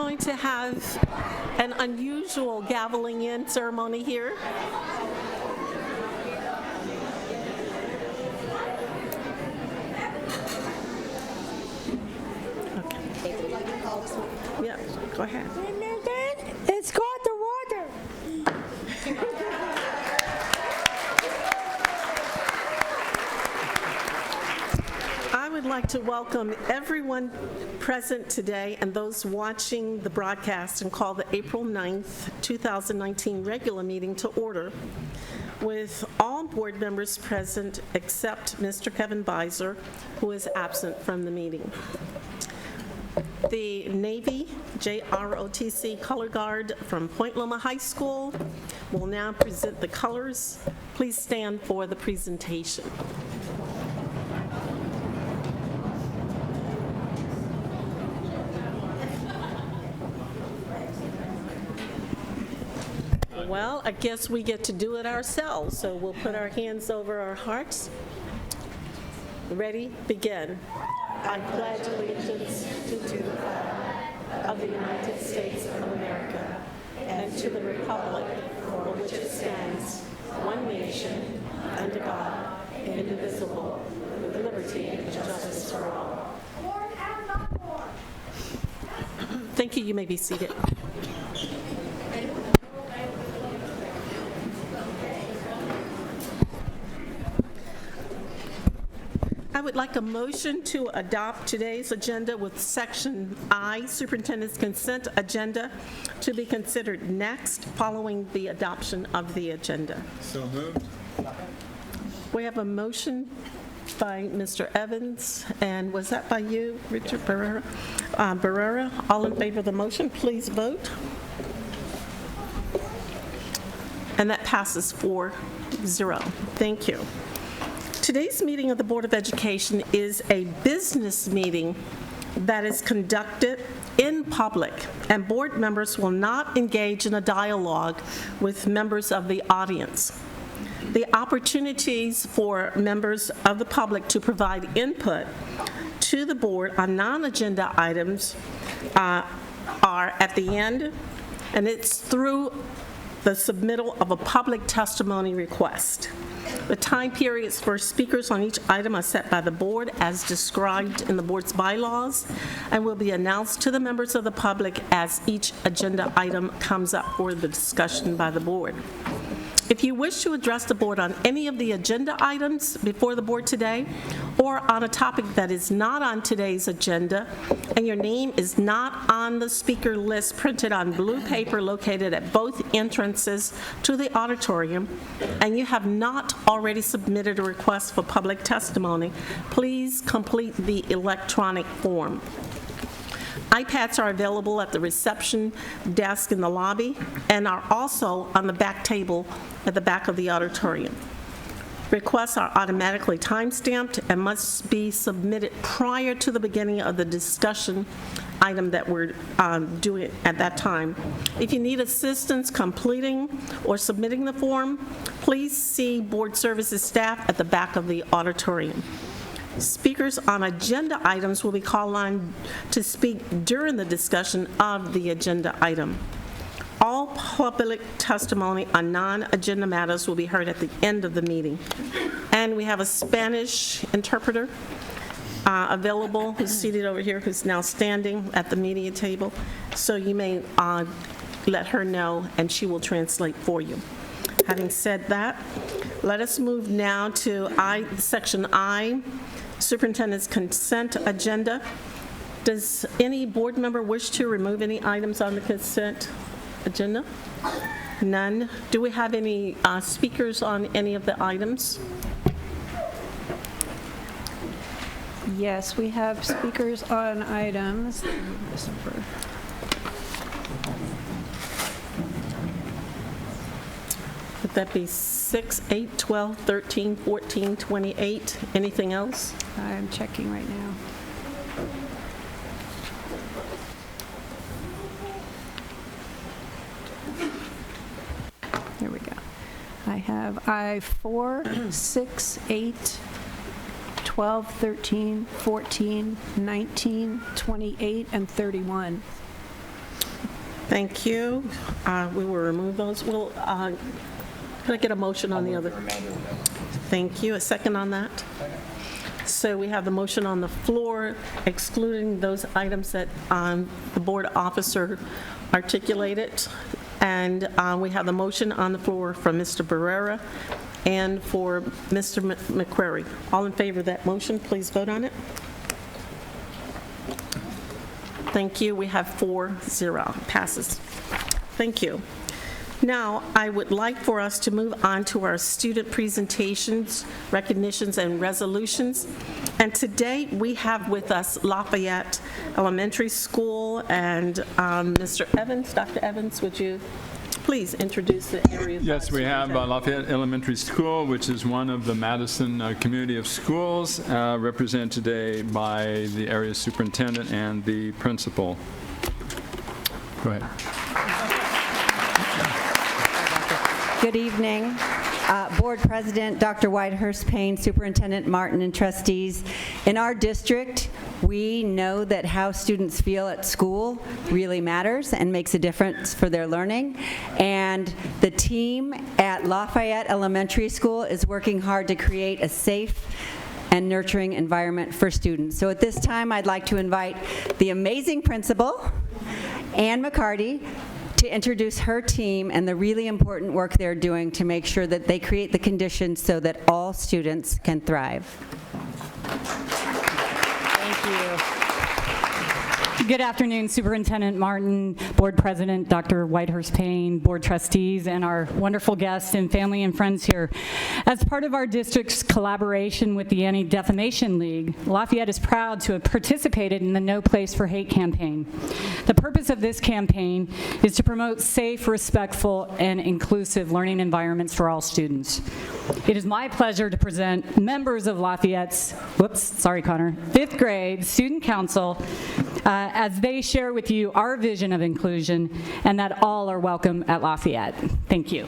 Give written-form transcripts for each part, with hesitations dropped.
going to have an unusual gaveling in ceremony here. Okay. Yeah, go ahead. It's called the water. I would like to welcome everyone present today and those watching the broadcast and call the April 9th, 2019 regular meeting to order with all board members present except Mr. Kevin Beiser, who is absent from the meeting. The Navy JROTC Color Guard from Point Loma High School will now present the colors. Please stand for the presentation. Well, I guess we get to do it ourselves, so we'll put our hands over our hearts. Ready? Begin. I pledge allegiance to the flag of the United States of America and to the republic for which it stands, one nation, under God, indivisible, with liberty and justice for all. Thank you. You may be seated. I would like a motion to adopt today's agenda with Section I, Superintendent's Consent Agenda, to be considered next following the adoption of the agenda. So moved. We have a motion by Mr. Evans, and was that by you, Richard Barrera? Barrera, all in favor of the motion, please vote. And that passes 4-0. Thank you. Today's meeting of the Board of Education is a business meeting that is conducted in public, and board members will not engage in a dialogue with members of the audience. The opportunities for members of the public to provide input to the board on non-agenda items are at the end, and it's through the submittal of a public testimony request. The time periods for speakers on each item are set by the board as described in the board's bylaws and will be announced to the members of the public as each agenda item comes up for the discussion by the board. If you wish to address the board on any of the agenda items before the board today, or on a topic that is not on today's agenda, and your name is not on the speaker list printed on blue paper located at both entrances to the auditorium, and you have not already submitted a request for public testimony, please complete the electronic form. iPads are available at the reception desk in the lobby and are also on the back table at the back of the auditorium. Requests are automatically time-stamped and must be submitted prior to the beginning of the discussion item that we're doing at that time. If you need assistance completing or submitting the form, please see board services staff at the back of the auditorium. Speakers on agenda items will be called on to speak during the discussion of the agenda item. All public testimony on non-agenda matters will be heard at the end of the meeting. And we have a Spanish interpreter available who's seated over here, who's now standing at the media table. So you may let her know and she will translate for you. Having said that, let us move now to Section I, Superintendent's Consent Agenda. Does any board member wish to remove any items on the consent agenda? None. Do we have any speakers on any of the items? Yes, we have speakers on items. Would that be 6, 8, 12, 13, 14, 28? Anything else? I'm checking right now. Here we go. I have I4, 6, 8, 12, 13, 14, 19, 28, and 31. Thank you. We will remove those. Can I get a motion on the other? Thank you. A second on that? So we have the motion on the floor excluding those items that the board officer articulated. And we have the motion on the floor from Mr. Barrera and for Mr. McQuarrie. All in favor of that motion, please vote on it. Thank you. We have 4-0. Passes. Thank you. Now, I would like for us to move on to our student presentations, recognitions, and resolutions. And today, we have with us Lafayette Elementary School, and Mr. Evans, Dr. Evans, would you please introduce the area? Yes, we have Lafayette Elementary School, which is one of the Madison community of schools, represented today by the area superintendent and the principal. Go ahead. Good evening. Board President Dr. Whitehurst Payne, Superintendent Martin, and trustees. In our district, we know that how students feel at school really matters and makes a difference for their learning. And the team at Lafayette Elementary School is working hard to create a safe and nurturing environment for students. So at this time, I'd like to invite the amazing principal, Ann McCarty, to introduce her team and the really important work they're doing to make sure that they create the conditions so that all students can thrive. Thank you. Good afternoon, Superintendent Martin, Board President Dr. Whitehurst Payne, Board Trustees, and our wonderful guests and family and friends here. As part of our district's collaboration with the Anti-Defamation League, Lafayette is proud to have participated in the No Place for Hate campaign. The purpose of this campaign is to promote safe, respectful, and inclusive learning environments for all students. It is my pleasure to present members of Lafayette's, fifth grade student council as they share with you our vision of inclusion and that all are welcome at Lafayette. Thank you.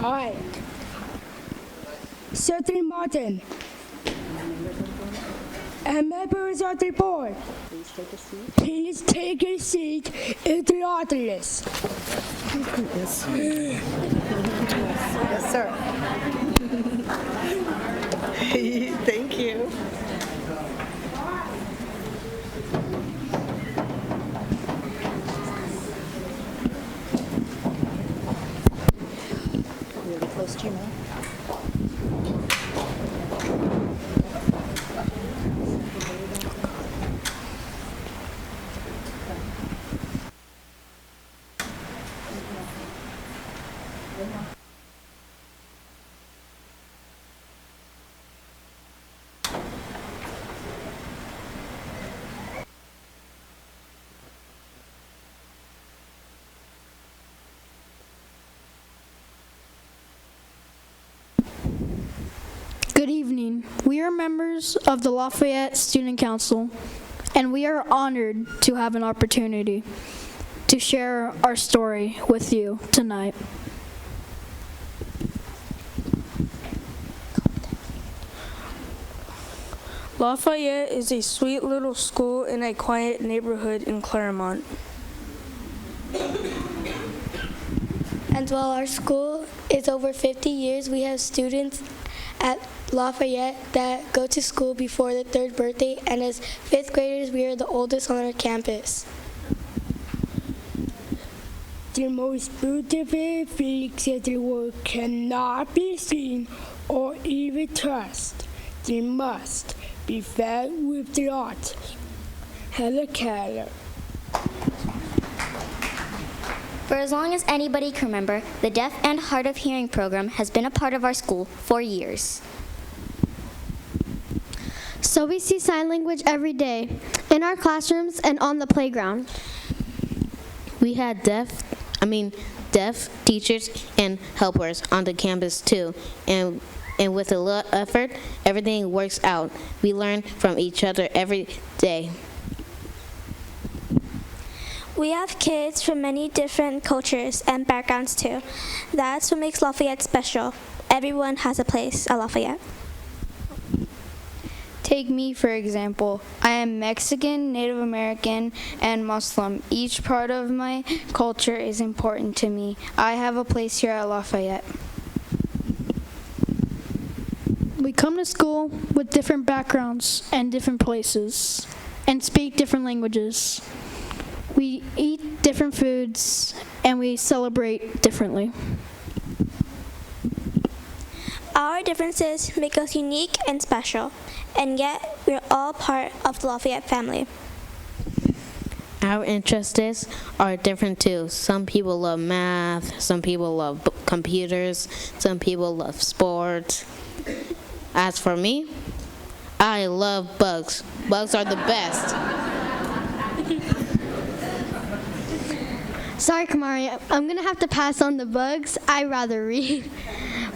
All right. Secretary Martin. And members of the board. Please take a seat in the audience. Yes, sir. Thank you. Close to you, Mel. Good evening. We are members of the Lafayette Student Council, and we are honored to have an opportunity to share our story with you tonight. Lafayette is a sweet little school in a quiet neighborhood in Claremont. And while our school is over 50 years, we have students at Lafayette that go to school before their third birthday, and as fifth graders, we are the oldest on our campus. The most beautiful things in the world cannot be seen or even touched. They must be fed with the art. Helen Keller. For as long as anybody can remember, the Deaf and Hard of Hearing program has been a part of our school for years. So we see sign language every day, in our classrooms and on the playground. We had deaf teachers and helpers on the campus too, and and with a little effort, everything works out. We learn from each other every day. We have kids from many different cultures and backgrounds too. That's what makes Lafayette special. Everyone has a place at Lafayette. Take me, for example. I am Mexican, Native American, and Muslim. Each part of my culture is important to me. I have a place here at Lafayette. We come to school with different backgrounds and different places, and speak different languages. We eat different foods, and we celebrate differently. Our differences make us unique and special, and yet we're all part of the Lafayette family. Our interests are different too. Some people love math, some people love computers, some people love sports. As for me, I love bugs. Bugs are the best. Sorry, Kamari, I'm going to have to pass on the bugs. I rather read.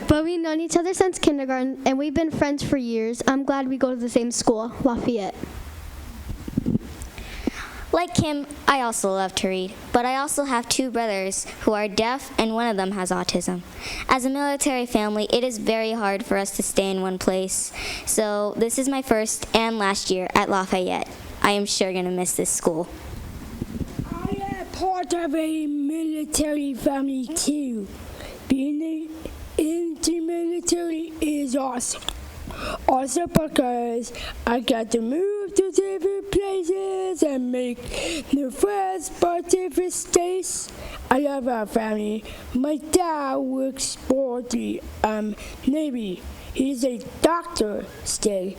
But we've known each other since kindergarten, and we've been friends for years. I'm glad we go to the same school, Lafayette. Like him, I also love to read, but I also have two brothers who are deaf, and one of them has autism. As a military family, it is very hard for us to stay in one place. So this is my first and last year at Lafayette. I am sure going to miss this school. I am part of a military family too. Being in the military is awesome. Also because I got to move to different places and make new friends for different states. I love our family. My dad works for the Navy. He's a doctor still.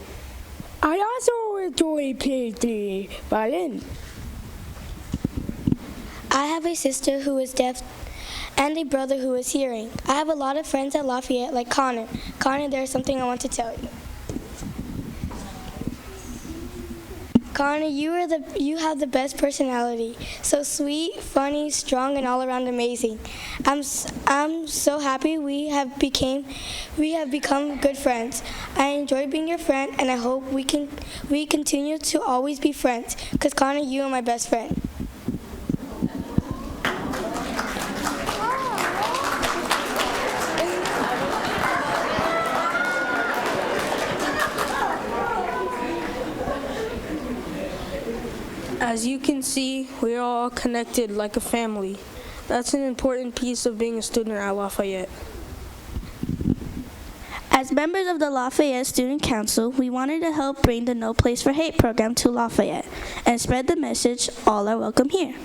I also enjoy playing the violin. I have a sister who is deaf and a brother who is hearing. I have a lot of friends at Lafayette like Connor. Connor, there's something I want to tell you. Connor, you have the best personality. So sweet, funny, strong, and all around amazing. I'm so happy we have become good friends. I enjoy being your friend, and I hope we continue to always be friends. Cause Connor, you are my best friend. As you can see, we are all connected like a family. That's an important piece of being a student at Lafayette. As members of the Lafayette Student Council, we wanted to help bring the No Place for Hate program to Lafayette and spread the message, all are welcome here.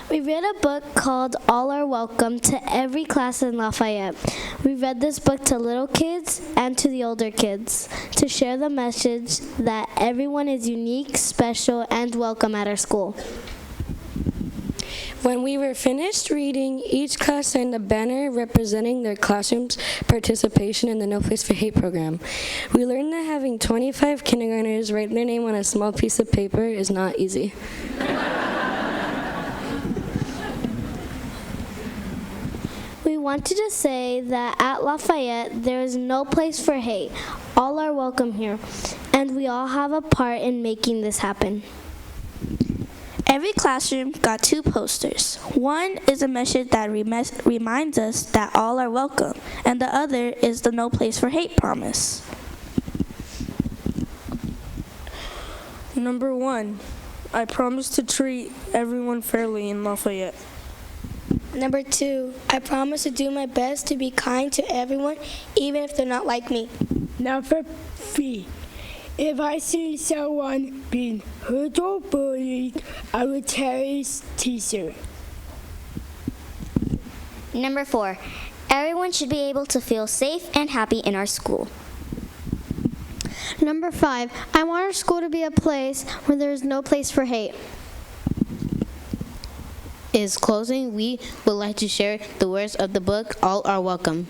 We read a book called All Are Welcome to every class in Lafayette. We read this book to little kids and to the older kids to share the message that everyone is unique, special, and welcome at our school. When we were finished reading, each class signed a banner representing their classroom's participation in the No Place for Hate program. We learned that having 25 kindergartners write their name on a small piece of paper is not easy. We wanted to say that at Lafayette, there is no place for hate. All are welcome here, and we all have a part in making this happen. Every classroom got 2 posters. One is a message that reminds us that all are welcome, and the other is the No Place for Hate promise. Number 1, I promise to treat everyone fairly in Lafayette. Number 2, I promise to do my best to be kind to everyone, even if they're not like me. Number 3, if I see someone being hurt or bullied, I will tell his teacher. Number 4, everyone should be able to feel safe and happy in our school. Number 5, I want our school to be a place where there is no place for hate. In closing, we would like to share the words of the book, All Are Welcome.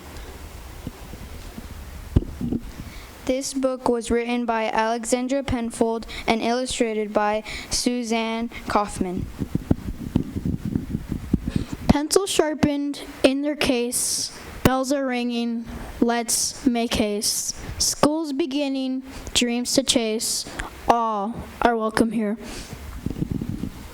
This book was written by Alexandra Penfold and illustrated by Suzanne Kaufman. Pencil sharpened in their case, bells are ringing, let's make haste. School's beginning, dreams to chase. All are welcome here.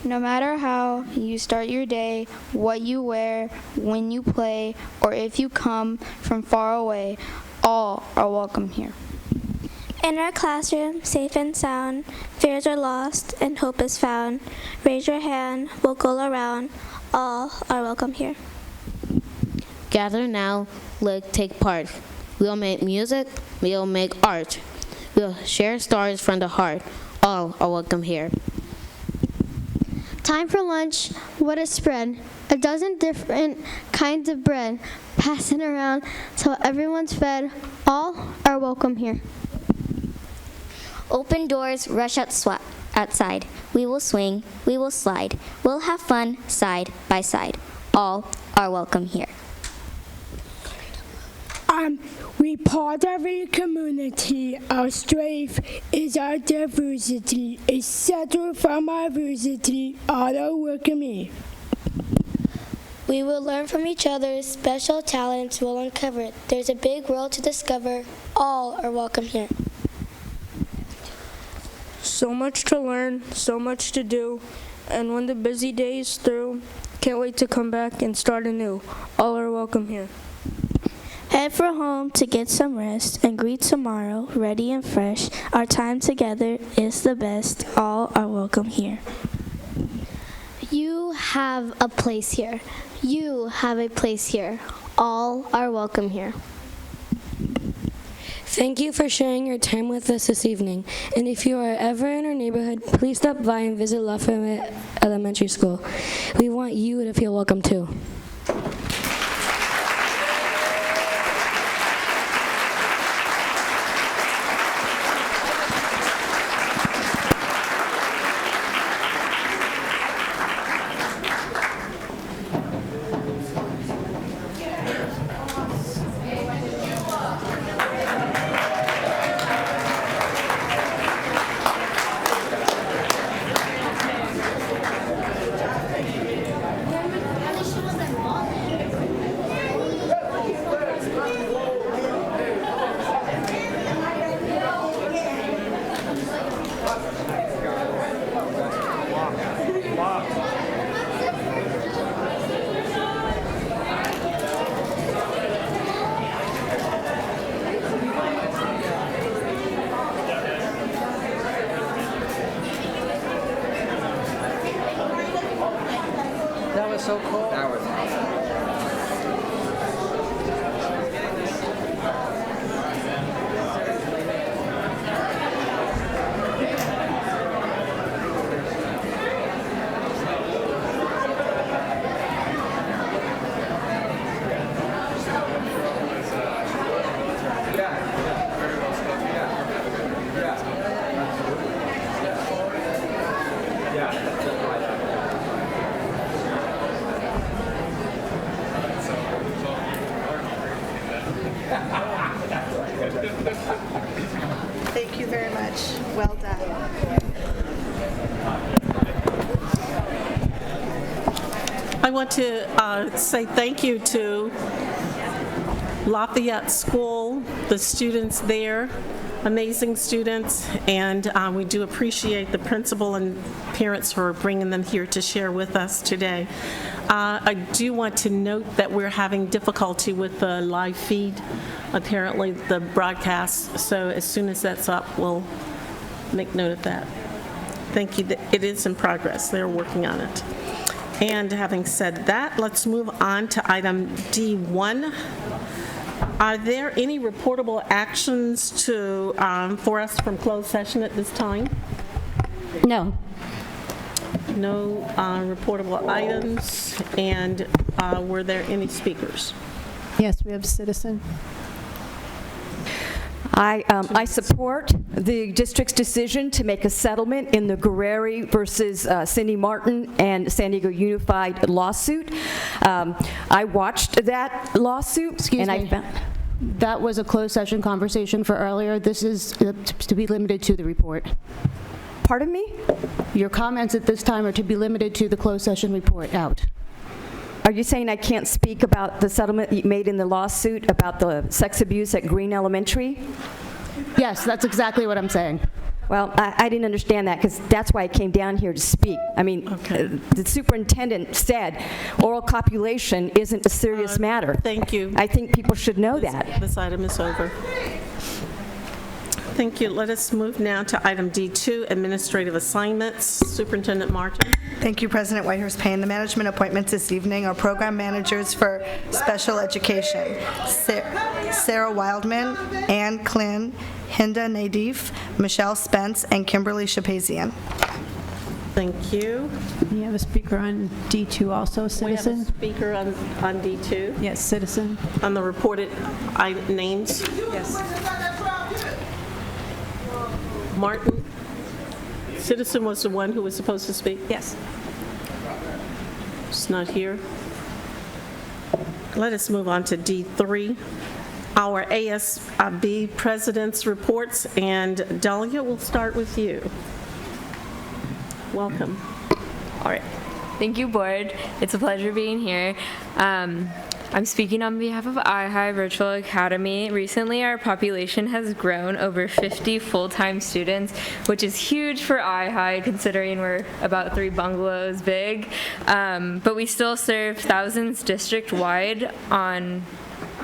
No matter how you start your day, what you wear, when you play, or if you come from far away, all are welcome here. In our classroom, safe and sound, fears are lost and hope is found. Raise your hand, we'll go around. All are welcome here. Gather now, take part. We'll make music, we'll make art. We'll share stories from the heart. All are welcome here. Time for lunch, what a spread. A dozen different kinds of bread. Pass it around so everyone's fed. All are welcome here. Open doors, rush outside. We will swing, we will slide. We'll have fun side by side. All are welcome here. We part of a community. Our strength is our diversity. A center from our diversity. All are welcome here. We will learn from each other. Special talents we'll uncover. There's a big world to discover. All are welcome here. So much to learn, so much to do, and when the busy day is through, can't wait to come back and start anew. All are welcome here. Head for home to get some rest and greet tomorrow, ready and fresh. Our time together is the best. All are welcome here. You have a place here. You have a place here. All are welcome here. Thank you for sharing your time with us this evening. And if you are ever in our neighborhood, please stop by and visit Lafayette Elementary School. We want you to feel welcome too. That was so cool. That was awesome. Thank you very much. Well done. I want to say thank you to Lafayette School, the students there, amazing students, and we do appreciate the principal and parents for bringing them here to share with us today. I do want to note that we're having difficulty with the live feed, apparently the broadcast, so as soon as that's up, we'll make note of that. Thank you. It is in progress. They're working on it. And having said that, let's move on to item D1. Are there any reportable actions for us from closed session at this time? No. No reportable items. And were there any speakers? Yes, we have a citizen. I support the district's decision to make a settlement in the Guerreri versus Cindy Martin and San Diego Unified lawsuit. I watched that lawsuit. Excuse me. That was a closed session conversation for earlier. This is to be limited to the report. Pardon me? Your comments at this time are to be limited to the closed session report out. Are you saying I can't speak about the settlement you made in the lawsuit about the sex abuse at Green Elementary? Yes, that's exactly what I'm saying. Well, I didn't understand that because that's why I came down here to speak. I mean, the superintendent said oral copulation isn't a serious matter. Thank you. I think people should know that. This item is over. Thank you. Let us move now to item D2, administrative assignments. Superintendent Martin. Thank you, President Whitehurst-Payne. The management appointments this evening are program managers for special education: Sarah Wildman, Ann Klin, Hinda Nadif, Michelle Spence, and Kimberly Shapazian. Thank you. You have a speaker on D2 also, Citizen? We have a speaker on D2. Yes, Citizen. On the reported names. Yes. Martin, Citizen was the one who was supposed to speak? Yes. It's not here. Let us move on to D3, our ASB president's reports, and Dahlia, we'll start with you. Welcome. All right. Thank you, Board. It's a pleasure being here. I'm speaking on behalf of iHigh Virtual Academy. Recently, our population has grown over 50 full-time students, which is huge for iHigh, considering we're about 3 bungalows big. But we still serve thousands district-wide on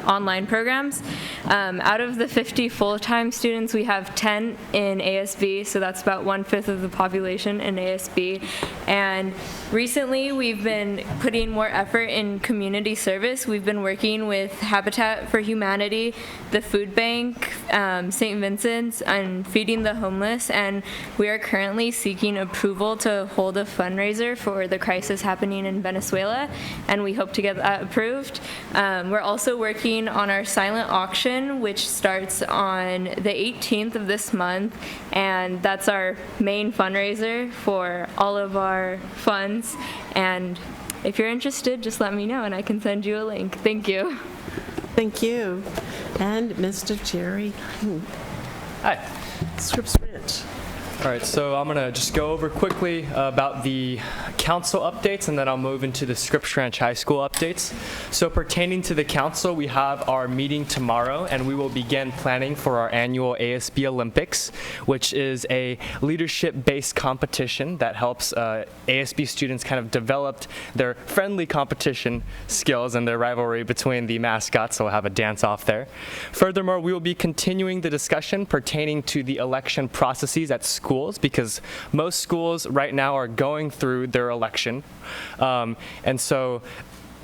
online programs. Out of the 50 full-time students, we have 10 in ASB, so that's about 1/5 of the population in ASB. And recently, we've been putting more effort in community service. We've been working with Habitat for Humanity, the Food Bank, St. Vincent's, and Feeding the Homeless, and we are currently seeking approval to hold a fundraiser for the crisis happening in Venezuela, and we hope to get that approved. We're also working on our silent auction, which starts on the 18th of this month, and that's our main fundraiser for all of our funds. And if you're interested, just let me know and I can send you a link. Thank you. Thank you. And Mr. Jerry. Hi. Scripps Ridge. All right, so I'm going to just go over quickly about the council updates, and then I'll move into the Scripps Ranch High School updates. So pertaining to the council, we have our meeting tomorrow, and we will begin planning for our annual ASB Olympics, which is a leadership-based competition that helps ASB students kind of develop their friendly competition skills and their rivalry between the mascots, so we'll have a dance-off there. Furthermore, we will be continuing the discussion pertaining to the election processes at schools, because most schools right now are going through their election. And so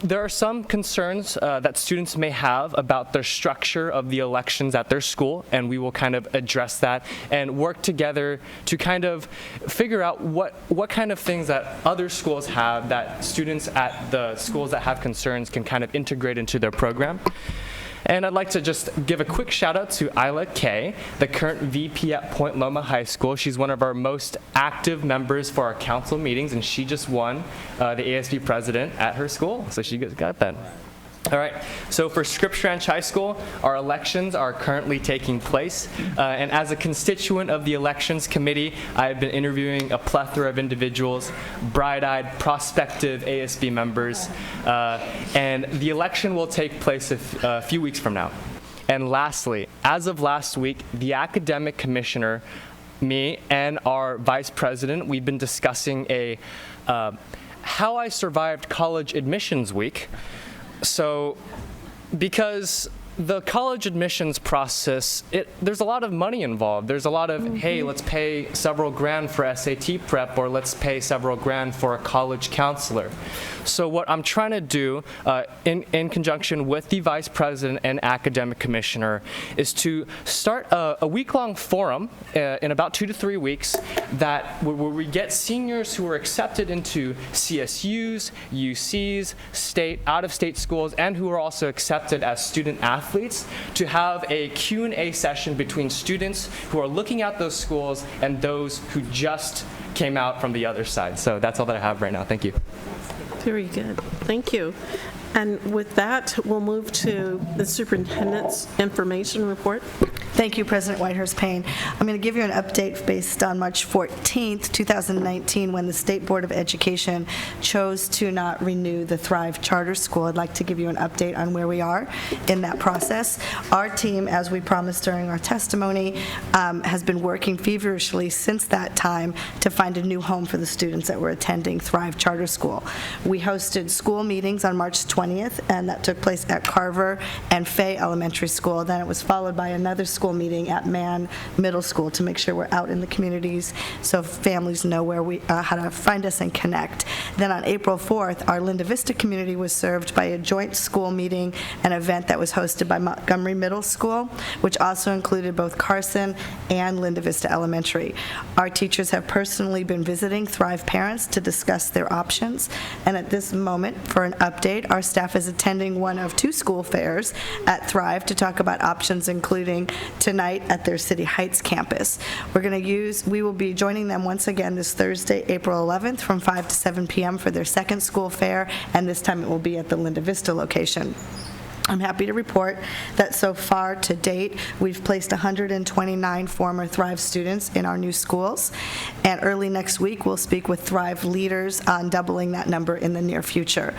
there are some concerns that students may have about the structure of the elections at their school, and we will kind of address that and work together to kind of figure out what kind of things that other schools have that students at the schools that have concerns can kind of integrate into their program. And I'd like to just give a quick shout out to Isla Kay, the current VP at Point Loma High School. She's one of our most active members for our council meetings, and she just won the ASB president at her school, so she got that. All right, so for Scripps Ranch High School, our elections are currently taking place, and as a constituent of the elections committee, I've been interviewing a plethora of individuals, bright-eyed, prospective ASB members, and the election will take place a few weeks from now. And lastly, as of last week, the academic commissioner, me, and our vice president, we've been discussing a how I survived college admissions week. So, because the college admissions process, there's a lot of money involved. There's a lot of, hey, let's pay several grand for SAT prep, or let's pay several grand for a college counselor. So what I'm trying to do in conjunction with the vice president and academic commissioner is to start a week-long forum in about 2 to 3 weeks where we get seniors who are accepted into CSUs, UCs, out-of-state schools, and who are also accepted as student athletes to have a Q&A session between students who are looking at those schools and those who just came out from the other side. So that's all that I have right now. Thank you. Very good. Thank you. And with that, we'll move to the superintendent's information report. Thank you, President Whitehurst-Payne. I'm going to give you an update based on March 14th, 2019, when the State Board of Education chose to not renew the Thrive Charter School. I'd like to give you an update on where we are in that process. Our team, as we promised during our testimony, has been working feverishly since that time to find a new home for the students that were attending Thrive Charter School. We hosted school meetings on March 20th, and that took place at Carver and Fay Elementary School. Then it was followed by another school meeting at Mann Middle School to make sure we're out in the communities so families know where we how to find us and connect. Then on April 4th, our Linda Vista community was served by a joint school meeting, an event that was hosted by Montgomery Middle School, which also included both Carson and Linda Vista Elementary. Our teachers have personally been visiting Thrive parents to discuss their options, and at this moment, for an update, our staff is attending one of 2 school fairs at Thrive to talk about options, including tonight at their City Heights campus. We will be joining them once again this Thursday, April 11th from 5 to 7 p.m. for their second school fair, and this time it will be at the Linda Vista location. I'm happy to report that so far to date, we've placed 129 former Thrive students in our new schools, and early next week, we'll speak with Thrive leaders on doubling that number in the near future.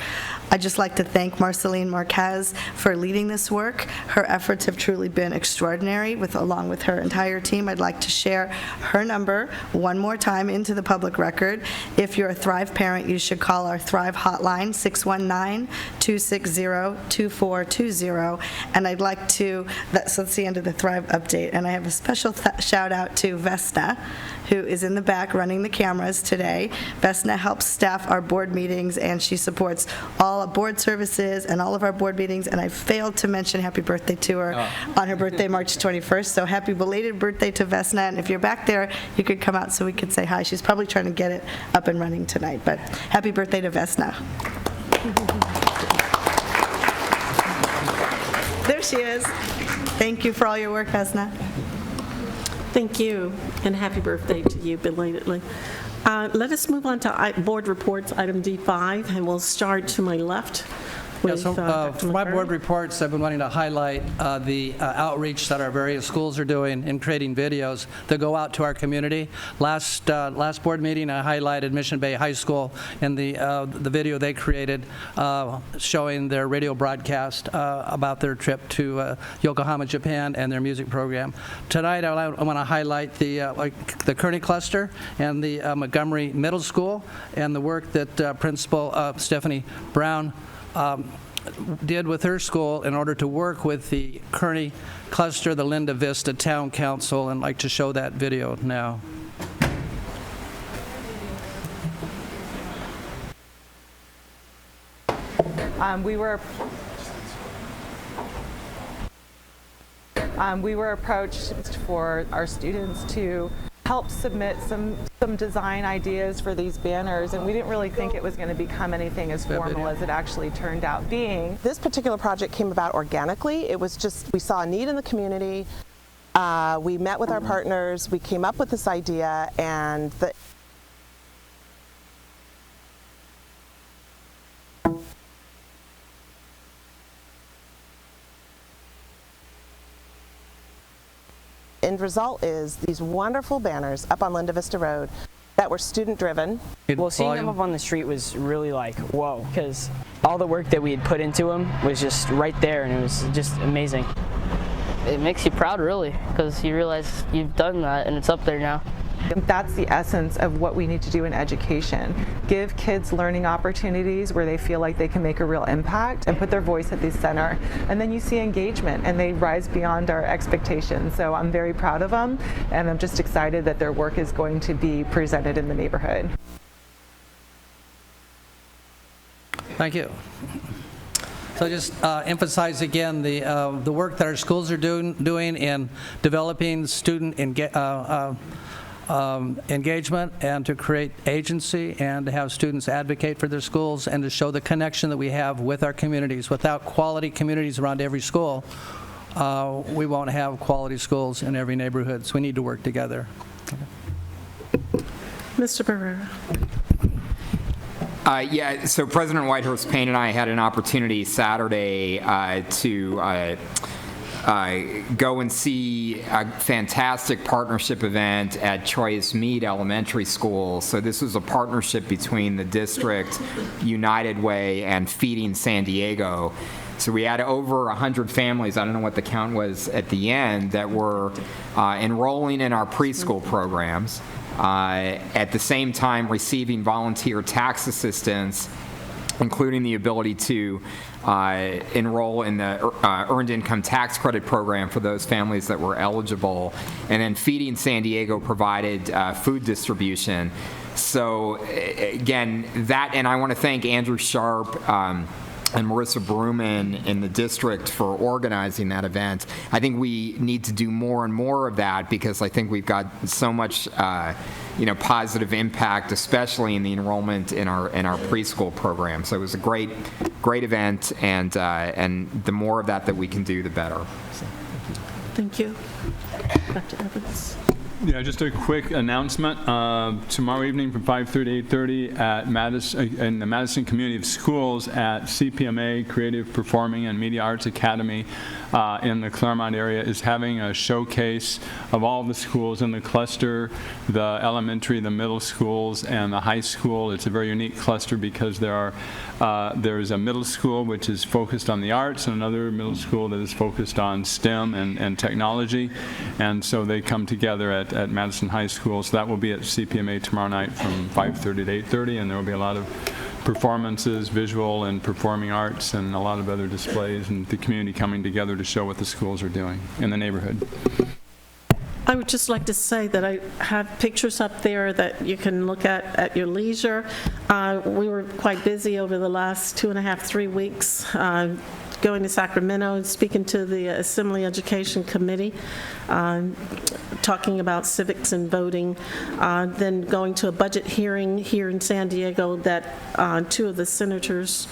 I'd just like to thank Marceline Marquez for leading this work. Her efforts have truly been extraordinary, along with her entire team. I'd like to share her number one more time into the public record. If you're a Thrive parent, you should call our Thrive hotline, 619-260-2420. And I'd like to, that's the end of the Thrive update, and I have a special shout out to Vesna, who is in the back running the cameras today. Vesna helps staff our board meetings, and she supports all board services and all of our board meetings, and I failed to mention happy birthday to her on her birthday, March 21st, so happy belated birthday to Vesna, and if you're back there, you could come out so we could say hi. She's probably trying to get it up and running tonight, but happy birthday to Vesna. There she is. Thank you for all your work, Vesna. Thank you, and happy birthday to you belatedly. Let us move on to board reports, item D5, and we'll start to my left. For my board reports, I've been wanting to highlight the outreach that our various schools are doing in creating videos that go out to our community. Last board meeting, I highlighted Mission Bay High School and the video they created showing their radio broadcast about their trip to Yokohama, Japan, and their music program. Tonight, I want to highlight the Kearney Cluster and the Montgomery Middle School and the work that Principal Stephanie Brown did with her school in order to work with the Kearney Cluster, the Linda Vista Town Council, and I'd like to show that video now. We were approached for our students to help submit some design ideas for these banners, and we didn't really think it was going to become anything as formal as it actually turned out being. This particular project came about organically. It was just, we saw a need in the community. We met with our partners, we came up with this idea, and end result is these wonderful banners up on Linda Vista Road that were student-driven. Well, seeing them up on the street was really like, whoa, because all the work that we had put into them was just right there, and it was just amazing. It makes you proud, really, because you realize you've done that, and it's up there now. That's the essence of what we need to do in education. Give kids learning opportunities where they feel like they can make a real impact and put their voice at the center. And then you see engagement, and they rise beyond our expectations. So I'm very proud of them, and I'm just excited that their work is going to be presented in the neighborhood. Thank you. So just emphasize again the work that our schools are doing in developing student engagement and to create agency and to have students advocate for their schools and to show the connection that we have with our communities. Without quality communities around every school, we won't have quality schools in every neighborhood, so we need to work together. Mr. Barrera. Yeah, so President Whitehurst-Payne and I had an opportunity Saturday to go and see a fantastic partnership event at Choice Mead Elementary School. So this was a partnership between the district, United Way, and Feeding San Diego. So we had over 100 families, I don't know what the count was at the end, that were enrolling in our preschool programs, at the same time receiving volunteer tax assistance, including the ability to enroll in the Earned Income Tax Credit program for those families that were eligible. And then Feeding San Diego provided food distribution. So again, that, and I want to thank Andrew Sharp and Marissa Bruman in the district for organizing that event. I think we need to do more and more of that, because I think we've got so much positive impact, especially in the enrollment in our preschool program. So it was a great event, and the more of that we can do, the better. So, thank you. Dr. Evans. Yeah, just a quick announcement. Tomorrow evening from 5:30 to 8:30 at in the Madison Community of Schools at CPMA, Creative Performing and Media Arts Academy in the Claremont area, is having a showcase of all the schools in the cluster, the elementary, the middle schools, and the high school. It's a very unique cluster because there's a middle school which is focused on the arts, and another middle school that is focused on STEM and technology. And so they come together at Madison High School. So that will be at CPMA tomorrow night from 5:30 to 8:30, and there will be a lot of performances, visual and performing arts, and a lot of other displays, and the community coming together to show what the schools are doing in the neighborhood. I would just like to say that I have pictures up there that you can look at your leisure. We were quite busy over the last 2.5, 3 weeks, going to Sacramento and speaking to the Assembly Education Committee, talking about civics and voting, then going to a budget hearing here in San Diego that 2 of the senators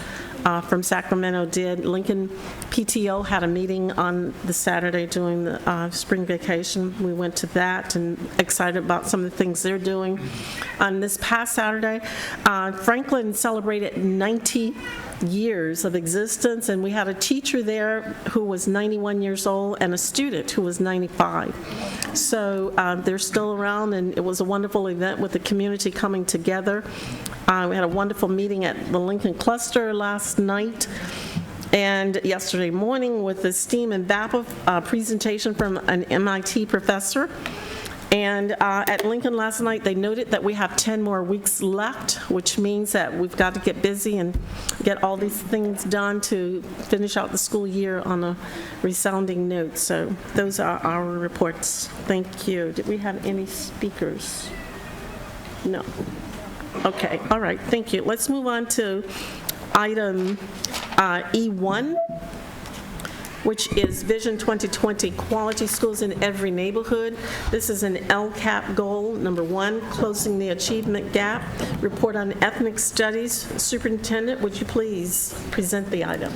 from Sacramento did. Lincoln PTO had a meeting on the Saturday during the spring vacation. We went to that and excited about some of the things they're doing. On this past Saturday, Franklin celebrated 90 years of existence, and we had a teacher there who was 91 years old and a student who was 95. So they're still around, and it was a wonderful event with the community coming together. We had a wonderful meeting at the Lincoln Cluster last night and yesterday morning with the STEAM and BAPA presentation from an MIT professor. And at Lincoln last night, they noted that we have 10 more weeks left, which means that we've got to get busy and get all these things done to finish out the school year on a resounding note. So those are our reports. Thank you. Did we have any speakers? No. Okay. All right. Thank you. Let's move on to item E1, which is Vision 2020, Quality Schools in Every Neighborhood. This is an LCAP goal, number 1, closing the achievement gap. Report on ethnic studies. Superintendent, would you please present the item?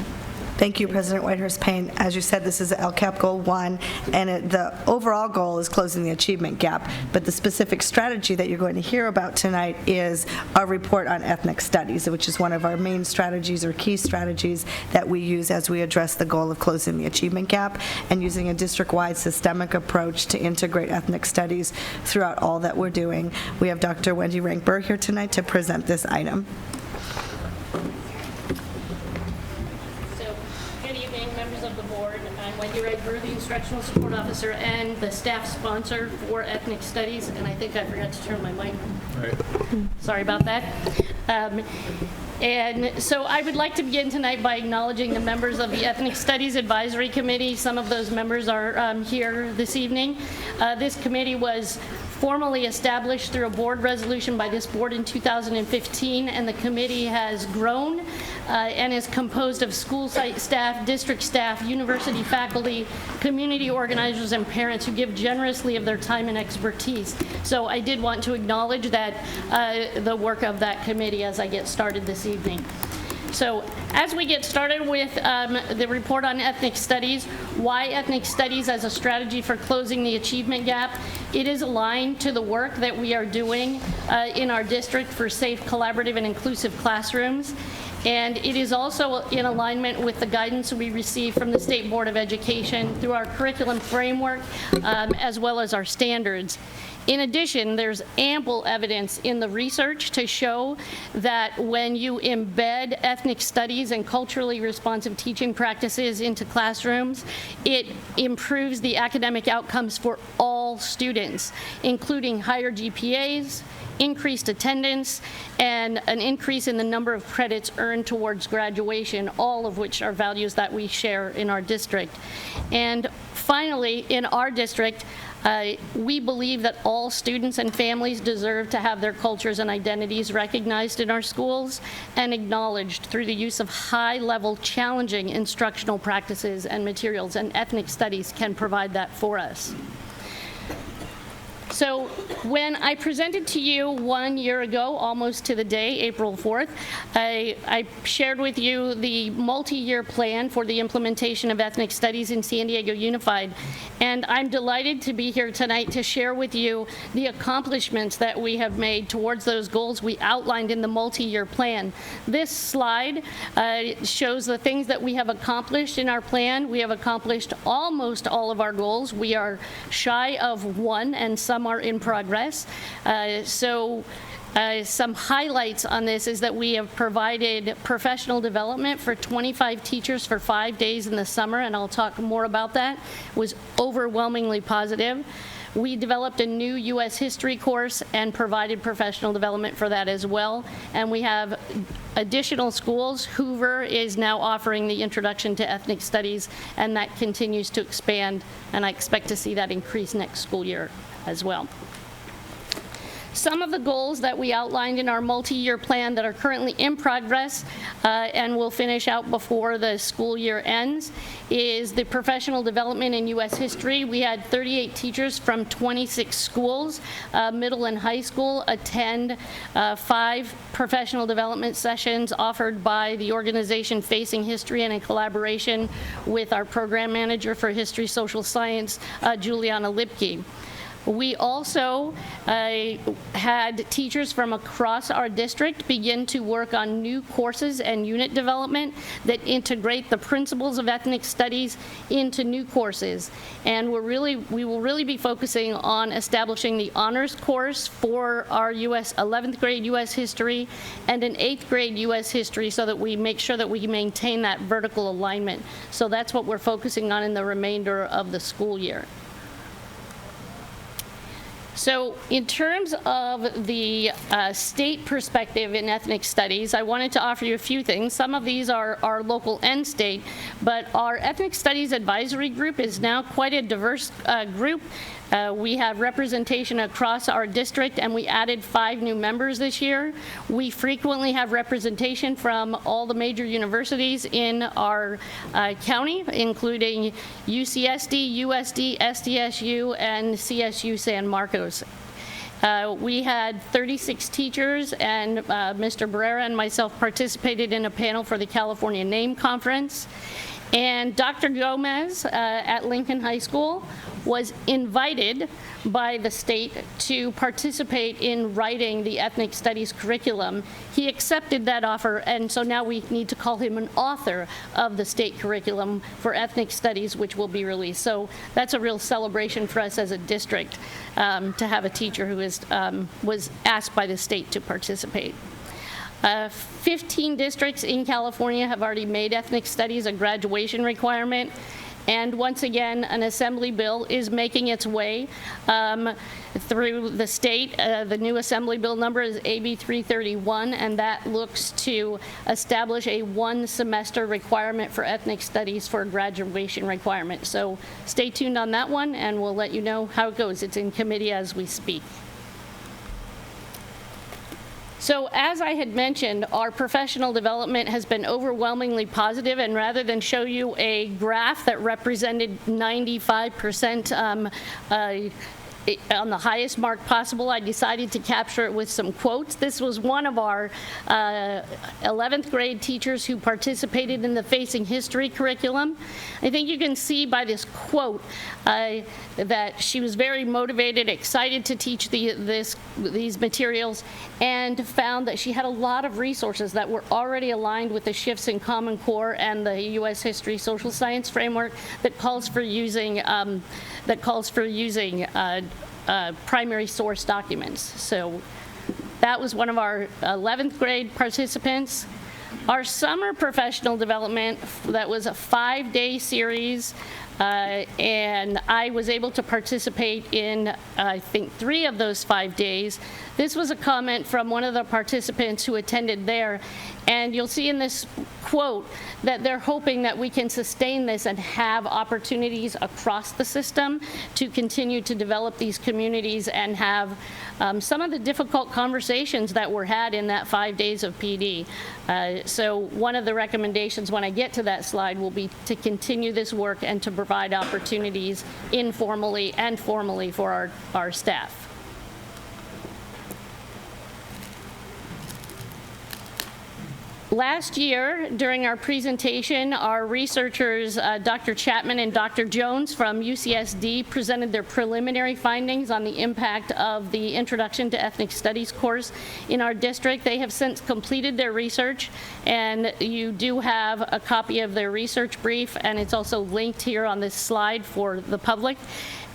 Thank you, President Whitehurst-Payne. As you said, this is LCAP Goal 1, and the overall goal is closing the achievement gap. But the specific strategy that you're going to hear about tonight is our report on ethnic studies, which is one of our main strategies or key strategies that we use as we address the goal of closing the achievement gap and using a district-wide systemic approach to integrate ethnic studies throughout all that we're doing. We have Dr. Wendy Rankberg here tonight to present this item. Wendy Rankberg, the Instructional Support Officer and the staff sponsor for Ethnic Studies, and I think I forgot to turn my mic on. Right. Sorry about that. And so I would like to begin tonight by acknowledging the members of the Ethnic Studies Advisory Committee. Some of those members are here this evening. This committee was formally established through a board resolution by this board in 2015, and the committee has grown and is composed of school site staff, district staff, university faculty, community organizers, and parents who give generously of their time and expertise. So I did want to acknowledge that the work of that committee as I get started this evening. So as we get started with the report on ethnic studies, why ethnic studies as a strategy for closing the achievement gap, it is aligned to the work that we are doing in our district for safe, collaborative, and inclusive classrooms. And it is also in alignment with the guidance we receive from the State Board of Education through our curriculum framework, as well as our standards. In addition, there's ample evidence in the research to show that when you embed ethnic studies and culturally responsive teaching practices into classrooms, it improves the academic outcomes for all students, including higher GPAs, increased attendance, and an increase in the number of credits earned towards graduation, all of which are values that we share in our district. And finally, in our district, we believe that all students and families deserve to have their cultures and identities recognized in our schools and acknowledged through the use of high-level, challenging instructional practices and materials, and ethnic studies can provide that for us. So when I presented to you 1 year ago, almost to the day, April 4th, I shared with you the multi-year plan for the implementation of ethnic studies in San Diego Unified. And I'm delighted to be here tonight to share with you the accomplishments that we have made towards those goals we outlined in the multi-year plan. This slide shows the things that we have accomplished in our plan. We have accomplished almost all of our goals. We are shy of one, and some are in progress. Some highlights on this is that we have provided professional development for 25 teachers for 5 days in the summer, and I'll talk more about that. It was overwhelmingly positive. We developed a new U.S. history course and provided professional development for that as well. And we have additional schools. Hoover is now offering the introduction to ethnic studies, and that continues to expand, and I expect to see that increase next school year as well. Some of the goals that we outlined in our multi-year plan that are currently in progress and will finish out before the school year ends is the professional development in U.S. history. We had 38 teachers from 26 schools, middle and high school, attend 5 professional development sessions offered by the organization Facing History, and in collaboration with our program manager for history social science, Juliana Lipke. We also had teachers from across our district begin to work on new courses and unit development that integrate the principles of ethnic studies into new courses. And we will really be focusing on establishing the honors course for our 11th grade U.S. history and an 8th grade U.S. history, so that we make sure that we maintain that vertical alignment. So that's what we're focusing on in the remainder of the school year. So in terms of the state perspective in ethnic studies, I wanted to offer you a few things. Some of these are local and state, but our ethnic studies advisory group is now quite a diverse group. We have representation across our district, and we added 5 new members this year. We frequently have representation from all the major universities in our county, including UCSD, USD, SDSU, and CSU San Marcos. We had 36 teachers, and Mr. Barrera and myself participated in a panel for the California NAME Conference. And Dr. Gomez at Lincoln High School was invited by the state to participate in writing the ethnic studies curriculum. He accepted that offer, and so now we need to call him an author of the state curriculum for ethnic studies, which will be released. So that's a real celebration for us as a district to have a teacher who was asked by the state to participate. 15 districts in California have already made ethnic studies a graduation requirement. And once again, an assembly bill is making its way through the state. The new assembly bill number is AB 331, and that looks to establish a 1-semester requirement for ethnic studies for a graduation requirement. So stay tuned on that one, and we'll let you know how it goes. It's in committee as we speak. So as I had mentioned, our professional development has been overwhelmingly positive, and rather than show you a graph that represented 95% on the highest mark possible. I decided to capture it with some quotes. This was one of our 11th grade teachers who participated in the Facing History curriculum. I think you can see by this quote that she was very motivated, excited to teach these materials, and found that she had a lot of resources that were already aligned with the shifts in Common Core and the U.S. History Social Science framework that calls for using primary source documents. So that was one of our 11th grade participants. Our summer professional development, that was a 5-day series, and I was able to participate in, I think, 3 of those 5 days. This was a comment from one of the participants who attended there, and you'll see in this quote that they're hoping that we can sustain this and have opportunities across the system to continue to develop these communities and have some of the difficult conversations that were had in that 5 days of PD. So one of the recommendations when I get to that slide will be to continue this work and to provide opportunities informally and formally for our staff. Last year, during our presentation, our researchers, Dr. Chapman and Dr. Jones from UCSD, presented their preliminary findings on the impact of the Introduction to Ethnic Studies course in our district. They have since completed their research, and you do have a copy of their research brief, and it's also linked here on this slide for the public.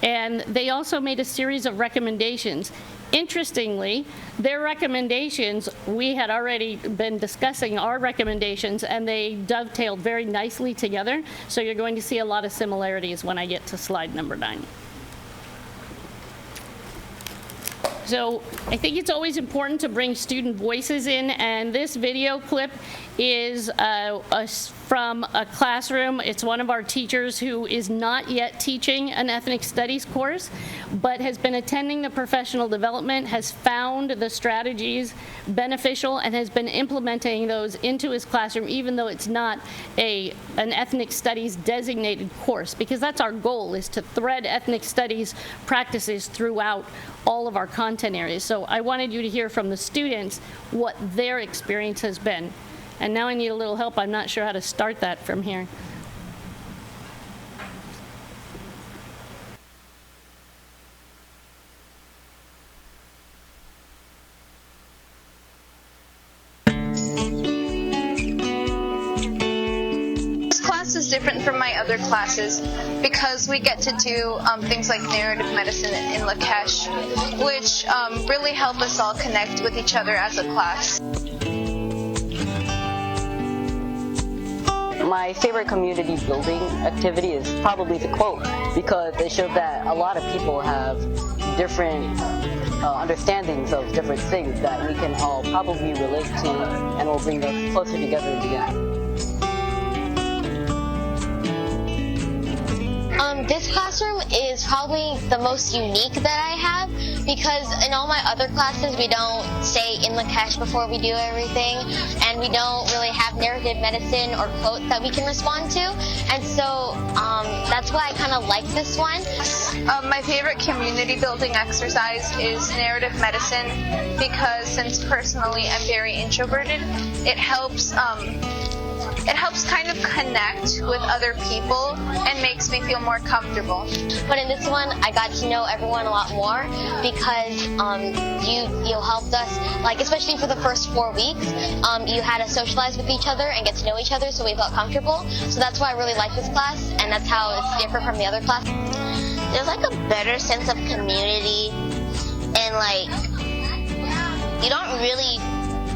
And they also made a series of recommendations. Interestingly, their recommendations, we had already been discussing our recommendations, and they dovetailed very nicely together. So you're going to see a lot of similarities when I get to slide number 9. So I think it's always important to bring student voices in, and this video clip is from a classroom. It's one of our teachers who is not yet teaching an ethnic studies course, but has been attending the professional development, has found the strategies beneficial, and has been implementing those into his classroom, even though it's not an ethnic studies designated course, because that's our goal, is to thread ethnic studies practices throughout all of our content areas. So I wanted you to hear from the students what their experience has been. And now I need a little help. I'm not sure how to start that from here. This class is different from my other classes because we get to do things like narrative medicine in Lakesh, which really help us all connect with each other as a class. My favorite community building activity is probably the quote, because it showed that a lot of people have different understandings of different things that we can all probably relate to, and will bring us closer together in the end. This classroom is probably the most unique that I have, because in all my other classes we don't say in Lakesh before we do everything, and we don't really have narrative medicine or quotes that we can respond to, and so that's why I kind of like this one. My favorite community building exercise is narrative medicine, because since personally I'm very introverted, it helps kind of connect with other people and makes me feel more comfortable. But in this one, I got to know everyone a lot more, because you helped us, like especially for the first 4 weeks, you had to socialize with each other and get to know each other, so we felt comfortable. So that's why I really like this class, and that's how it's different from the other class. There's like a better sense of community, and like you don't really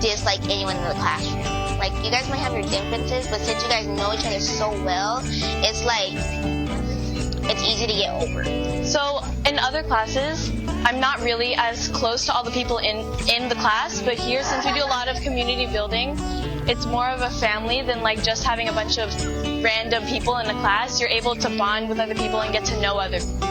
dislike anyone in the classroom. Like, you guys might have your differences, but since you guys know each other so well, it's like, it's easy to get over. So in other classes, I'm not really as close to all the people in the class, but here, since we do a lot of community building, it's more of a family than like just having a bunch of random people in a class. You're able to bond with other people and get to know other people.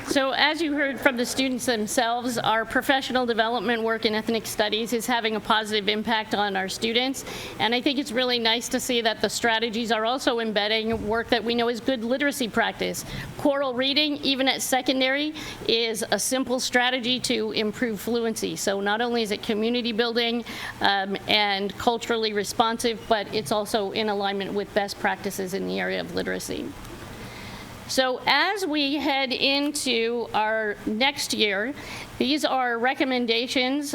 So as you heard from the students themselves, our professional development work in ethnic studies is having a positive impact on our students. And I think it's really nice to see that the strategies are also embedding work that we know is good literacy practice. Choral reading, even at secondary, is a simple strategy to improve fluency. So not only is it community building and culturally responsive, but it's also in alignment with best practices in the area of literacy. So as we head into our next year, these are recommendations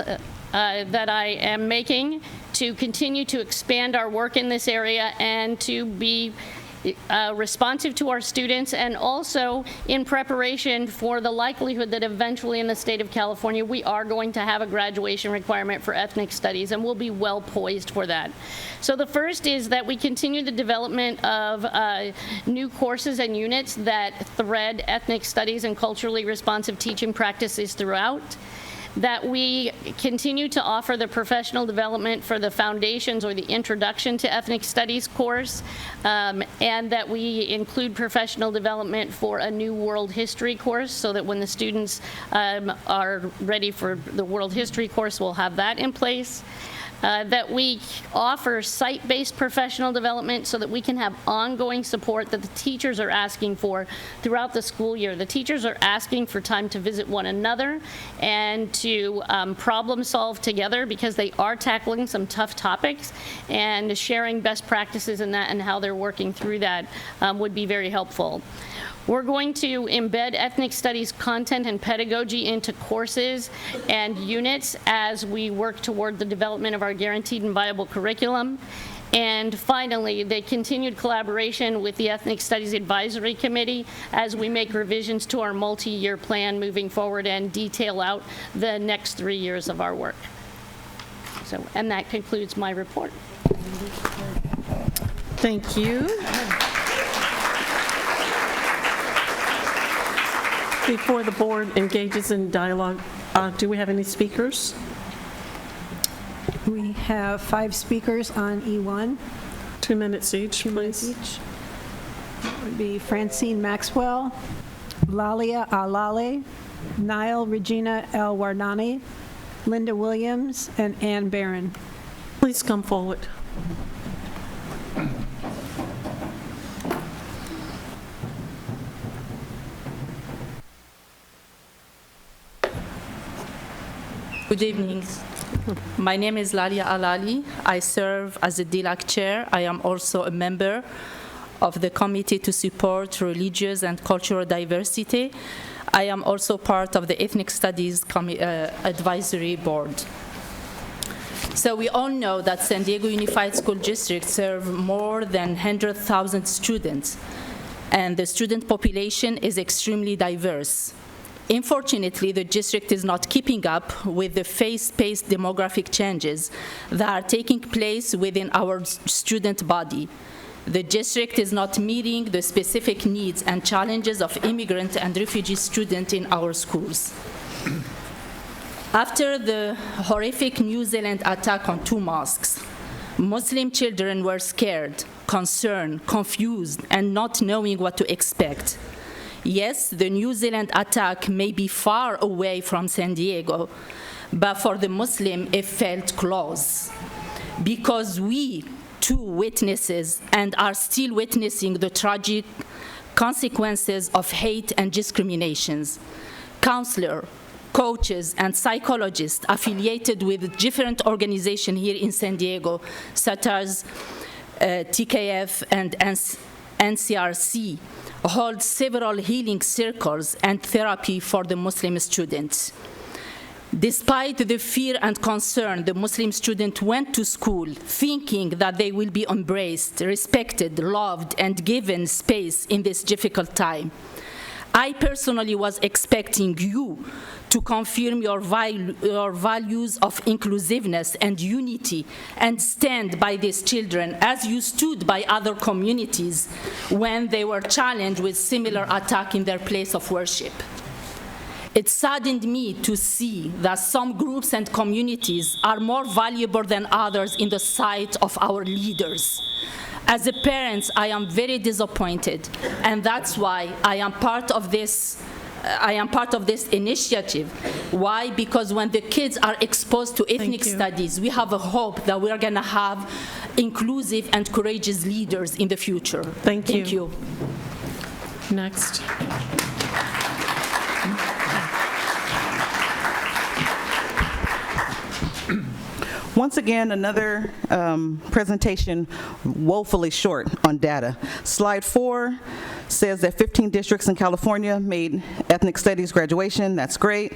that I am making to continue to expand our work in this area and to be responsive to our students, and also in preparation for the likelihood that eventually in the state of California we are going to have a graduation requirement for ethnic studies, and we'll be well poised for that. So the first is that we continue the development of new courses and units that thread ethnic studies and culturally responsive teaching practices throughout. That we continue to offer the professional development for the foundations or the introduction to ethnic studies course, and that we include professional development for a new world history course, so that when the students are ready for the world history course, we'll have that in place. That we offer site-based professional development so that we can have ongoing support that the teachers are asking for throughout the school year. The teachers are asking for time to visit one another and to problem solve together, because they are tackling some tough topics, and sharing best practices in that and how they're working through that would be very helpful. We're going to embed ethnic studies content and pedagogy into courses and units as we work toward the development of our guaranteed and viable curriculum. And finally, the continued collaboration with the Ethnic Studies Advisory Committee as we make revisions to our multi-year plan moving forward and detail out the next 3 years of our work. So, and that concludes my report. Thank you. Before the board engages in dialogue, do we have any speakers? We have 5 speakers on E1. 2 minutes each, please. That would be Francine Maxwell, Lalia Aulani, Niall Regina El Warnani, Linda Williams, and Ann Barron. Please come forward. Good evening. My name is Lara Aulani. I serve as the DLAC chair. I am also a member of the Committee to Support Religious and Cultural Diversity. I am also part of the Ethnic Studies Advisory Board. So we all know that San Diego Unified School District serves more than 100,000 students, and the student population is extremely diverse. Unfortunately, the district is not keeping up with the fast-paced demographic changes that are taking place within our student body. The district is not meeting the specific needs and challenges of immigrant and refugee students in our schools. After the horrific New Zealand attack on 2 mosques, Muslim children were scared, concerned, confused, and not knowing what to expect. Yes, the New Zealand attack may be far away from San Diego, but for the Muslim, it felt close. Because we, too, witnesses and are still witnessing the tragic consequences of hate and discriminations. Counselors, coaches, and psychologists affiliated with different organizations here in San Diego, such as TKF and NCRC, hold several healing circles and therapy for the Muslim students. Despite the fear and concern, the Muslim student went to school thinking that they will be embraced, respected, loved, and given space in this difficult time. I personally was expecting you to confirm your values of inclusiveness and unity and stand by these children as you stood by other communities when they were challenged with similar attack in their place of worship. It saddened me to see that some groups and communities are more valuable than others in the sight of our leaders. As a parent, I am very disappointed, and that's why I am part of this I am part of this initiative. Why? Because when the kids are exposed to ethnic studies, we have a hope that we are going to have inclusive and courageous leaders in the future. Thank you. Next. Once again, another presentation woefully short on data. Slide 4 says that 15 districts in California made ethnic studies graduation. That's great.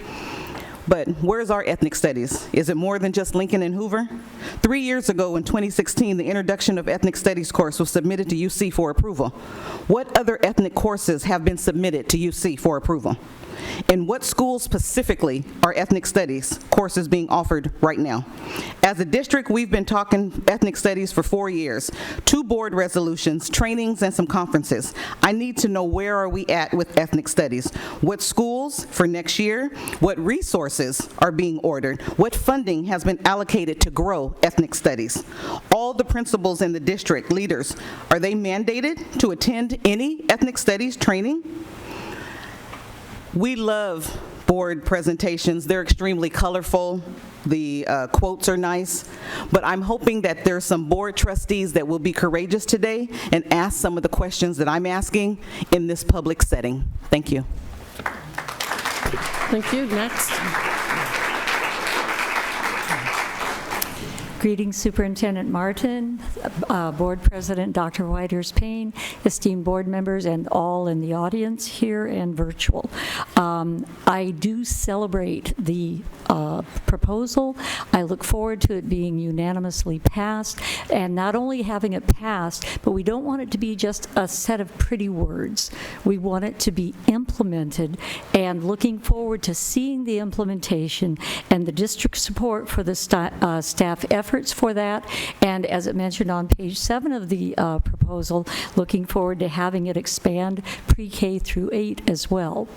But where's our ethnic studies? Is it more than just Lincoln and Hoover? 3 years ago, in 2016, the Introduction of Ethnic Studies course was submitted to UC for approval. What other ethnic courses have been submitted to UC for approval? In what schools specifically are ethnic studies courses being offered right now? As a district, we've been talking ethnic studies for 4 years, 2 board resolutions, trainings, and some conferences. I need to know, where are we at with ethnic studies? What schools for next year? What resources are being ordered? What funding has been allocated to grow ethnic studies? All the principals in the district, leaders, are they mandated to attend any ethnic studies training? We love board presentations. They're extremely colorful. The quotes are nice. But I'm hoping that there's some board trustees that will be courageous today and ask some of the questions that I'm asking in this public setting. Thank you. Thank you. Next. Greetings, Superintendent Martin, Board President Dr. Whitehurst-Payne, esteemed board members, and all in the audience here and virtual. I do celebrate the proposal. I look forward to it being unanimously passed, and not only having it passed, but we don't want it to be just a set of pretty words. We want it to be implemented, and looking forward to seeing the implementation and the district support for the staff efforts for that. And as it mentioned on page 7 of the proposal, looking forward to having it expand pre-K through 8 as well.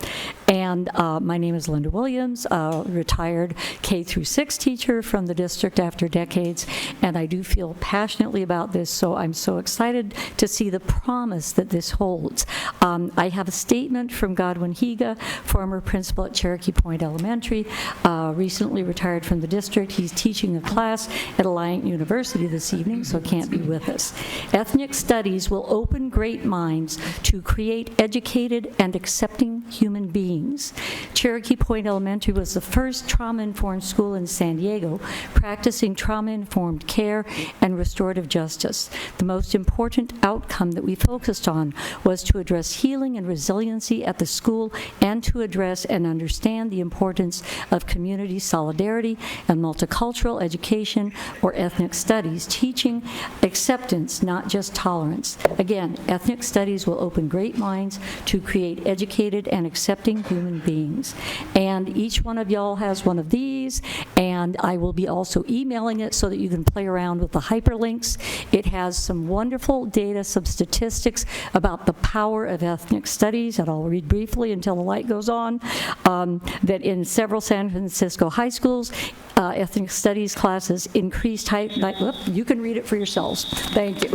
And my name is Linda Williams, retired K through 6 teacher from the district after decades, and I do feel passionately about this, so I'm so excited to see the promise that this holds. I have a statement from Godwin Higa, former principal at Cherokee Point Elementary, recently retired from the district. He's teaching a class at Alliant University this evening, so can't be with us. Ethnic studies will open great minds to create educated and accepting human beings. Cherokee Point Elementary was the first trauma-informed school in San Diego practicing trauma-informed care and restorative justice. The most important outcome that we focused on was to address healing and resiliency at the school, and to address and understand the importance of community solidarity and multicultural education, or ethnic studies, teaching acceptance, not just tolerance. Again, ethnic studies will open great minds to create educated and accepting human beings. And each one of y'all has one of these, and I will be also emailing it so that you can play around with the hyperlinks. It has some wonderful data, some statistics about the power of ethnic studies that I'll read briefly until the light goes on, that in several San Francisco high schools, ethnic studies classes increased you can read it for yourselves. Thank you.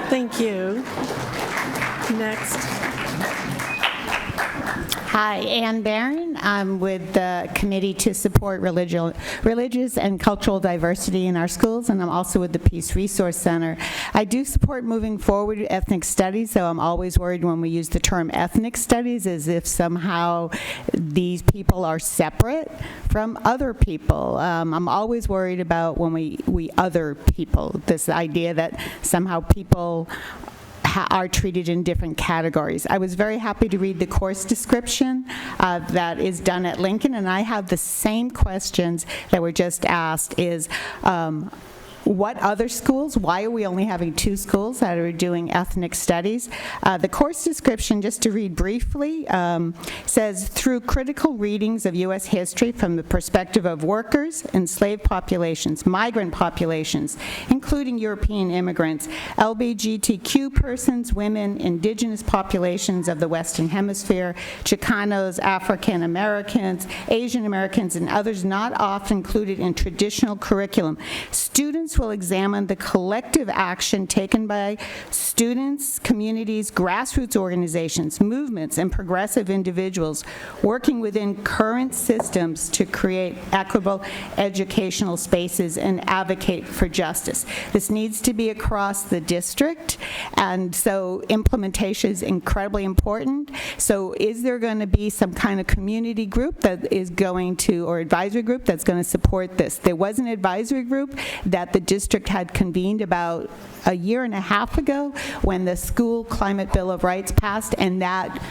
Thank you. Next. Hi, Ann Barron. I'm with the Committee to Support Religious and Cultural Diversity in our schools, and I'm also with the Peace Resource Center. I do support moving forward with ethnic studies, though I'm always worried when we use the term ethnic studies as if somehow these people are separate from other people. I'm always worried about when we other people, this idea that somehow people are treated in different categories. I was very happy to read the course description that is done at Lincoln, and I have the same questions that were just asked. What other schools? Why are we only having 2 schools that are doing ethnic studies? The course description, just to read briefly, says, through critical readings of U.S. history from the perspective of workers, enslaved populations, migrant populations, including European immigrants, LGBTQ persons, women, indigenous populations of the Western Hemisphere, Chicanos, African Americans, Asian Americans, and others not often included in traditional curriculum, students will examine the collective action taken by students, communities, grassroots organizations, movements, and progressive individuals working within current systems to create equitable educational spaces and advocate for justice. This needs to be across the district, and so implementation is incredibly important. So is there going to be some kind of community group that is going to, or advisory group that's going to support this? There was an advisory group that the district had convened about a year and a half ago when the School Climate Bill of Rights passed, and that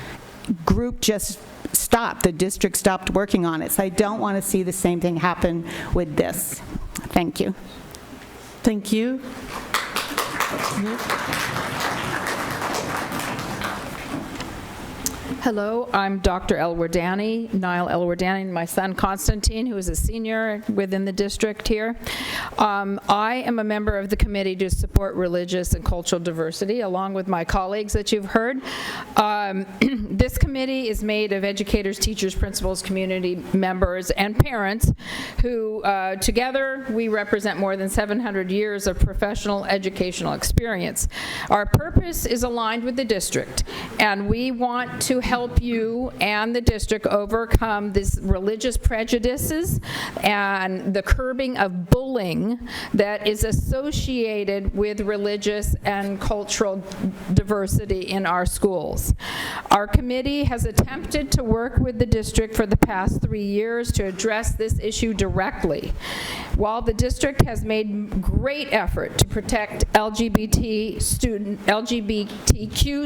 group just stopped. The district stopped working on it. So I don't want to see the same thing happen with this. Thank you. Thank you. Hello, I'm Dr. Elwardani, Niall Elwardani, and my son Constantine, who is a senior within the district here. I am a member of the committee to support religious and cultural diversity, along with my colleagues that you've heard. This committee is made of educators, teachers, principals, community members, and parents who, together, we represent more than 700 years of professional educational experience. Our purpose is aligned with the district, and we want to help you and the district overcome these religious prejudices and the curbing of bullying that is associated with religious and cultural diversity in our schools. Our committee has attempted to work with the district for the past 3 years to address this issue directly. While the district has made great effort to protect LGBTQ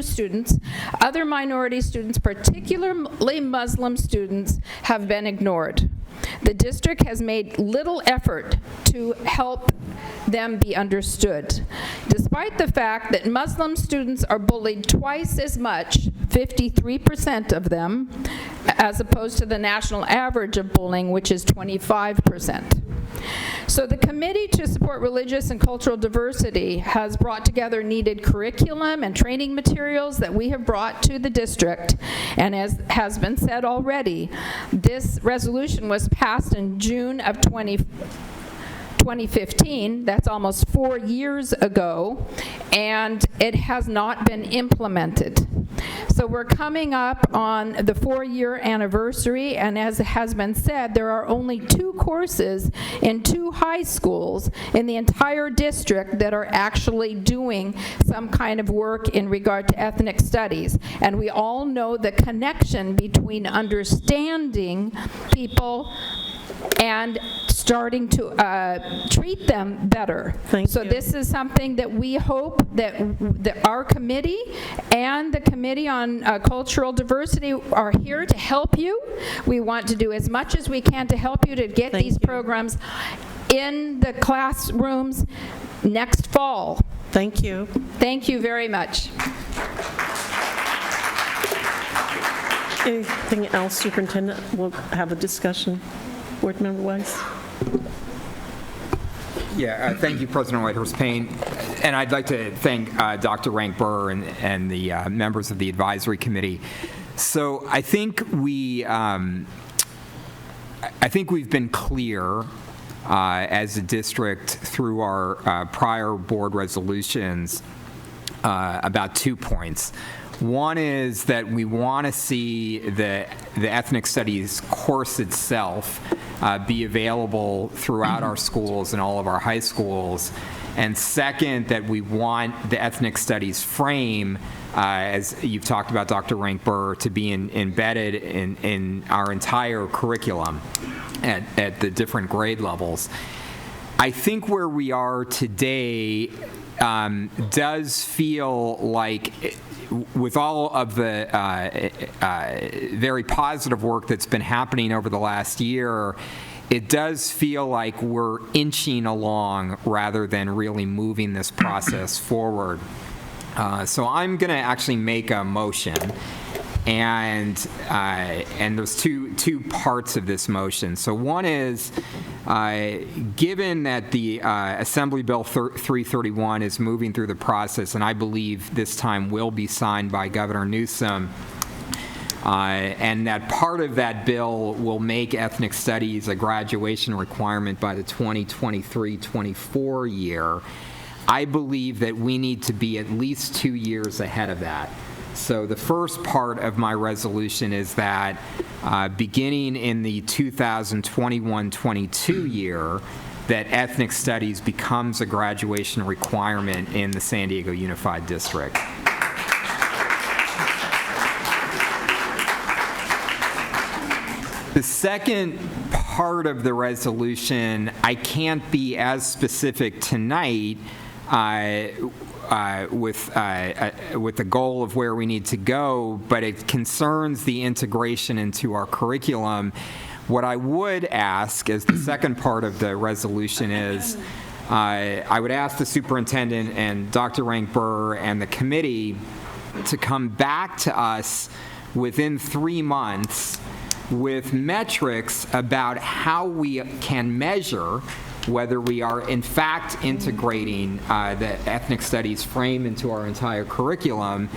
students, other minority students, particularly Muslim students, have been ignored. The district has made little effort to help them be understood, despite the fact that Muslim students are bullied twice as much, 53% of them, as opposed to the national average of bullying, which is 25%. So the Committee to Support Religious and Cultural Diversity has brought together needed curriculum and training materials that we have brought to the district, and as has been said already, this resolution was passed in June of 2015, that's almost 4 years ago, and it has not been implemented. So we're coming up on the 4-year anniversary, and as has been said, there are only 2 courses in 2 high schools in the entire district that are actually doing some kind of work in regard to ethnic studies. And we all know the connection between understanding people and starting to treat them better. So this is something that we hope that our committee and the Committee on Cultural Diversity are here to help you. We want to do as much as we can to help you to get these programs in the classrooms next fall. Thank you. Thank you very much. Anything else, Superintendent? We'll have a discussion. Board Member Weiss. Yeah, thank you, President Whitehurst-Payne. And I'd like to thank Dr. Rank Burr and the members of the advisory committee. So I think we've been clear as a district through our prior board resolutions about 2 points. One is that we want to see the ethnic studies course itself be available throughout our schools and all of our high schools. And second, that we want the ethnic studies frame, as you've talked about, Dr. Rank Burr, to be embedded in our entire curriculum at the different grade levels. I think where we are today does feel like, with all of the very positive work that's been happening over the last year, it does feel like we're inching along rather than really moving this process forward. So I'm going to actually make a motion, and there's two parts of this motion. So one is, given that the Assembly Bill 331 is moving through the process, and I believe this time will be signed by Governor Newsom, and that part of that bill will make ethnic studies a graduation requirement by the 2023-24 year. I believe that we need to be at least 2 years ahead of that. So the first part of my resolution is that beginning in the 2021-22 year, that ethnic studies becomes a graduation requirement in the San Diego Unified District. The second part of the resolution, I can't be as specific tonight with the goal of where we need to go, but it concerns the integration into our curriculum. What I would ask as the second part of the resolution is, I would ask the superintendent and Dr. Rank-Burr and the committee to come back to us within 3 months with metrics about how we can measure whether we are in fact integrating the ethnic studies frame into our entire curriculum,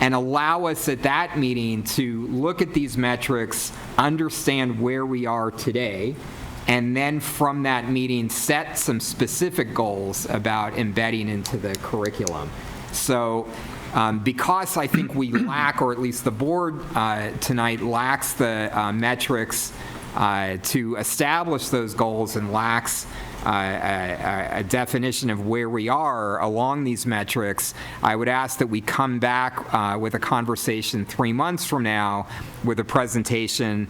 and allow us at that meeting to look at these metrics, understand where we are today, and then from that meeting set some specific goals about embedding into the curriculum. So because I think we lack, or at least the board tonight lacks the metrics to establish those goals and lacks a definition of where we are along these metrics, I would ask that we come back with a conversation 3 months from now with a presentation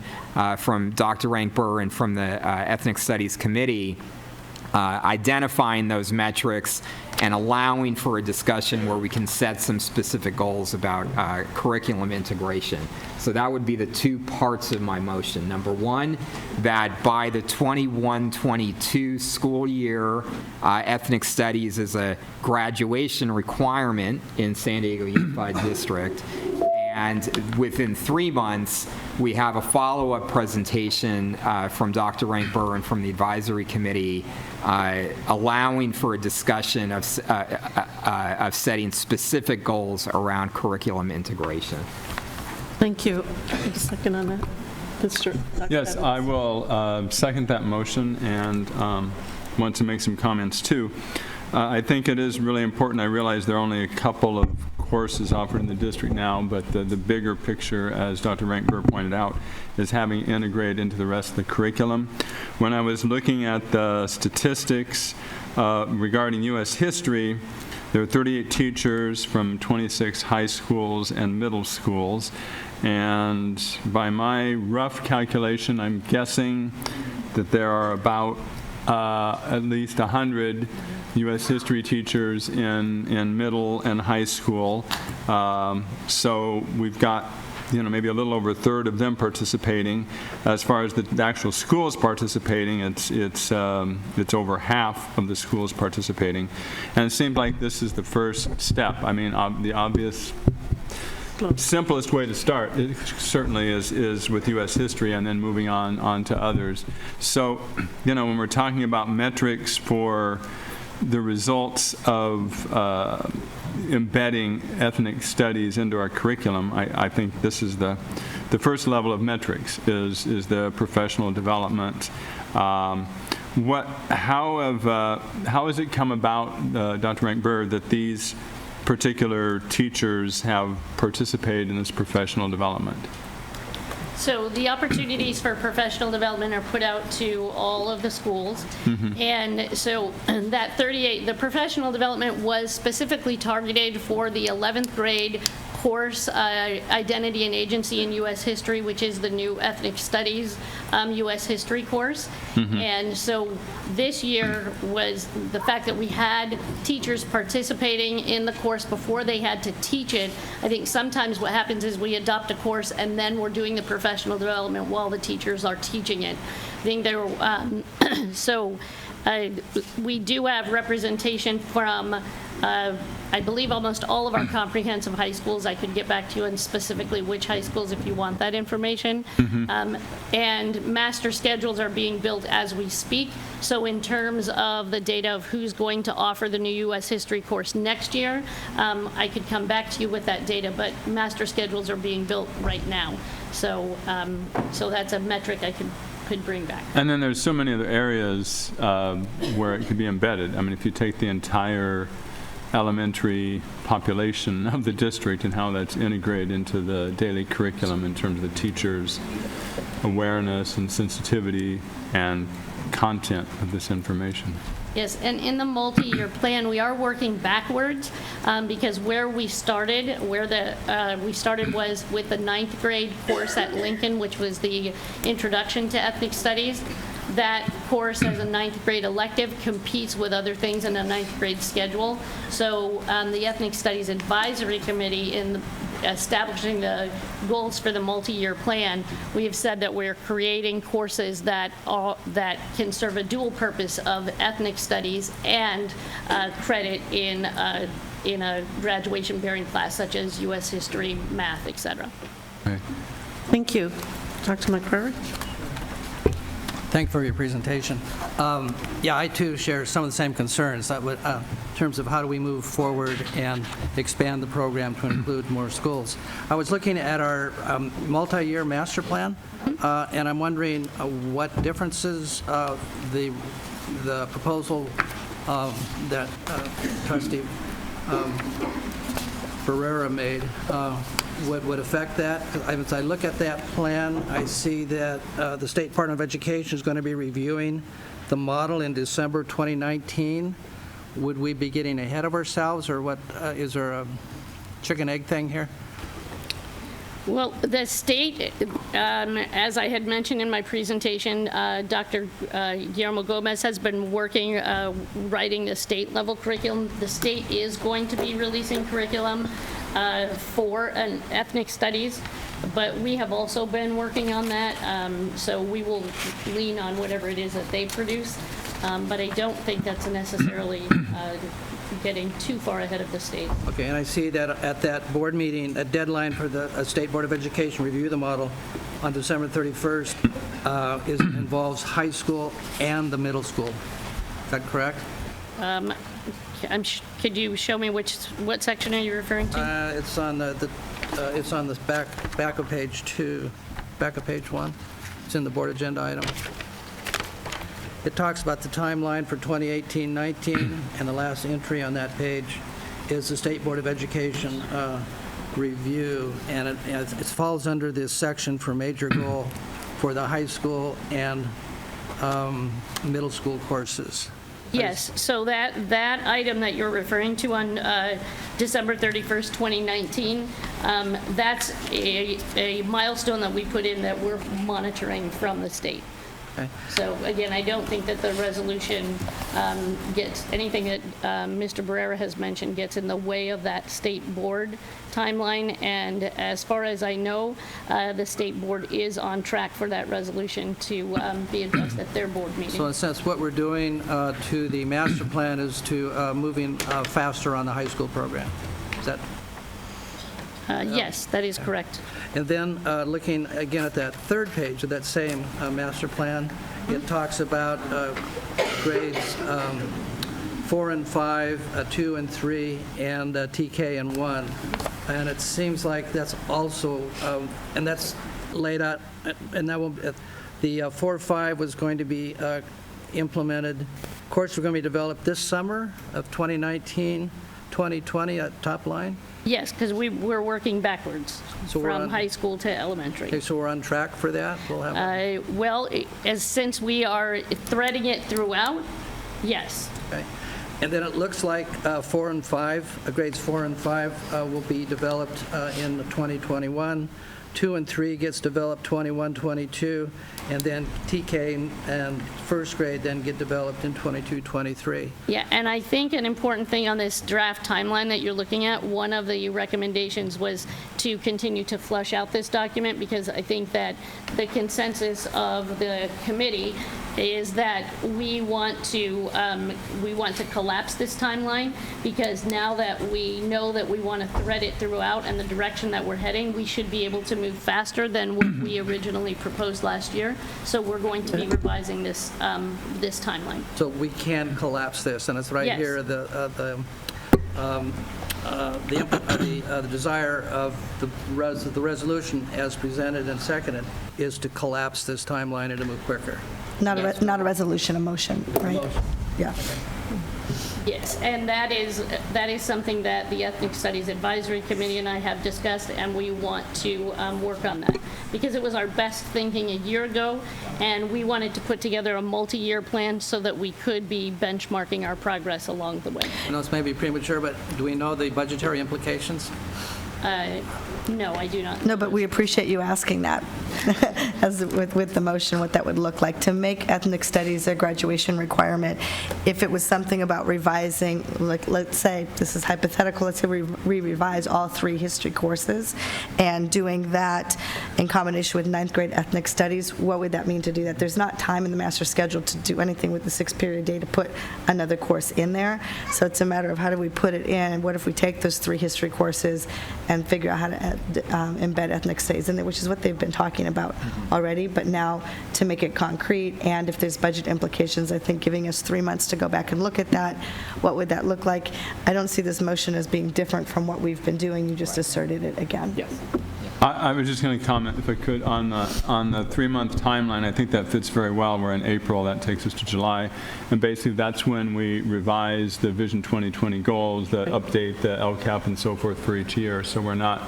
from Dr. Rank-Burr and from the Ethnic Studies Committee, identifying those metrics and allowing for a discussion where we can set some specific goals about curriculum integration. So that would be the 2 parts of my motion. Number 1, that by the 21-22 school year, ethnic studies is a graduation requirement in San Diego Unified District. And within 3 months, we have a follow-up presentation from Dr. Rank-Burr and from the advisory committee, allowing for a discussion of setting specific goals around curriculum integration. Thank you. A second on that, Mr. Yes, I will second that motion and want to make some comments too. I think it is really important. I realize there are only a couple of courses offered in the district now, but the bigger picture, as Dr. Rank-Burr pointed out, is having integrated into the rest of the curriculum. When I was looking at the statistics regarding U.S. history, there are 38 teachers from 26 high schools and middle schools, and by my rough calculation, I'm guessing that there are about at least 100 U.S. history teachers in middle and high school. So we've got, maybe a little over a third of them participating. As far as the actual schools participating, it's over half of the schools participating. And it seems like this is the first step. I mean, the obvious simplest way to start certainly is with U.S. history and then moving on to others. So, when we're talking about metrics for the results of embedding ethnic studies into our curriculum, I think this is the first level of metrics is the professional development. How has it come about, Dr. Rank-Burr, that these particular teachers have participated in this professional development? So the opportunities for professional development are put out to all of the schools. Mm-hmm. And so that 38, the professional development was specifically targeted for the 11th grade course, Identity and Agency in U.S. History, which is the new Ethnic Studies U.S. History course. Mm-hmm. And so this year was the fact that we had teachers participating in the course before they had to teach it. I think sometimes what happens is we adopt a course and then we're doing the professional development while the teachers are teaching it. I think there were, we do have representation from I believe almost all of our comprehensive high schools. I could get back to you on specifically which high schools if you want that information. And master schedules are being built as we speak. So in terms of the data of who's going to offer the new U.S. history course next year, I could come back to you with that data, but master schedules are being built right now. So, so that's a metric I could bring back. And then there's so many other areas where it could be embedded. I mean, if you take the entire elementary population of the district and how that's integrated into the daily curriculum in terms of the teachers' awareness and sensitivity and content of this information. Yes, and in the multi-year plan, we are working backwards because where we started, we started was with the 9th grade course at Lincoln, which was the Introduction to Ethnic Studies. That course as a 9th grade elective competes with other things in a 9th grade schedule. So the Ethnic Studies Advisory Committee, in establishing the goals for the multi-year plan, we have said that we're creating courses that can serve a dual purpose of ethnic studies and credit in a graduation-bearing class such as U.S. history, math, etc. Okay. Thank you. Dr. McCreary? Thank you for your presentation. Yeah, I too share some of the same concerns that would, in terms of how do we move forward and expand the program to include more schools. I was looking at our multi-year master plan, and I'm wondering what differences the proposal that Trustee Barrera made would affect that. As I look at that plan, I see that the State Department of Education is going to be reviewing the model in December 2019. Would we be getting ahead of ourselves, or what? Is there a chicken-egg thing here? Well, the state, as I had mentioned in my presentation, Dr. Guillermo Gomez has been working, writing the state-level curriculum. The state is going to be releasing curriculum for ethnic studies, but we have also been working on that, so we will lean on whatever it is that they produce, but I don't think that's necessarily getting too far ahead of the state. Okay, and I see that at that board meeting, a deadline for the State Board of Education review the model on December 31st involves high school and the middle school. Is that correct? Could you show me what section are you referring to? It's on it's on the back of page 2, back of page 1. It's in the board agenda item. It talks about the timeline for 2018-19, and the last entry on that page is the State Board of Education review, and it falls under this section for major goal for the high school and middle school courses. Yes, so that item that you're referring to on December 31st, 2019, that's a milestone that we put in that we're monitoring from the state. Okay. So again, I don't think that the resolution gets anything that Mr. Barrera has mentioned gets in the way of that state board timeline. And as far as I know, the state board is on track for that resolution to be addressed at their board meeting. So in a sense, what we're doing to the master plan is to moving faster on the high school program. Is that? Yes, that is correct. And then looking again at that third page of that same master plan, it talks about grades 4 and 5, 2 and 3, and TK and 1. And it seems like that's also, and that's laid out, and that will, the 4-5 was going to be implemented. Courses were going to be developed this summer of 2019, 2020 at top line. Yes, because we're working backwards from high school to elementary. Okay, so we're on track for that? We'll have well, since we are threading it throughout, yes. Okay. And then it looks like 4 and 5, grades 4 and 5 will be developed in 2021. 2 and 3 gets developed 21, 22, and then TK and first grade then get developed in 22, 23. Yeah, and I think an important thing on this draft timeline that you're looking at, one of the recommendations was to continue to flush out this document, because I think that the consensus of the committee is that we want to collapse this timeline, because now that we know that we want to thread it throughout and the direction that we're heading, we should be able to move faster than what we originally proposed last year. So we're going to be revising this this timeline. So we can collapse this, and it's right Yes. here, the desire of the resolution as presented and seconded is to collapse this timeline and to move quicker. Not a resolution, a motion, right? Yeah. Yes, and that is something that the Ethnic Studies Advisory Committee and I have discussed, and we want to work on that, because it was our best thinking a year ago, and we wanted to put together a multi-year plan so that we could be benchmarking our progress along the way. I know this may be premature, but do we know the budgetary implications? No, I do not. No, but we appreciate you asking that, as with the motion, what that would look like. To make ethnic studies a graduation requirement, if it was something about revising, like, let's say, this is hypothetical, let's say we revise all 3 history courses, and doing that in combination with 9th grade ethnic studies, what would that mean to do that? There's not time in the master schedule to do anything with the 6-period day to put another course in there, so it's a matter of how do we put it in, and what if we take those 3 history courses and figure out how to embed ethnic studies in there, which is what they've been talking about already, but now to make it concrete, and if there's budget implications, I think giving us 3 months to go back and look at that, what would that look like? I don't see this motion as being different from what we've been doing. You just asserted it again. Yes. I was just going to comment, if I could, on the 3-month timeline. I think that fits very well. We're in April. That takes us to July. And basically, that's when we revise the Vision 2020 goals that update the LCAP and so forth for each year. So we're not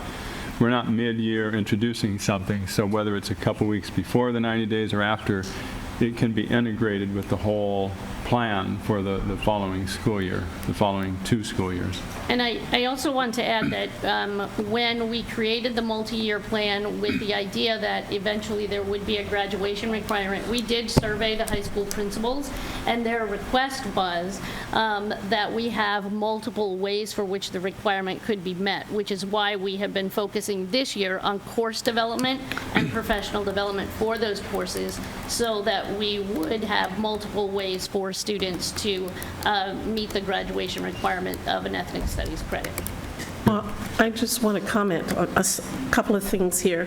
mid-year introducing something. So whether it's a couple weeks before the 90 days or after, it can be integrated with the whole plan for the following school year, the following 2 school years. And I also want to add that when we created the multi-year plan with the idea that eventually there would be a graduation requirement, we did survey the high school principals, and their request was that we have multiple ways for which the requirement could be met, which is why we have been focusing this year on course development and professional development for those courses, so that we would have multiple ways for students to meet the graduation requirement of an ethnic studies credit. Well, I just want to comment on a couple of things here.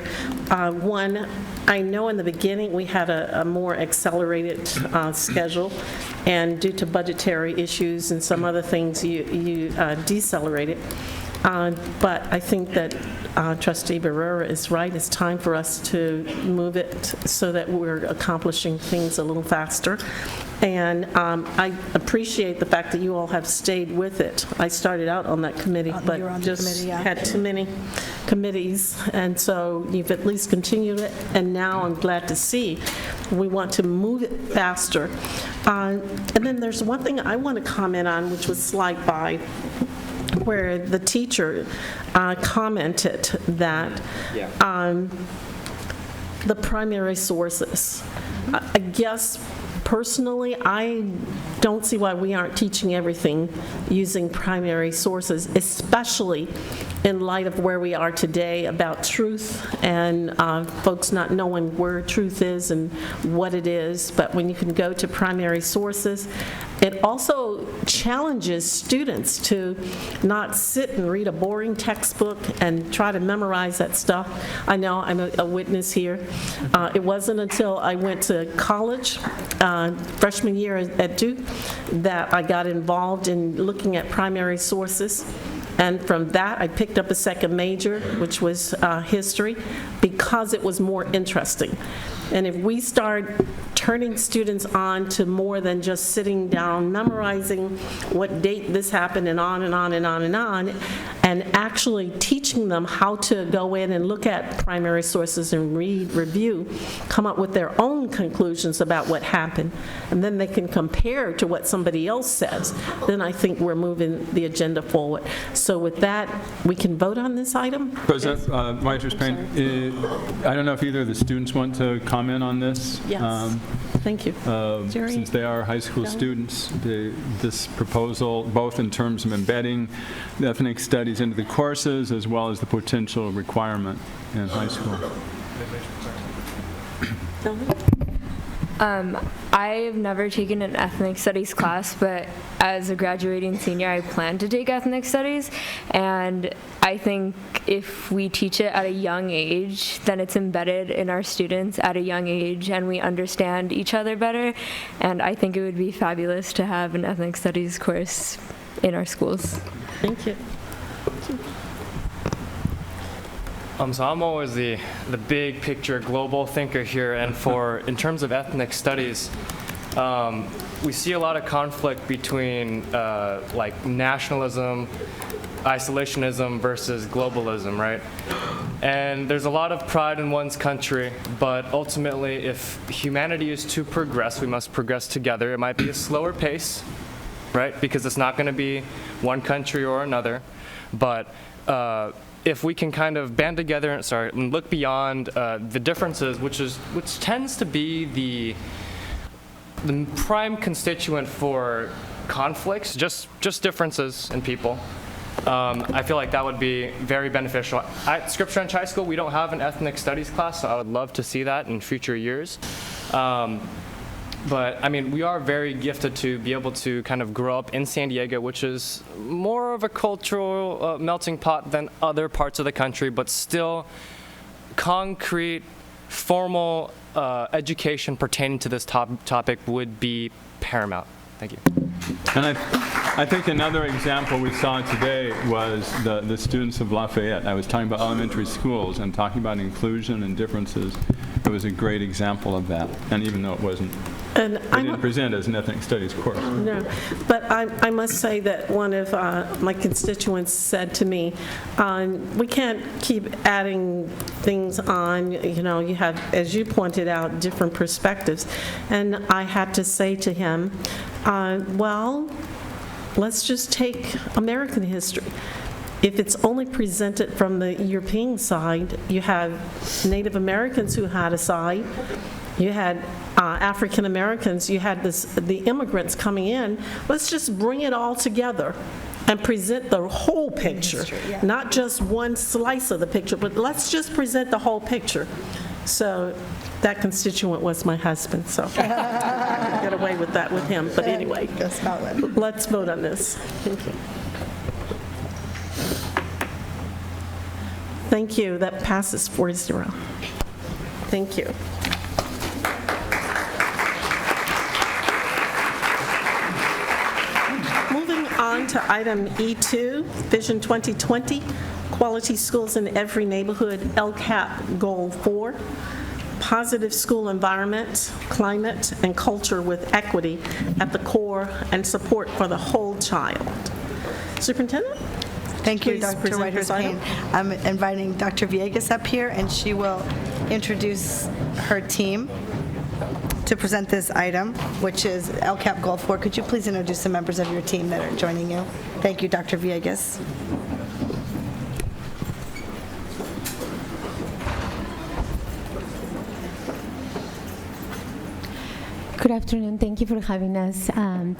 One, I know in the beginning we had a more accelerated schedule, and due to budgetary issues and some other things, you decelerated. But I think that Trustee Barrera is right. It's time for us to move it so that we're accomplishing things a little faster. And I appreciate the fact that you all have stayed with it. I started out on that committee, but just had too many committees, and so you've at least continued it, and now I'm glad to see we want to move it faster. And then there's one thing I want to comment on, which was slide 5, where the teacher commented that the primary sources. I guess personally, I don't see why we aren't teaching everything using primary sources, especially in light of where we are today about truth and folks not knowing where truth is and what it is. But when you can go to primary sources, it also challenges students to not sit and read a boring textbook and try to memorize that stuff. I know I'm a witness here. It wasn't until I went to college, freshman year at Duke, that I got involved in looking at primary sources. And from that, I picked up a second major, which was history, because it was more interesting. And if we start turning students on to more than just sitting down, memorizing what date this happened, and on and on and on and on, and actually teaching them how to go in and look at primary sources and read, review, come up with their own conclusions about what happened, and then they can compare to what somebody else says, then I think we're moving the agenda forward. So with that, we can vote on this item? President Whitehurst-Payne, I don't know if either of the students want to comment on this. Yes. Thank you. Since they are high school students, this proposal, both in terms of embedding the ethnic studies into the courses as well as the potential requirement in high school. I've never taken an ethnic studies class, but as a graduating senior, I plan to take ethnic studies, and I think if we teach it at a young age, then it's embedded in our students at a young age, and we understand each other better, and I think it would be fabulous to have an ethnic studies course in our schools. Thank you. So I'm always the big picture global thinker here, and in terms of ethnic studies, we see a lot of conflict between like nationalism, isolationism versus globalism, right? And there's a lot of pride in one's country, but ultimately if humanity is to progress, we must progress together. It might be a slower pace, right? Because it's not going to be one country or another, but if we can kind of band together and look beyond the differences, which tends to be the prime constituent for conflicts, just differences in people. I feel like that would be very beneficial. At Scripps Ranch High School, we don't have an ethnic studies class, so I would love to see that in future years. But I mean, we are very gifted to be able to kind of grow up in San Diego, which is more of a cultural melting pot than other parts of the country, but still concrete, formal education pertaining to this topic would be paramount. Thank you. And I think another example we saw today was the students of Lafayette. I was talking about elementary schools and talking about inclusion and differences. It was a great example of that, and even though it wasn't, and we didn't present as an ethnic studies course. No, but I must say that one of my constituents said to me, we can't keep adding things on, you have, as you pointed out, different perspectives. And I had to say to him, well, let's just take American history. If it's only presented from the European side, you have Native Americans who had a side, you had African Americans, you had the immigrants coming in. Let's just bring it all together and present the whole picture, not just one slice of the picture, but let's just present the whole picture. So that constituent was my husband, so I got away with that with him. But anyway, let's vote on this. Thank you. Thank you. That passes 4-0. Thank you. Moving on to item E2, Vision 2020, Quality Schools in Every Neighborhood, LCAP Goal 4, Positive School Environment, Climate, and Culture with Equity at the core and support for the whole child. Superintendent? Thank you, Dr. Whitehurst-Payne. I'm inviting Dr. Villegas up here, and she will introduce her team to present this item, which is LCAP Goal 4. Could you please introduce the members of your team that are joining you? Thank you, Dr. Villegas. Good afternoon. Thank you for having us.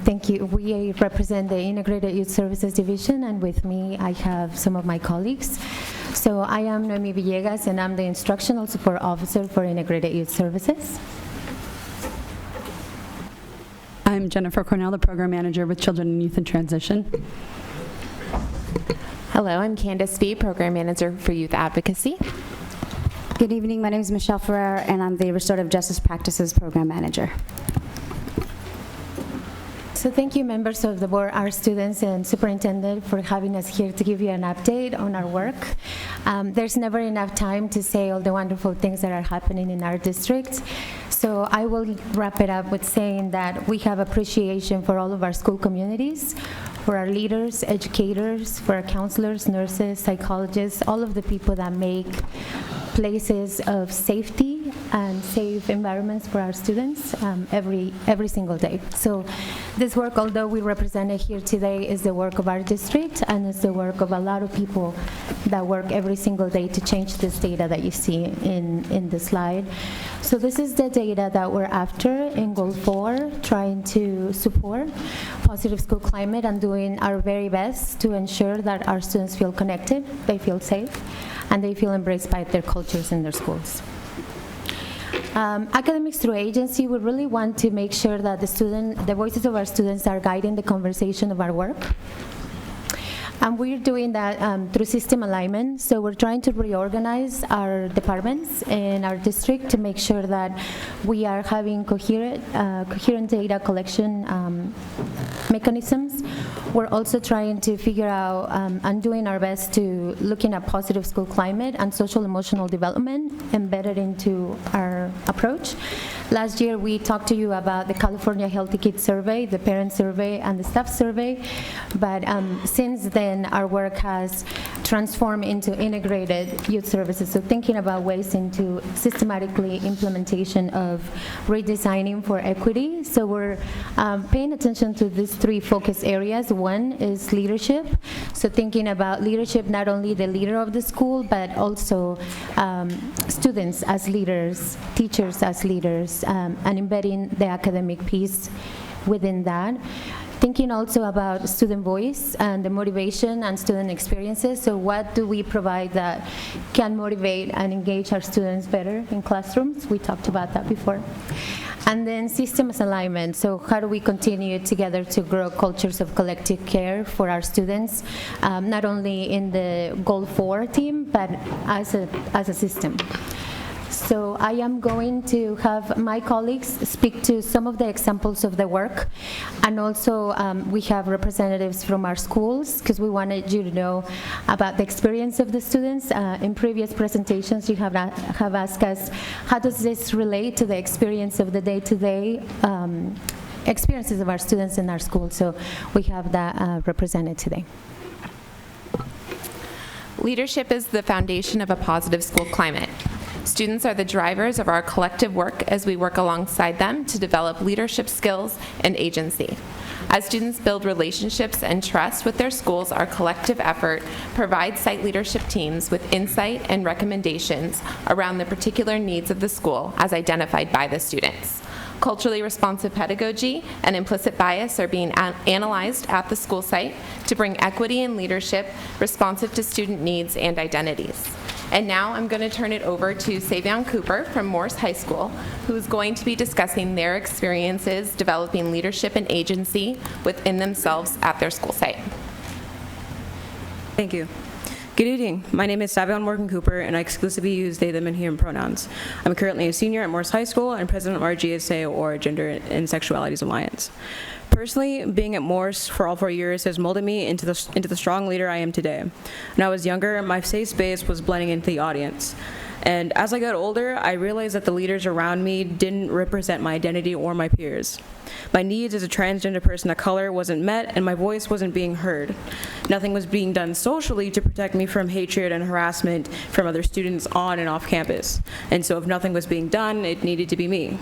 Thank you. We represent the Integrated Youth Services Division, and with me I have some of my colleagues. So I am Noemi Villegas, and I'm the Instructional Support Officer for Integrated Youth Services. I'm Jennifer Cornell, the Program Manager with Children and Youth in Transition. Hello, I'm Candace B., Program Manager for Youth Advocacy. Good evening, my name is Michelle Ferrer, and I'm the Restorative Justice Practices Program Manager. So thank you, members of the board, our students, and superintendent for having us here to give you an update on our work. There's never enough time to say all the wonderful things that are happening in our district. So I will wrap it up with saying that we have appreciation for all of our school communities, for our leaders, educators, for our counselors, nurses, psychologists, all of the people that make places of safety and safe environments for our students every single day. So this work, although we represent it here today, is the work of our district, and it's the work of a lot of people that work every single day to change this data that you see in the slide. So this is the data that we're after in Goal 4, trying to support positive school climate and doing our very best to ensure that our students feel connected, they feel safe, and they feel embraced by their cultures in their schools. Academics through agency, we really want to make sure that the voices of our students are guiding the conversation of our work. And we're doing that through system alignment. So we're trying to reorganize our departments in our district to make sure that we are having coherent data collection mechanisms. We're also trying to figure out and doing our best to looking at positive school climate and social emotional development embedded into our approach. Last year, we talked to you about the California Healthy Kids Survey, the parent survey, and the staff survey. But since then, our work has transformed into integrated youth services. So thinking about ways into systematically implementation of redesigning for equity. So we're paying attention to these three focus areas. One is leadership. So thinking about leadership, not only the leader of the school, but also students as leaders, teachers as leaders, and embedding the academic piece within that. Thinking also about student voice and the motivation and student experiences. So what do we provide that can motivate and engage our students better in classrooms? We talked about that before. And then systems alignment. So how do we continue together to grow cultures of collective care for our students, not only in the Goal 4 team, but as a system. So I am going to have my colleagues speak to some of the examples of the work, and also we have representatives from our schools, because we wanted you to know about the experience of the students. In previous presentations, you have asked us, how does this relate to the experience of the day-to-day experiences of our students in our school? So we have that represented today. Leadership is the foundation of a positive school climate. Students are the drivers of our collective work as we work alongside them to develop leadership skills and agency. As students build relationships and trust with their schools, our collective effort provides site leadership teams with insight and recommendations around the particular needs of the school as identified by the students. Culturally responsive pedagogy and implicit bias are being analyzed at the school site to bring equity and leadership responsive to student needs and identities. And now I'm going to turn it over to Savion Cooper from Morse High School, who is going to be discussing their experiences developing leadership and agency within themselves at their school site. Thank you. Good evening. My name is Savion Morgan Cooper, and I exclusively use they, them, and him pronouns. I'm currently a senior at Morse High School and president of our GSA, or Gender and Sexualities Alliance. Personally, being at Morse for all 4 years has molded me into the strong leader I am today. When I was younger, my safe space was blending into the audience. And as I got older, I realized that the leaders around me didn't represent my identity or my peers. My needs as a transgender person of color wasn't met, and my voice wasn't being heard. Nothing was being done socially to protect me from hatred and harassment from other students on and off campus. And so if nothing was being done, it needed to be me.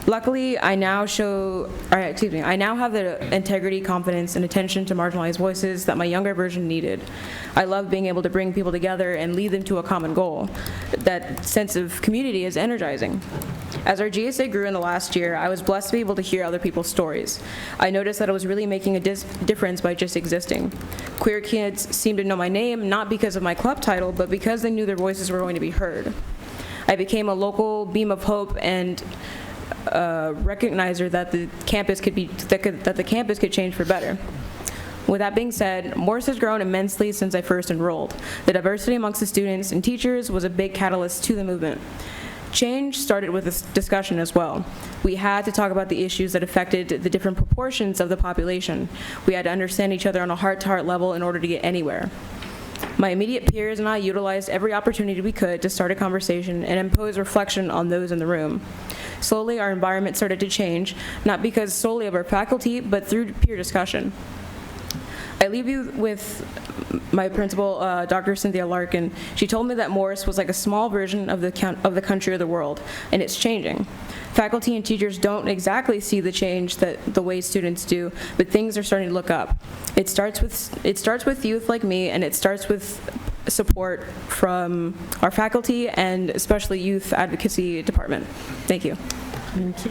Luckily, I now have the integrity, confidence, and attention to marginalized voices that my younger version needed. I love being able to bring people together and lead them to a common goal. That sense of community is energizing. As our GSA grew in the last year, I was blessed to be able to hear other people's stories. I noticed that I was really making a difference by just existing. Queer kids seemed to know my name, not because of my club title, but because they knew their voices were going to be heard. I became a local beam of hope and recognizer that the campus could change for better. With that being said, Morse has grown immensely since I first enrolled. The diversity amongst the students and teachers was a big catalyst to the movement. Change started with this discussion as well. We had to talk about the issues that affected the different proportions of the population. We had to understand each other on a heart-to-heart level in order to get anywhere. My immediate peers and I utilized every opportunity we could to start a conversation and impose reflection on those in the room. Slowly, our environment started to change, not because solely of our faculty, but through peer discussion. I leave you with my principal, Dr. Cynthia Larkin. She told me that Morse was like a small version of the country of the world, and it's changing. Faculty and teachers don't exactly see the change that the way students do, but things are starting to look up. It starts with youth like me, and it starts with support from our faculty and especially youth advocacy department. Thank you. Thank you.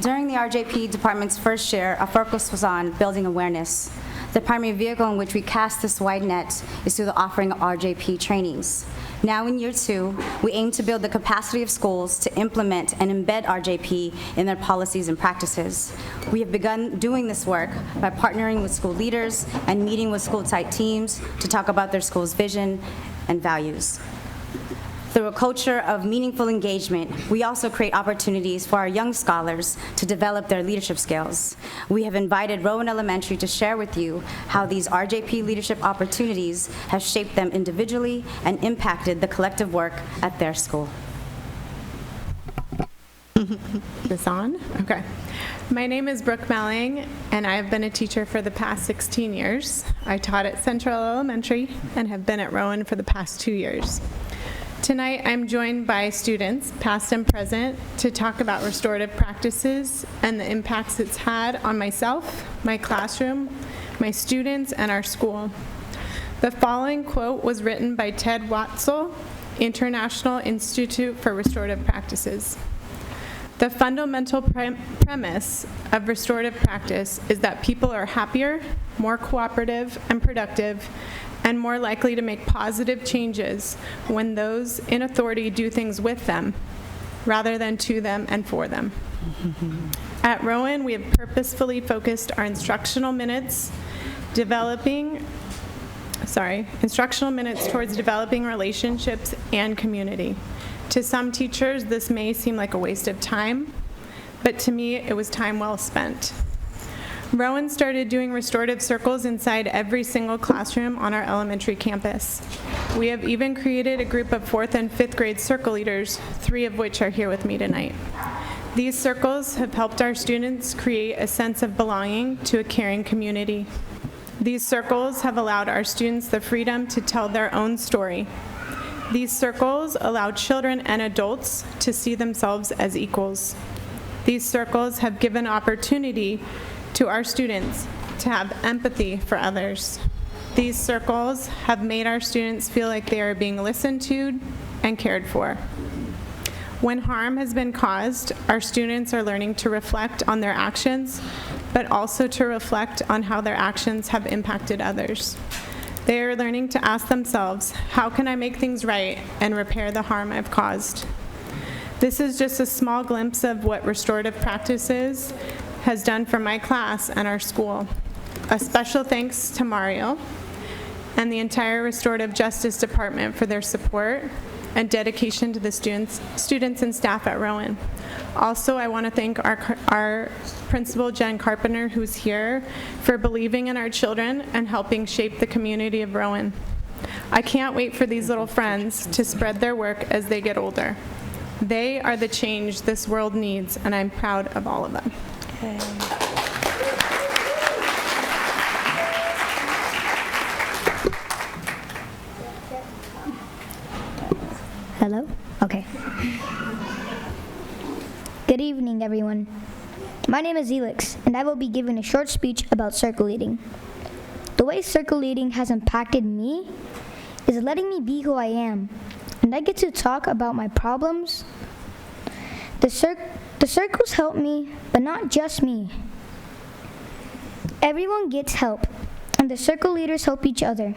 During the RJP department's first year, our focus was on building awareness. The primary vehicle in which we cast this wide net is through the offering of RJP trainings. Now in year 2, we aim to build the capacity of schools to implement and embed RJP in their policies and practices. We have begun doing this work by partnering with school leaders and meeting with school site teams to talk about their school's vision and values. Through a culture of meaningful engagement, we also create opportunities for our young scholars to develop their leadership skills. We have invited Rowan Elementary to share with you how these RJP leadership opportunities have shaped them individually and impacted the collective work at their school. This on? Okay. My name is Brooke Melling, and I have been a teacher for the past 16 years. I taught at Central Elementary and have been at Rowan for the past 2 years. Tonight, I'm joined by students, past and present, to talk about restorative practices and the impacts it's had on myself, my classroom, my students, and our school. The following quote was written by Ted Watzel, International Institute for Restorative Practices. The fundamental premise of restorative practice is that people are happier, more cooperative and productive, and more likely to make positive changes when those in authority do things with them, rather than to them and for them. At Rowan, we have purposefully focused our instructional minutes towards developing relationships and community. To some teachers, this may seem like a waste of time, but to me, it was time well spent. Rowan started doing restorative circles inside every single classroom on our elementary campus. We have even created a group of 4th and 5th grade circle leaders, 3 of which are here with me tonight. These circles have helped our students create a sense of belonging to a caring community. These circles have allowed our students the freedom to tell their own story. These circles allow children and adults to see themselves as equals. These circles have given opportunity to our students to have empathy for others. These circles have made our students feel like they are being listened to and cared for. When harm has been caused, our students are learning to reflect on their actions, but also to reflect on how their actions have impacted others. They are learning to ask themselves, how can I make things right and repair the harm I've caused? This is just a small glimpse of what restorative practices has done for my class and our school. A special thanks to Mario and the entire Restorative Justice Department for their support and dedication to the students and staff at Rowan. Also, I want to thank our principal, Jen Carpenter, who's here, for believing in our children and helping shape the community of Rowan. I can't wait for these little friends to spread their work as they get older. They are the change this world needs, and I'm proud of all of them. Okay. Hello? Okay. Good evening, everyone. My name is Elix, and I will be giving a short speech about circle leading. The way circle leading has impacted me is letting me be who I am, and I get to talk about my problems. The circles help me, but not just me. Everyone gets help, and the circle leaders help each other.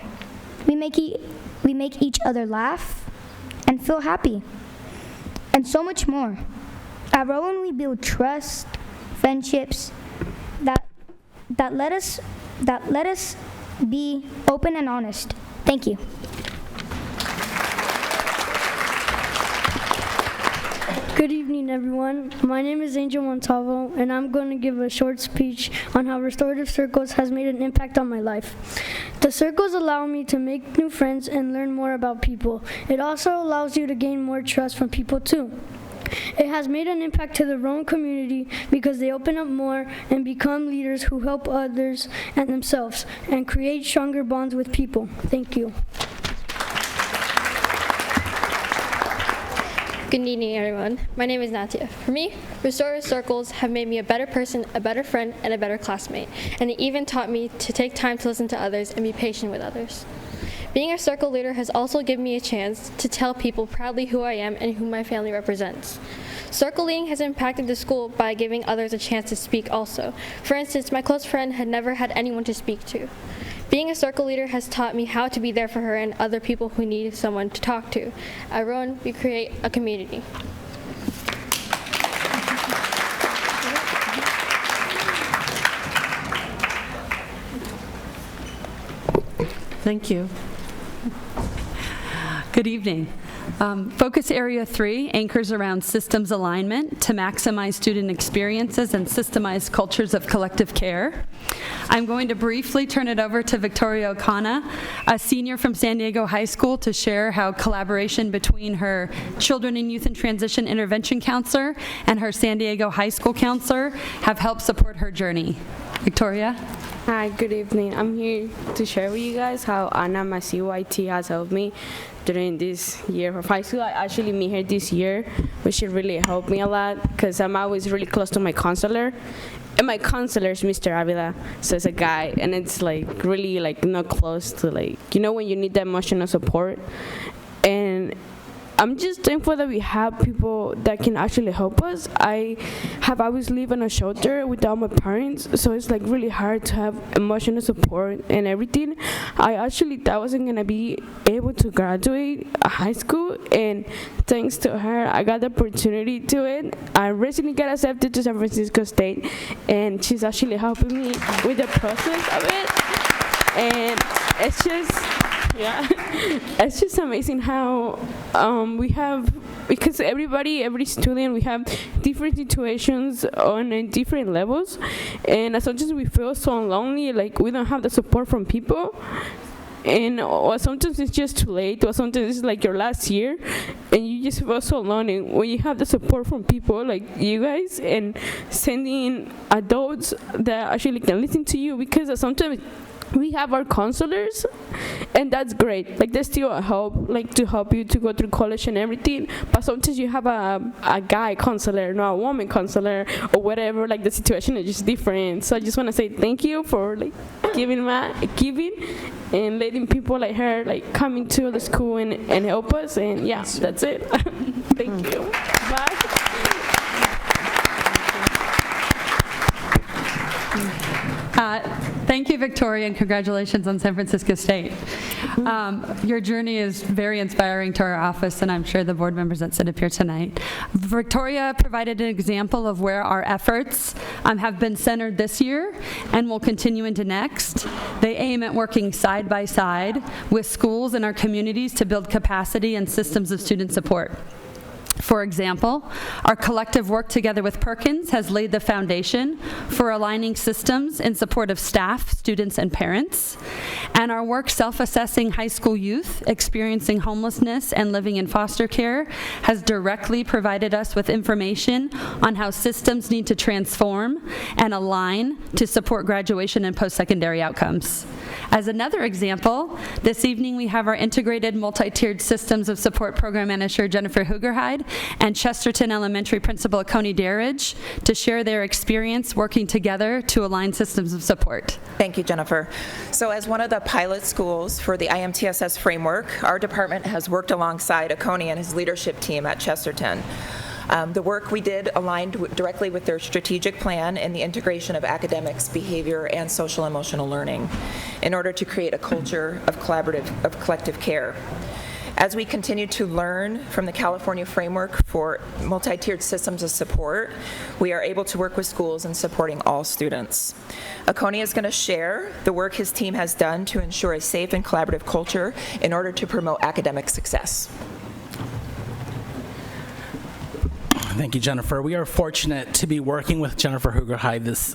We make each other laugh and feel happy, and so much more. At Rowan, we build trust, friendships that let us be open and honest. Thank you. Good evening, everyone. My name is Angel Montalvo, and I'm going to give a short speech on how restorative circles has made an impact on my life. The circles allow me to make new friends and learn more about people. It also allows you to gain more trust from people too. It has made an impact to the Rowan community because they open up more and become leaders who help others and themselves and create stronger bonds with people. Thank you. Good evening, everyone. My name is Natia. For me, restorative circles have made me a better person, a better friend, and a better classmate. And it even taught me to take time to listen to others and be patient with others. Being a circle leader has also given me a chance to tell people proudly who I am and who my family represents. Circling has impacted the school by giving others a chance to speak also. For instance, my close friend had never had anyone to speak to. Being a circle leader has taught me how to be there for her and other people who need someone to talk to. At Rowan, we create a community. Thank you. Good evening. Focus Area 3 anchors around systems alignment to maximize student experiences and systemize cultures of collective care. I'm going to briefly turn it over to Victoria O'Connor, a senior from San Diego High School, to share how collaboration between her Children and Youth in Transition intervention counselor and her San Diego High School counselor have helped support her journey. Victoria? Hi, good evening. I'm here to share with you guys how Anna, my CYT, has helped me during this year of high school. I actually met her this year, which she really helped me a lot because I'm always really close to my counselor. And my counselor is Mr. Avila, so it's a guy, and it's like really like not close to like, you know, when you need that emotional support. And I'm just thankful that we have people that can actually help us. I have always lived in a shelter without my parents, so it's like really hard to have emotional support and everything. I actually thought I wasn't gonna be able to graduate high school, and thanks to her, I got the opportunity to it. I recently got accepted to San Francisco State, and she's actually helping me with the process of it. And it's just, yeah, it's just amazing how we have, because every student, we have different situations on different levels, and sometimes we feel so lonely, like we don't have the support from people, and or sometimes it's just too late, or sometimes it's like your last year, and you just feel so alone. And when you have the support from people like you guys, and sending adults that actually can listen to you, because sometimes we have our counselors, and that's great. Like, they still help, like, to help you to go through college and everything. But sometimes you have a guy counselor, not a woman counselor, or whatever. Like, the situation is just different. So I just want to say thank you for like giving and letting people like her like come into the school and help us. And yeah, that's it. Thank you. Bye. Thank you, Victoria, and congratulations on San Francisco State. Your journey is very inspiring to our office, and I'm sure the board members that sit up here tonight. Victoria provided an example of where our efforts have been centered this year and will continue into next. They aim at working side by side with schools and our communities to build capacity and systems of student support. For example, our collective work together with Perkins has laid the foundation for aligning systems in support of staff, students, and parents. And our work self-assessing high school youth experiencing homelessness and living in foster care has directly provided us with information on how systems need to transform and align to support graduation and post-secondary outcomes. As another example, this evening we have our integrated multi-tiered systems of support program manager Jennifer Hugerheide and Chesterton Elementary Principal Coney Darridge to share their experience working together to align systems of support. Thank you, Jennifer. So as one of the pilot schools for the IMTSS framework, our department has worked alongside Coney and his leadership team at Chesterton. The work we did aligned directly with their strategic plan and the integration of academics, behavior, and social emotional learning in order to create a culture of collective care. As we continue to learn from the California framework for multi-tiered systems of support, we are able to work with schools in supporting all students. Coney is going to share the work his team has done to ensure a safe and collaborative culture in order to promote academic success. Thank you, Jennifer. We are fortunate to be working with Jennifer Hugerheide this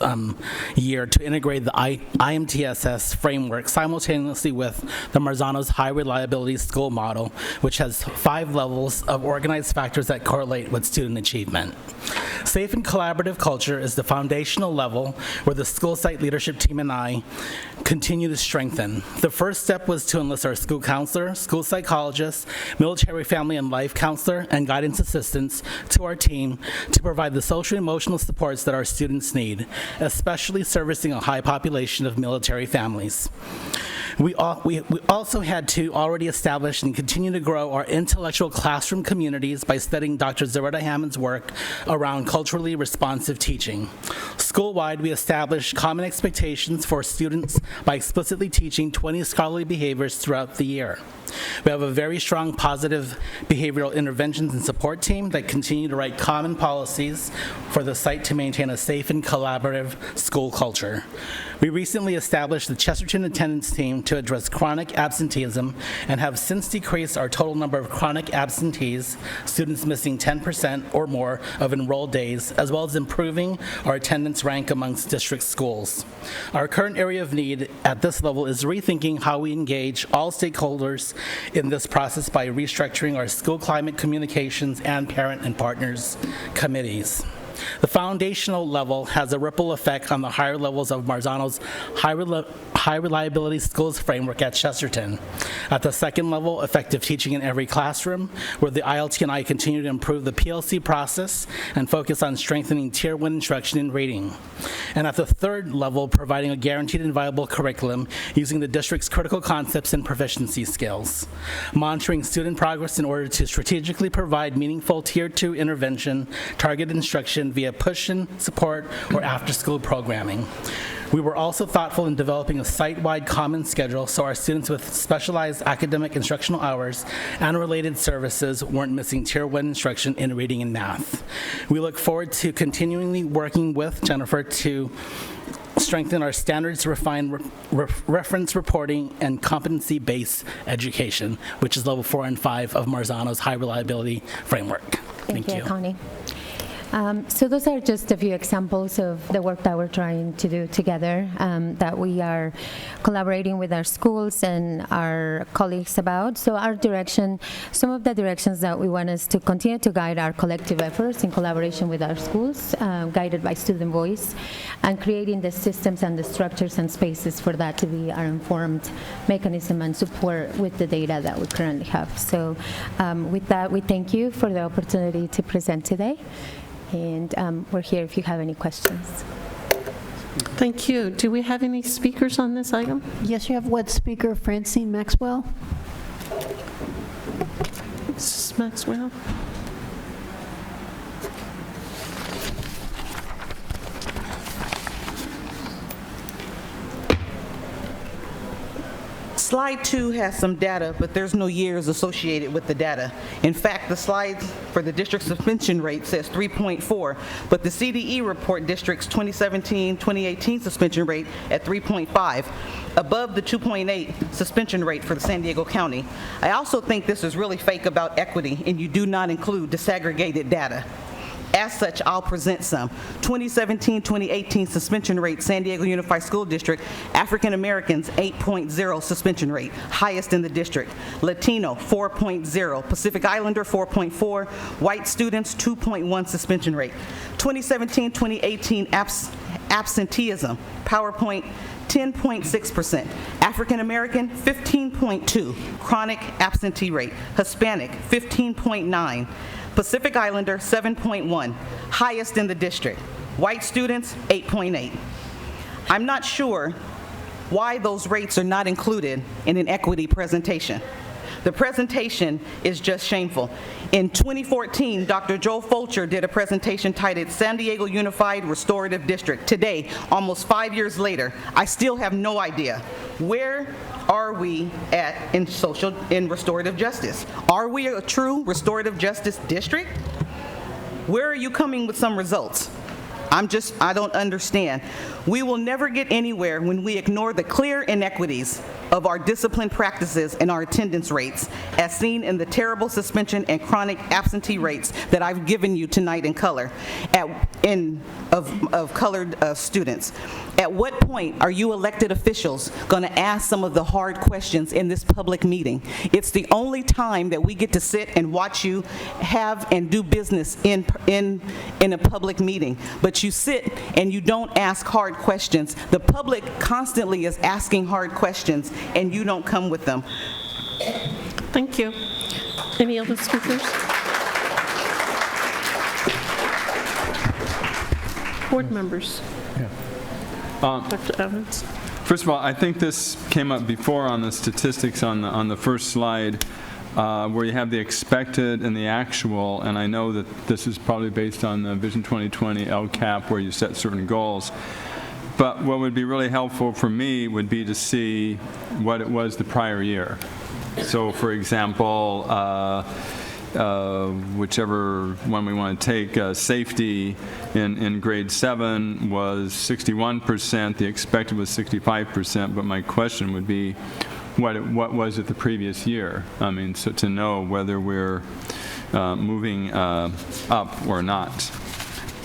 year to integrate the IMTSS framework simultaneously with the Marzano's High Reliability School Model, which has 5 levels of organized factors that correlate with student achievement. Safe and collaborative culture is the foundational level where the school site leadership team and I continue to strengthen. The first step was to enlist our school counselor, school psychologist, military family and life counselor, and guidance assistants to our team to provide the social and emotional supports that our students need, especially servicing a high population of military families. We also had to already establish and continue to grow our intellectual classroom communities by studying Dr. Zaretta Hammond's work around culturally responsive teaching. School-wide, we established common expectations for students by explicitly teaching 20 scholarly behaviors throughout the year. We have a very strong positive behavioral interventions and support team that continue to write common policies for the site to maintain a safe and collaborative school culture. We recently established the Chesterton attendance team to address chronic absenteeism and have since decreased our total number of chronic absentees, students missing 10% or more of enrolled days, as well as improving our attendance rank amongst district schools. Our current area of need at this level is rethinking how we engage all stakeholders in this process by restructuring our school climate communications and parent and partners committees. The foundational level has a ripple effect on the higher levels of Marzano's high reliability schools framework at Chesterton. At the second level, effective teaching in every classroom, where the ILT and I continue to improve the PLC process and focus on strengthening Tier 1 instruction and rating. And at the third level, providing a guaranteed and viable curriculum using the district's critical concepts and proficiency skills. Monitoring student progress in order to strategically provide meaningful Tier 2 intervention, targeted instruction via push-in support or after-school programming. We were also thoughtful in developing a site-wide common schedule so our students with specialized academic instructional hours and related services weren't missing Tier 1 instruction in reading and math. We look forward to continually working with Jennifer to strengthen our standards, refine reference reporting, and competency-based education, which is level 4 and 5 of Marzano's high reliability framework. Thank you, Connie. So those are just a few examples of the work that we're trying to do together, that we are collaborating with our schools and our colleagues about. So our direction, some of the directions that we want us to continue to guide our collective efforts in collaboration with our schools, guided by student voice, and creating the systems and the structures and spaces for that to be our informed mechanism and support with the data that we currently have. So with that, we thank you for the opportunity to present today. And we're here if you have any questions. Thank you. Do we have any speakers on this item? Yes, you have one speaker, Francine Maxwell. Mrs. Maxwell. Slide 2 has some data, but there's no years associated with the data. In fact, the slide for the district suspension rate says 3.4, but the CDE report district's 2017-2018 suspension rate at 3.5, above the 2.8 suspension rate for the San Diego County. I also think this is really fake about equity, and you do not include disaggregated data. As such, I'll present some. 2017-2018 suspension rate, San Diego Unified School District, African Americans 8.0 suspension rate, highest in the district. Latino 4.0, Pacific Islander 4.4, white students 2.1 suspension rate. 2017-2018 absenteeism, PowerPoint 10.6%, African American 15.2, chronic absentee rate, Hispanic 15.9, Pacific Islander 7.1, highest in the district. White students 8.8. I'm not sure why those rates are not included in an equity presentation. The presentation is just shameful. In 2014, Dr. Joe Fulcher did a presentation titled San Diego Unified Restorative District. Today, almost 5 years later, I still have no idea. Where are we at in restorative justice? Are we a true restorative justice district? Where are you coming with some results? I don't understand. We will never get anywhere when we ignore the clear inequities of our discipline practices and our attendance rates, as seen in the terrible suspension and chronic absentee rates that I've given you tonight in color, of colored students. At what point are you elected officials going to ask some of the hard questions in this public meeting? It's the only time that we get to sit and watch you have and do business in a public meeting, but you sit and you don't ask hard questions. The public constantly is asking hard questions, and you don't come with them. Thank you. Any other speakers? Board members. Yeah. Dr. Evans. First of all, I think this came up before on the statistics on the first slide, where you have the expected and the actual, and I know that this is probably based on the Vision 2020 LCAP, where you set certain goals. But what would be really helpful for me would be to see what it was the prior year. So, for example, whichever one we want to take, safety in grade 7 was 61%, the expected was 65%, but my question would be, what was it the previous year? I mean, so to know whether we're moving up or not.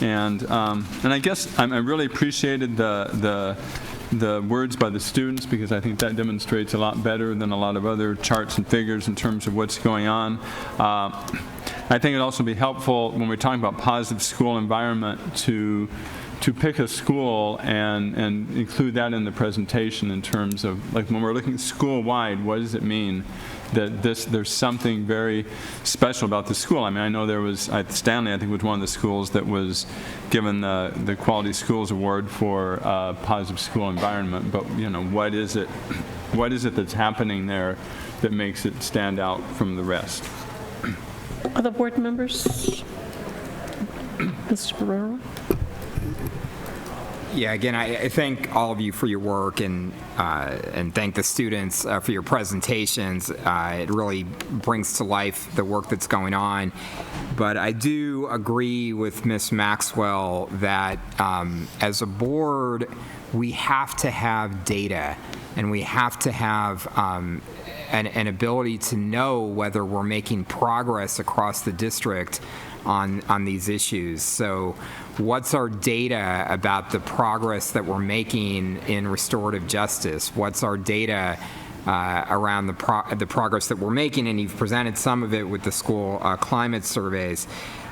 And I guess I really appreciated the words by the students, because I think that demonstrates a lot better than a lot of other charts and figures in terms of what's going on. I think it'd also be helpful when we're talking about positive school environment to pick a school and include that in the presentation in terms of, like, when we're looking school-wide, what does it mean that there's something very special about the school? I mean, I know there was, Stanley, I think, was one of the schools that was given the Quality Schools Award for positive school environment, but, you know, what is it that's happening there that makes it stand out from the rest? Other board members? Mr. Barrera? Yeah, again, I thank all of you for your work and thank the students for your presentations. It really brings to life the work that's going on. But I do agree with Ms. Maxwell that as a board, we have to have data and we have to have an ability to know whether we're making progress across the district on these issues. So what's our data about the progress that we're making in restorative justice? What's our data around the progress that we're making? And you've presented some of it with the school climate surveys.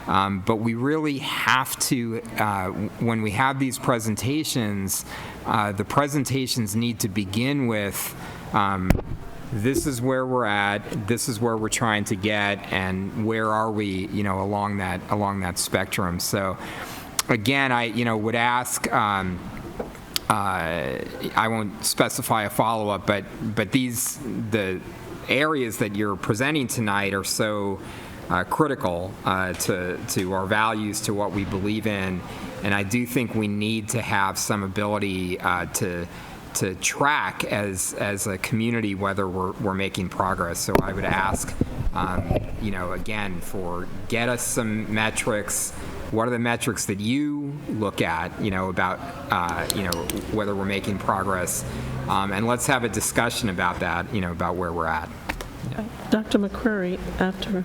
But we really have to, when we have these presentations, the presentations need to begin with this is where we're at, this is where we're trying to get, and where are we, you know, along that spectrum. So again, I would ask, I won't specify a follow-up, but the areas that you're presenting tonight are so critical to our values, to what we believe in, and I do think we need to have some ability to track as a community whether we're making progress. So I would ask, again, get us some metrics. What are the metrics that you look at, about, whether we're making progress, and let's have a discussion about that, about where we're at. Yeah. Dr. McCreary, after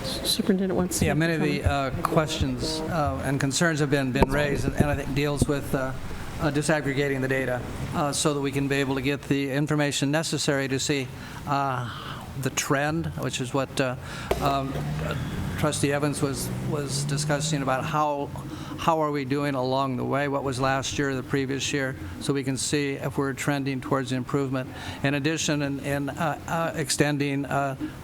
Superintendent wants to. Yeah, many of the questions and concerns have been raised, and I think deals with disaggregating the data so that we can be able to get the information necessary to see the trend, which is what Trustee Evans was discussing about how are we doing along the way, what was last year, the previous year, so we can see if we're trending towards improvement. In addition, in extending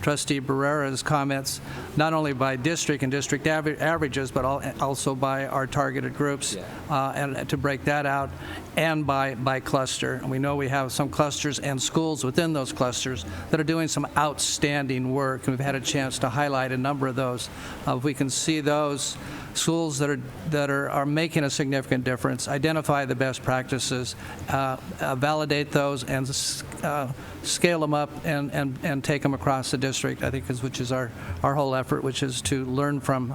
Trustee Barrera's comments, not only by district and district averages, but also by our targeted groups, and to break that out, and by cluster. And we know we have some clusters and schools within those clusters that are doing some outstanding work, and we've had a chance to highlight a number of those. If we can see those schools that are making a significant difference, identify the best practices, validate those, and scale them up and take them across the district, I think which is our whole effort, which is to learn from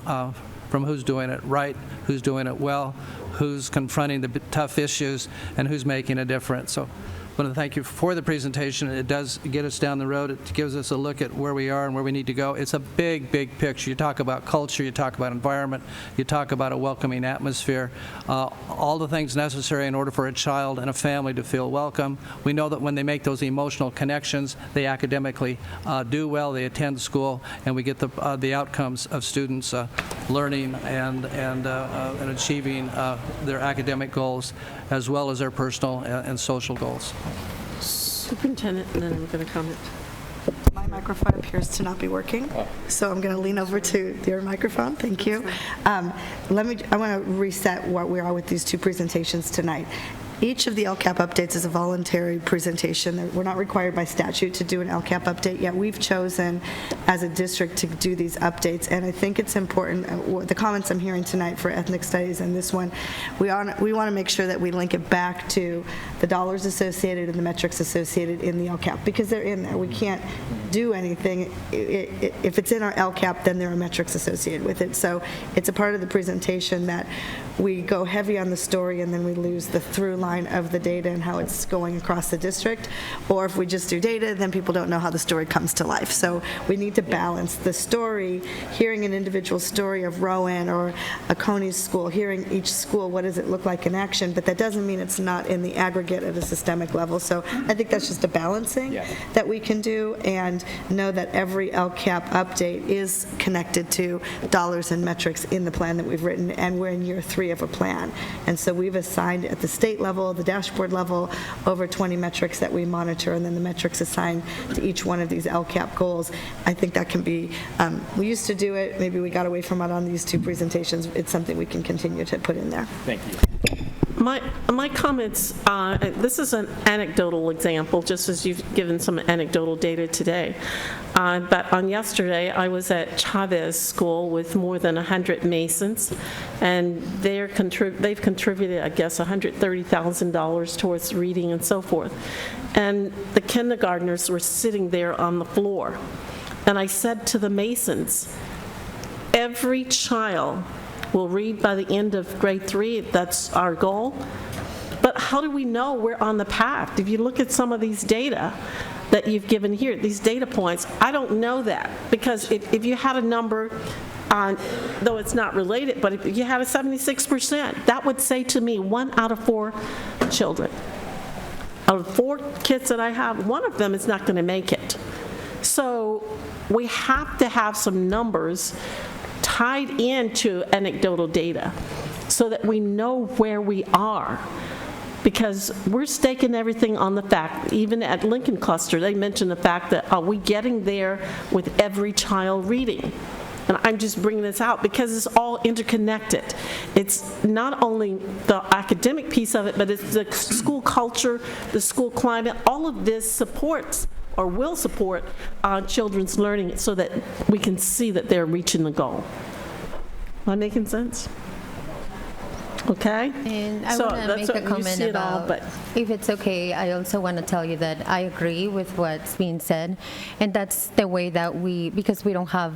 who's doing it right, who's doing it well, who's confronting the tough issues, and who's making a difference. So I want to thank you for the presentation. It does get us down the road. It gives us a look at where we are and where we need to go. It's a big, big picture. You talk about culture, you talk about environment, you talk about a welcoming atmosphere, all the things necessary in order for a child and a family to feel welcome. We know that when they make those emotional connections, they academically do well, they attend school, and we get the outcomes of students learning and achieving their academic goals as well as their personal and social goals. Superintendent, and then we're going to comment. My microphone appears to not be working, so I'm going to lean over to your microphone. Thank you. I want to reset where we are with these two presentations tonight. Each of the LCAP updates is a voluntary presentation. We're not required by statute to do an LCAP update, yet we've chosen as a district to do these updates. And I think it's important, the comments I'm hearing tonight for ethnic studies and this one, we want to make sure that we link it back to the dollars associated and the metrics associated in the LCAP, because they're in there. We can't do anything. If it's in our LCAP, then there are metrics associated with it. So it's a part of the presentation that we go heavy on the story and then we lose the through line of the data and how it's going across the district. Or if we just do data, then people don't know how the story comes to life. So we need to balance the story, hearing an individual story of Rowan or a Coney's school, hearing each school, what does it look like in action, but that doesn't mean it's not in the aggregate at a systemic level. So I think that's just a balancing that we can do, and know that every LCAP update is connected to dollars and metrics in the plan that we've written, and we're in year 3 of a plan. And so we've assigned at the state level, the dashboard level, over 20 metrics that we monitor, and then the metrics assigned to each one of these LCAP goals. I think that can be, we used to do it, maybe we got away from it on these 2 presentations. It's something we can continue to put in there. Thank you. My comments, this is an anecdotal example, just as you've given some anecdotal data today. But on yesterday, I was at Chavez School with more than 100 Masons, and they've contributed, I guess, $130,000 towards reading and so forth. And the kindergartners were sitting there on the floor. And I said to the Masons, every child will read by the end of grade 3. That's our goal. But how do we know we're on the path? If you look at some of these data that you've given here, these data points, I don't know that. Because if you had a number, though it's not related, but if you had a 76%, that would say to me 1 out of 4 children. Out of 4 kids that I have, 1 of them is not going to make it. So we have to have some numbers tied into anecdotal data so that we know where we are, because we're staking everything on the fact, even at Lincoln Cluster, they mentioned the fact that are we getting there with every child reading? And I'm just bringing this out because it's all interconnected. It's not only the academic piece of it, but it's the school culture, the school climate, all of this supports or will support children's learning so that we can see that they're reaching the goal. Am I making sense? Okay? And I want to make a comment about, if it's okay, I also want to tell you that I agree with what's being said, and that's the way that because we don't have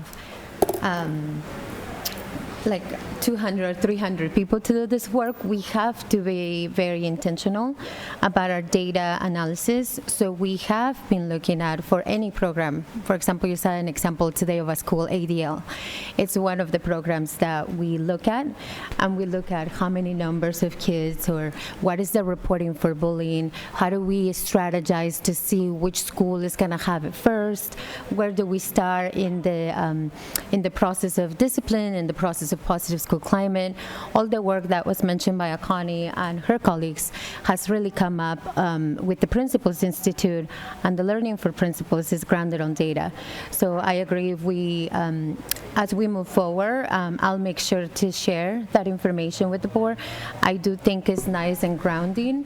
like 200 or 300 people to do this work, we have to be very intentional about our data analysis. So we have been looking at, for any program, for example, you saw an example today of a school, ADL. It's one of the programs that we look at, and we look at how many numbers of kids, or what is the reporting for bullying, how do we strategize to see which school is going to have it first, where do we start in the process of discipline, in the process of positive school climate. All the work that was mentioned by Akani and her colleagues has really come up with the Principals Institute, and the Learning for Principals is grounded on data. So I agree, if we, as we move forward, I'll make sure to share that information with the board. I do think it's nice and grounding.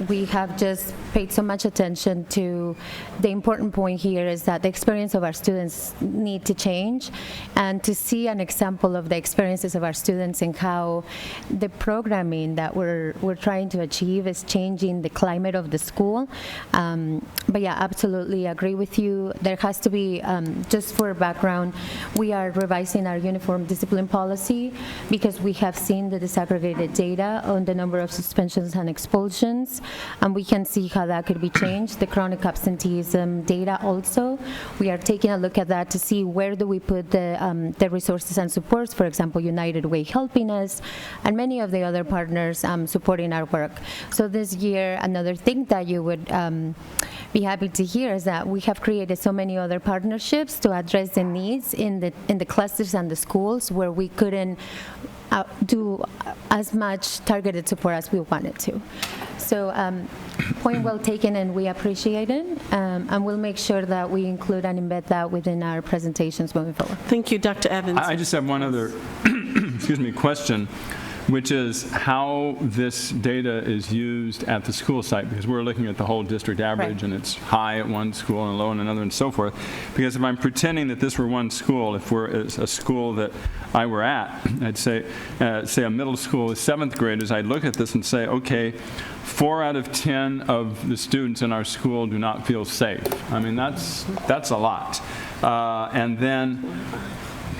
We have just paid so much attention to the important point here is that the experience of our students need to change, and to see an example of the experiences of our students and how the programming that we're trying to achieve is changing the climate of the school. But yeah, absolutely agree with you. There has to be, just for background, we are revising our uniform discipline policy because we have seen the disaggregated data on the number of suspensions and expulsions, and we can see how that could be changed. The chronic absenteeism data also, we are taking a look at that to see where do we put the resources and supports, for example, United Way helping us, and many of the other partners supporting our work. So this year, another thing that you would be happy to hear is that we have created so many other partnerships to address the needs in the clusters and the schools where we couldn't do as much targeted support as we wanted to. So point well taken, and we appreciate it, and we'll make sure that we include and embed that within our presentations moving forward. Thank you, Dr. Evans. I just have one other excuse me, question. which is how this data is used at the school site, because we're looking at the whole district average, and it's high at one school and low in another and so forth. Because if I'm pretending that this were one school, if we're a school that I were at, I'd say a middle school with 7th graders, I'd look at this and say, okay, 4 out of 10 of the students in our school do not feel safe. I mean, that's a lot. And then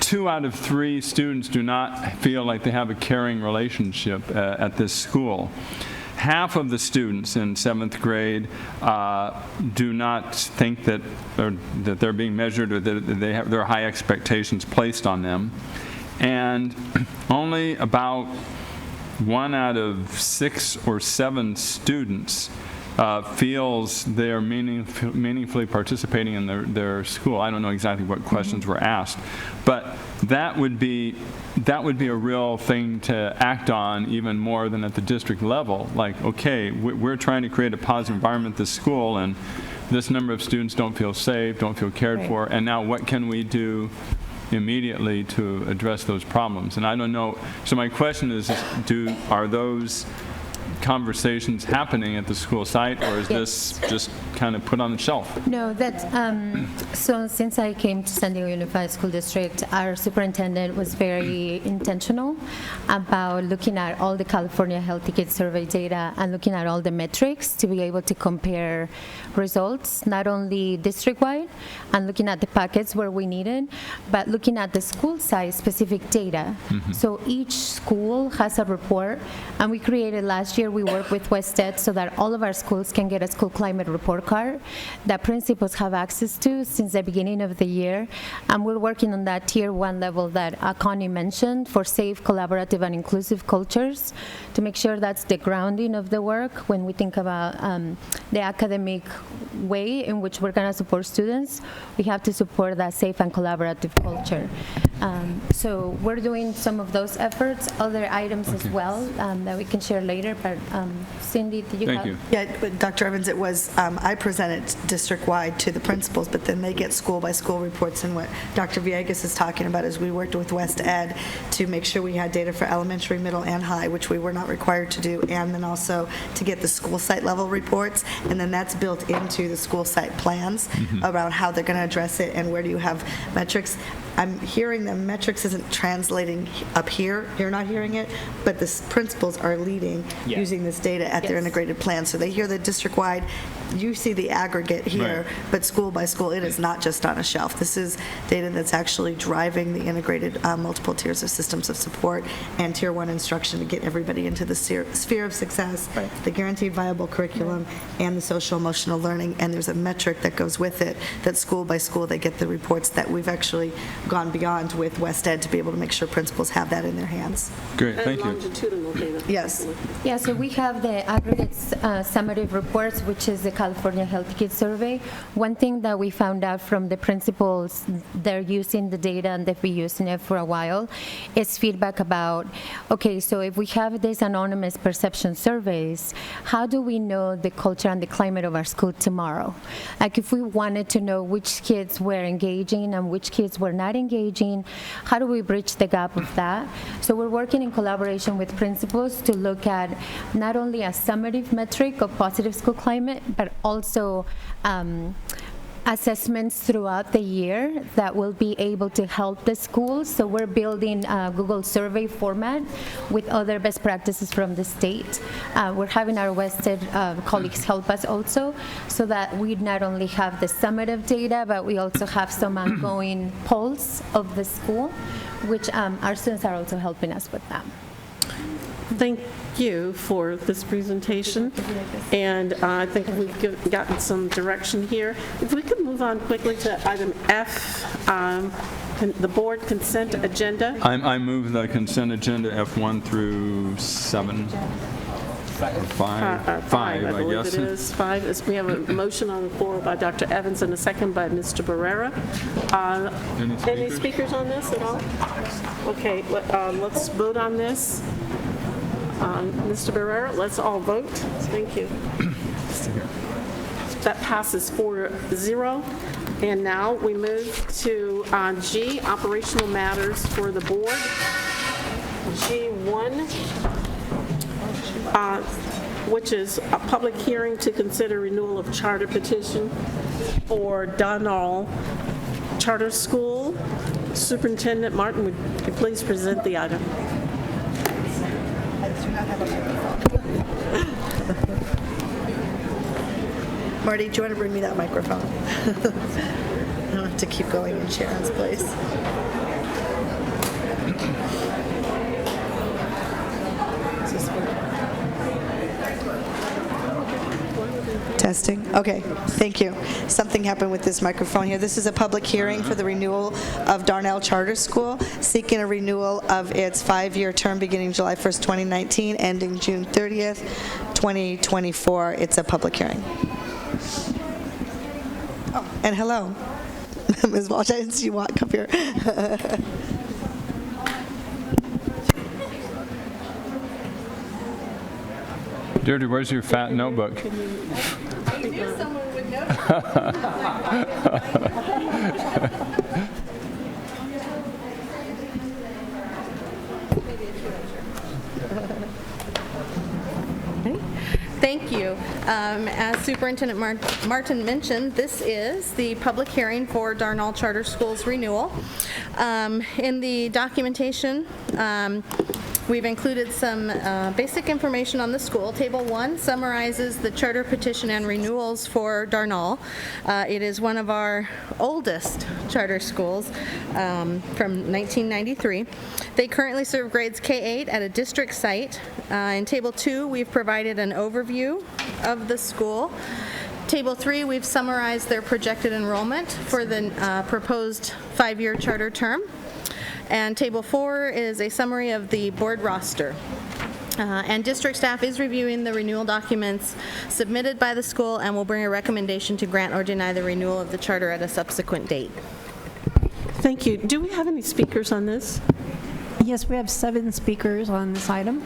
2 out of 3 students do not feel like they have a caring relationship at this school. Half of the students in 7th grade do not think that they're being measured, or that there are high expectations placed on them. And only about 1 out of 6 or 7 students feels they're meaningfully participating in their school. I don't know exactly what questions were asked, but that would be a real thing to act on, even more than at the district level. Like, okay, we're trying to create a positive environment at this school, and this number of students don't feel safe, don't feel cared for, and now what can we do immediately to address those problems? And I don't know. So my question is, are those conversations happening at the school site, or is this just kind of put on the shelf? No, that's, so since I came to San Diego Unified School District, our superintendent was very intentional about looking at all the California Healthy Kids Survey data and looking at all the metrics to be able to compare results, not only district-wide and looking at the packets where we needed, but looking at the school site specific data. So each school has a report, and we created last year, we worked with West Ed so that all of our schools can get a school climate report card that principals have access to since the beginning of the year. And we're working on that tier 1 level that Connie mentioned for safe, collaborative, and inclusive cultures to make sure that's the grounding of the work when we think about the academic way in which we're going to support students. We have to support that safe and collaborative culture. So we're doing some of those efforts, other items as well that we can share later. But Cindy, did you have? Yeah, but Dr. Evans, it was, I presented district-wide to the principals, but then they get school-by-school reports. And what Dr. Villegas is talking about is we worked with West Ed to make sure we had data for elementary, middle, and high, which we were not required to do, and then also to get the school site level reports, and then that's built into the school site plans around how they're going to address it and where do you have metrics. I'm hearing the metrics isn't translating up here. You're not hearing it, but the principals are leading using this data at their integrated plan. So they hear the district-wide. You see the aggregate here, but school by school, it is not just on a shelf. This is data that's actually driving the integrated multiple tiers of systems of support and tier 1 instruction to get everybody into the sphere of success, the guaranteed viable curriculum, and the social emotional learning. And there's a metric that goes with it that school by school they get the reports that we've actually gone beyond with West Ed to be able to make sure principals have that in their hands. Great, thank you. Longitudinal data. Yes. Yeah, so we have the aggregate summative reports, which is the California Healthy Kids Survey. One thing that we found out from the principals, they're using the data and they've been using it for a while, is feedback about, okay, so if we have these anonymous perception surveys, how do we know the culture and the climate of our school tomorrow? Like if we wanted to know which kids were engaging and which kids were not engaging, how do we bridge the gap of that? So we're working in collaboration with principals to look at not only a summative metric of positive school climate, but also assessments throughout the year that will be able to help the schools. So we're building a Google survey format with other best practices from the state. We're having our West Ed colleagues help us also, so that we not only have the summative data, but we also have some ongoing polls of the school, which our students are also helping us with that. Thank you for this presentation, and I think we've gotten some direction here. If we could move on quickly to item F, the board consent agenda. I move the consent agenda F1 through 7. Five, I believe guess. it is. 5. We have a motion on the floor by Dr. Evans and a second by Mr. Barrera. Any speakers on this at all? Okay, let's vote on this. Mr. Barrera, let's all vote. Thank you. That passes 4-0. And now we move to G, operational matters for the board. G1, which is a public hearing to consider renewal of charter petition for Darnall Charter School. Superintendent Martin, would you please present the item? Marty, do you want to bring me that microphone? I don't have to keep going in Sharon's place. Testing. Okay, thank you. Something happened with this microphone here. This is a public hearing for the renewal of Darnall Charter School, seeking a renewal of its 5-year term beginning July 1st, 2019, ending June 30th, 2024. It's a public hearing. Oh, and hello. Ms. Walsh, I didn't see you walk up here. Deirdre, where's your fat notebook? I knew someone would know. Thank you. As Superintendent Martin mentioned, this is the public hearing for Darnall Charter School's renewal. In the documentation, we've included some basic information on the school. Table 1 summarizes the charter petition and renewals for Darnall. It is one of our oldest charter schools from 1993. They currently serve grades K-8 at a district site. In Table 2, we've provided an overview of the school. Table 3, we've summarized their projected enrollment for the proposed 5-year charter term. And Table 4 is a summary of the board roster. And district staff is reviewing the renewal documents submitted by the school and will bring a recommendation to grant or deny the renewal of the charter at a subsequent date. Thank you. Do we have any speakers on this? Yes, we have 7 speakers on this item.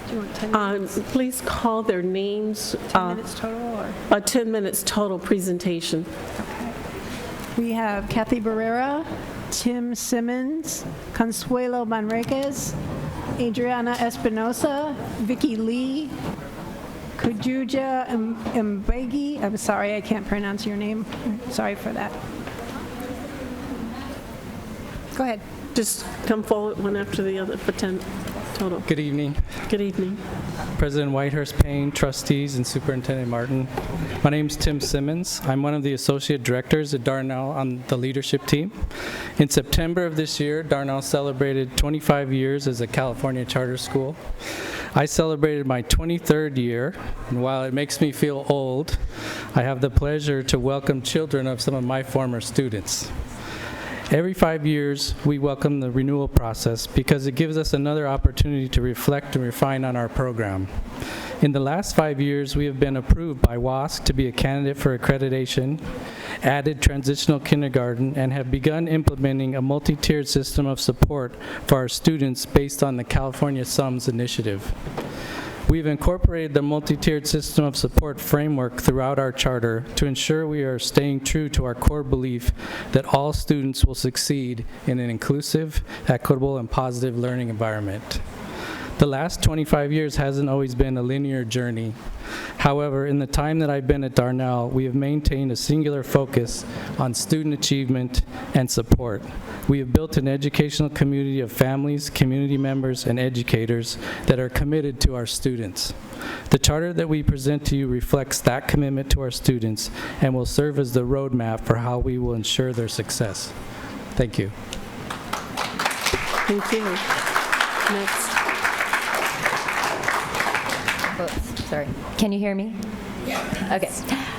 Do you want 10 minutes? Please call their names. 10 minutes total? Or? 10 minutes total presentation. Okay. We have Kathy Barrera, Tim Simmons, Consuelo Manriquez, Adriana Espinosa, Vicky Lee, Kujuja Mbegi. I'm sorry, I can't pronounce your name. Sorry for that. Go ahead. Just come forward one after the other for 10 total. Good evening. Good evening. President Whitehurst Payne, trustees, and Superintendent Martin. My name is Tim Simmons. I'm one of the associate directors at Darnall on the leadership team. In September of this year, Darnall celebrated 25 years as a California charter school. I celebrated my 23rd year, and while it makes me feel old, I have the pleasure to welcome children of some of my former students. Every 5 years, we welcome the renewal process because it gives us another opportunity to reflect and refine on our program. In the last 5 years, we have been approved by WASC to be a candidate for accreditation, added transitional kindergarten, and have begun implementing a multi-tiered system of support for our students based on the California SUMS initiative. We've incorporated the multi-tiered system of support framework throughout our charter to ensure we are staying true to our core belief that all students will succeed in an inclusive, equitable, and positive learning environment. The last 25 years hasn't always been a linear journey. However, in the time that I've been at Darnall, we have maintained a singular focus on student achievement and support. We have built an educational community of families, community members, and educators that are committed to our students. The charter that we present to you reflects that commitment to our students and will serve as the roadmap for how we will ensure their success. Thank you. Thank you. Next. Oops, sorry. Can you hear me? Okay.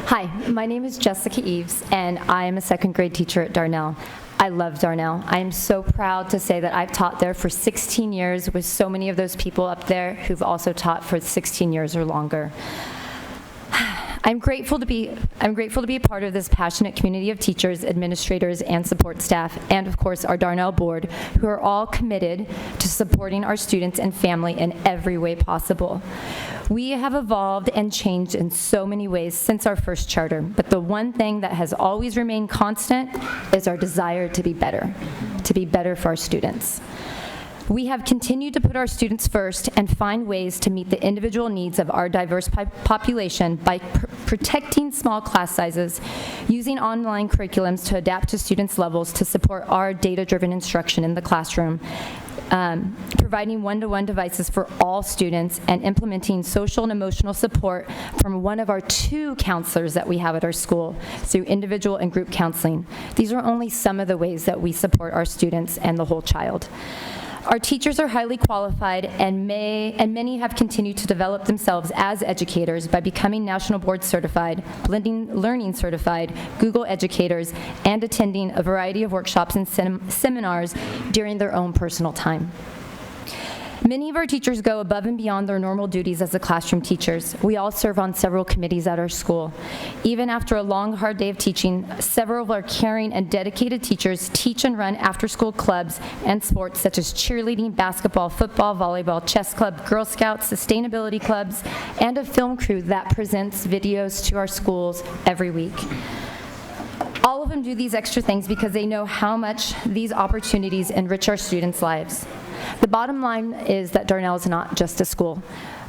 Hi, my name is Jessica Eves, and I am a second grade teacher at Darnall. I love Darnall. I am so proud to say that I've taught there for 16 years with so many of those people up there who've also taught for 16 years or longer. I'm grateful to be a part of this passionate community of teachers, administrators, and support staff, and of course our Darnall board, who are all committed to supporting our students and family in every way possible. We have evolved and changed in so many ways since our first charter, but the one thing that has always remained constant is our desire to be better for our students. We have continued to put our students first and find ways to meet the individual needs of our diverse population by protecting small class sizes, using online curriculums to adapt to students' levels to support our data-driven instruction in the classroom, providing one-to-one devices for all students, and implementing social and emotional support from one of our 2 counselors that we have at our school through individual and group counseling. These are only some of the ways that we support our students and the whole child. Our teachers are highly qualified, and many have continued to develop themselves as educators by becoming National Board Certified, Blended Learning Certified, Google Educators, and attending a variety of workshops and seminars during their own personal time. Many of our teachers go above and beyond their normal duties as the classroom teachers. We all serve on several committees at our school. Even after a long, hard day of teaching, several of our caring and dedicated teachers teach and run after-school clubs and sports such as cheerleading, basketball, football, volleyball, chess club, Girl Scouts, sustainability clubs, and a film crew that presents videos to our schools every week. All of them do these extra things because they know how much these opportunities enrich our students' lives. The bottom line is that Darnell is not just a school.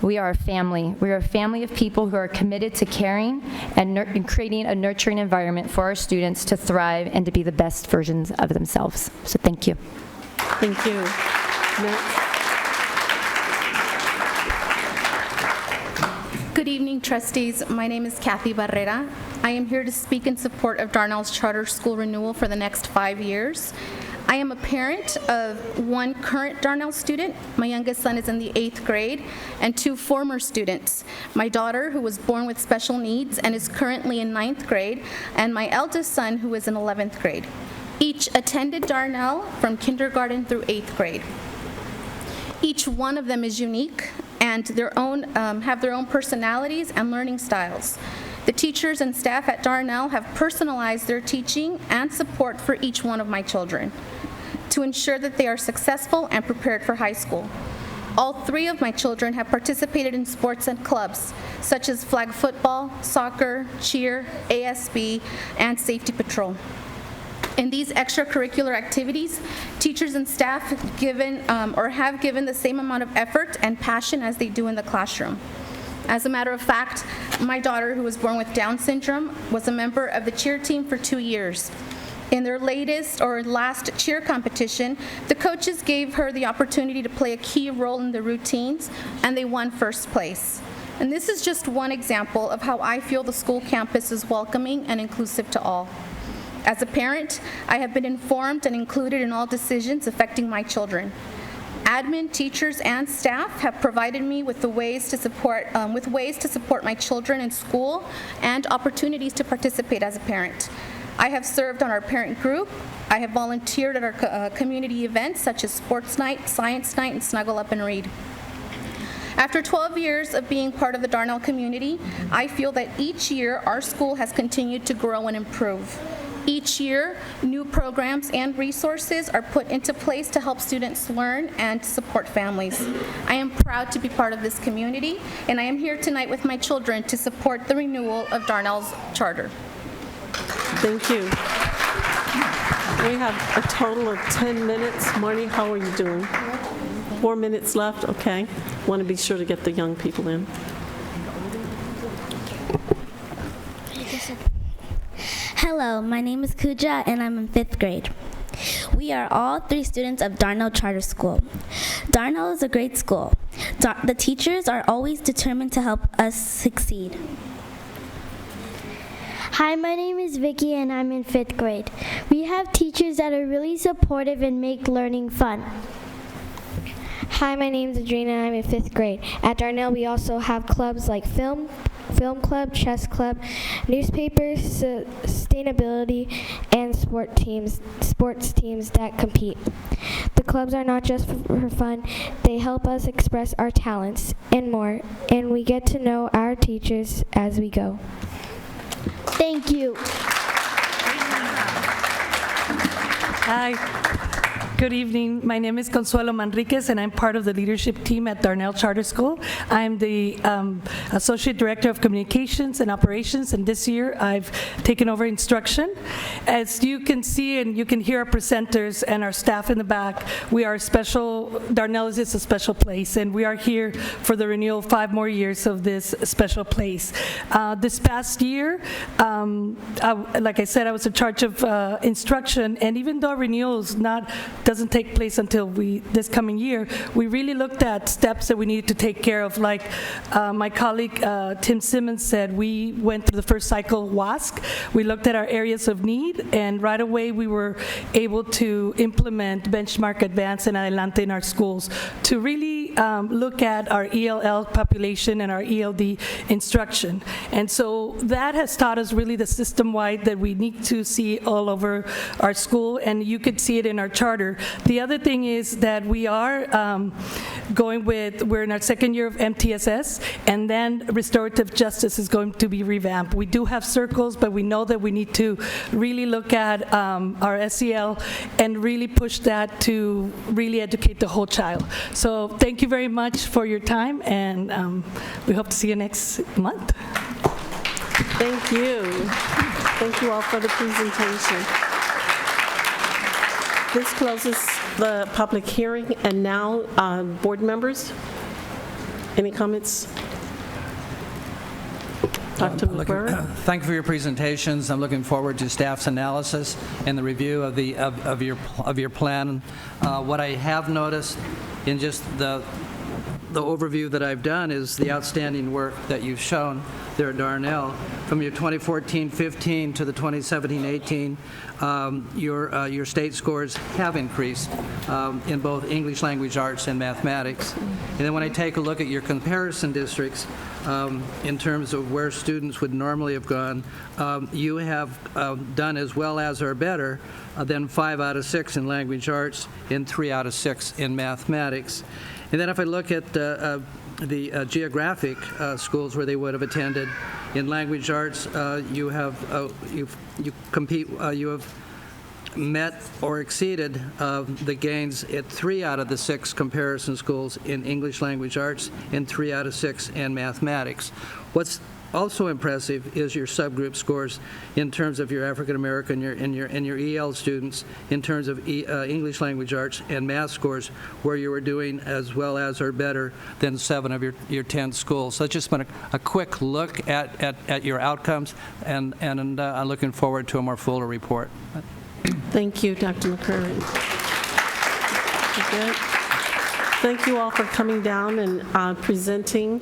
We are a family. We are a family of people who are committed to caring and creating a nurturing environment for our students to thrive and to be the best versions of themselves. So thank you. Thank you. Next. Good evening, trustees. My name is Kathy Barrera. I am here to speak in support of Darnell's charter school renewal for the next 5 years. I am a parent of 1 current Darnell student. My youngest son is in the 8th grade, and 2 former students. My daughter, who was born with special needs and is currently in 9th grade, and my eldest son, who is in 11th grade. Each attended Darnell from kindergarten through 8th grade. Each one of them is unique and have their own personalities and learning styles. The teachers and staff at Darnell have personalized their teaching and support for each one of my children to ensure that they are successful and prepared for high school. All 3 of my children have participated in sports and clubs, such as flag football, soccer, cheer, ASB, and safety patrol. In these extracurricular activities, teachers and staff have given the same amount of effort and passion as they do in the classroom. As a matter of fact, my daughter, who was born with Down syndrome, was a member of the cheer team for 2 years. In their last cheer competition, the coaches gave her the opportunity to play a key role in the routines, and they won first place. And this is just one example of how I feel the school campus is welcoming and inclusive to all. As a parent, I have been informed and included in all decisions affecting my children. Admin, teachers, and staff have provided me with ways to support my children in school and opportunities to participate as a parent. I have served on our parent group. I have volunteered at our community events such as Sports Night, Science Night, and Snuggle Up and Read. After 12 years of being part of the Darnell community, I feel that each year our school has continued to grow and improve. Each year, new programs and resources are put into place to help students learn and support families. I am proud to be part of this community, and I am here tonight with my children to support the renewal of Darnell's charter. Thank you. We have a total of 10 minutes. Marnie, how are you doing? 4 minutes left? Okay. Want to be sure to get the young people in. Hello, my name is Kuja and I'm in 5th grade. We are all 3 students of Darnell Charter School. Darnell is a great school. The teachers are always determined to help us succeed. Hi, my name is Vicky and I'm in 5th grade. We have teachers that are really supportive and make learning fun. Hi, my name is Adrina and I'm in 5th grade. At Darnell, we also have clubs like film club, chess club, newspapers, sustainability, and sports teams that compete. The clubs are not just for fun, they help us express our talents and more, and we get to know our teachers as we go. Thank you. Hi. Good evening. My name is Consuelo Manriquez, and I'm part of the leadership team at Darnell Charter School. I'm the Associate Director of Communications and Operations, and this year I've taken over instruction. As you can see and you can hear our presenters and our staff in the back, we are special. Darnell is a special place, and we are here for the renewal of 5 more years of this special place. This past year, like I said, I was in charge of instruction, and even though renewals doesn't take place until this coming year, we really looked at steps that we needed to take care of. Like my colleague Tim Simmons said, we went through the first cycle WASC. We looked at our areas of need, and right away we were able to implement Benchmark Advance and Adelante in our schools to really look at our ELL population and our ELD instruction. And so that has taught us really the system-wide that we need to see all over our school, and you could see it in our charter. The other thing is that we are we're in our second year of MTSS, and then restorative justice is going to be revamped. We do have circles, but we know that we need to really look at our SEL and really push that to really educate the whole child. So thank you very much for your time, and we hope to see you next month. Thank you. Thank you all for the presentation. This closes the public hearing, and now, board members, any comments? Dr. McGuire? Thank you for your presentations. I'm looking forward to staff's analysis and the review of your plan. What I have noticed in just the overview that I've done is the outstanding work that you've shown there at Darnell. From your 2014-15 to the 2017-18, your state scores have increased in both English language arts and mathematics. And then when I take a look at your comparison districts, in terms of where students would normally have gone, you have done as well as or better than 5 out of 6 in language arts and 3 out of 6 in mathematics. And then if I look at the geographic schools where they would have attended, in language arts, you have met or exceeded the gains at 3 out of the 6 comparison schools in English language arts and 3 out of 6 in mathematics. What's also impressive is your subgroup scores in terms of your African American and your EL students in terms of English language arts and math scores, where you were doing as well as or better than 7 of your 10 schools. So it's just been a quick look at your outcomes, and I'm looking forward to a more fuller report. Thank you, Dr. McCurry. Thank you all for coming down and presenting.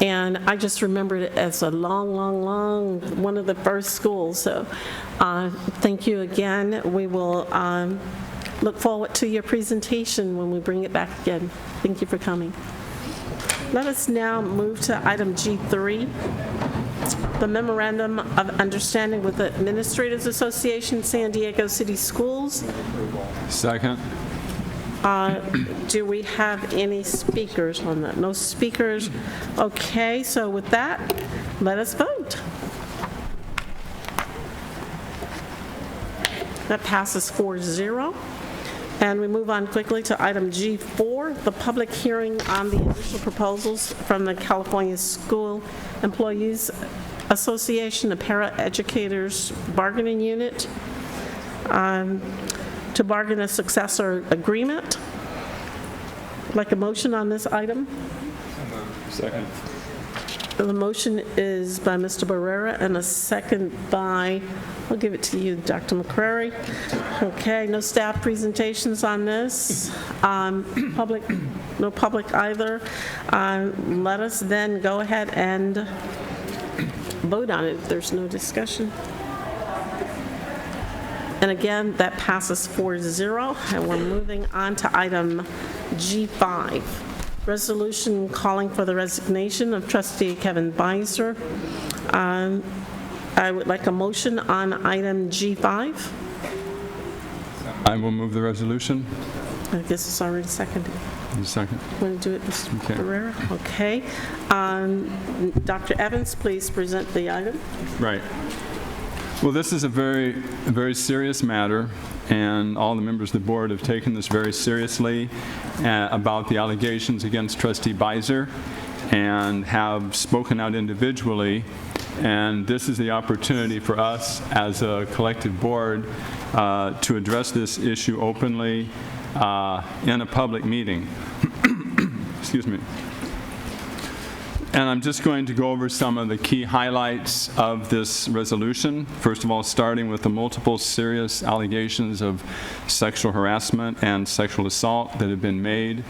And I just remembered it as a long, one of the first schools. So thank you again. We will look forward to your presentation when we bring it back again. Thank you for coming. Let us now move to item G3, the Memorandum of Understanding with the Administrators Association, San Diego City Schools. Second. Do we have any speakers on that? No speakers? Okay, so with that, let us vote. That passes 4-0. And we move on quickly to item G4, the public hearing on the initial proposals from the California School Employees Association, the Para-Educators Bargaining Unit, to bargain a successor agreement. Like a motion on this item? Second. The motion is by Mr. Barrera and a second by, I'll give it to you, Dr. McCrary. Okay, no staff presentations on this. No public either. Let us then go ahead and vote on it if there's no discussion. And again, that passes 4-0, and we're moving on to item G5, resolution calling for the resignation of Trustee Kevin Beiser. I would like a motion on item G5. I will move the resolution. I guess it's already seconded. Second. Want to do it, Mr. Barrera? Okay. Dr. Evans, please present the item. Right. Well, this is a very serious matter, and all the members of the board have taken this very seriously about the allegations against Trustee Beiser and have spoken out individually. And this is the opportunity for us as a collective board to address this issue openly in a public meeting. Excuse me. And I'm just going to go over some of the key highlights of this resolution. First of all, starting with the multiple serious allegations of sexual harassment and sexual assault that have been made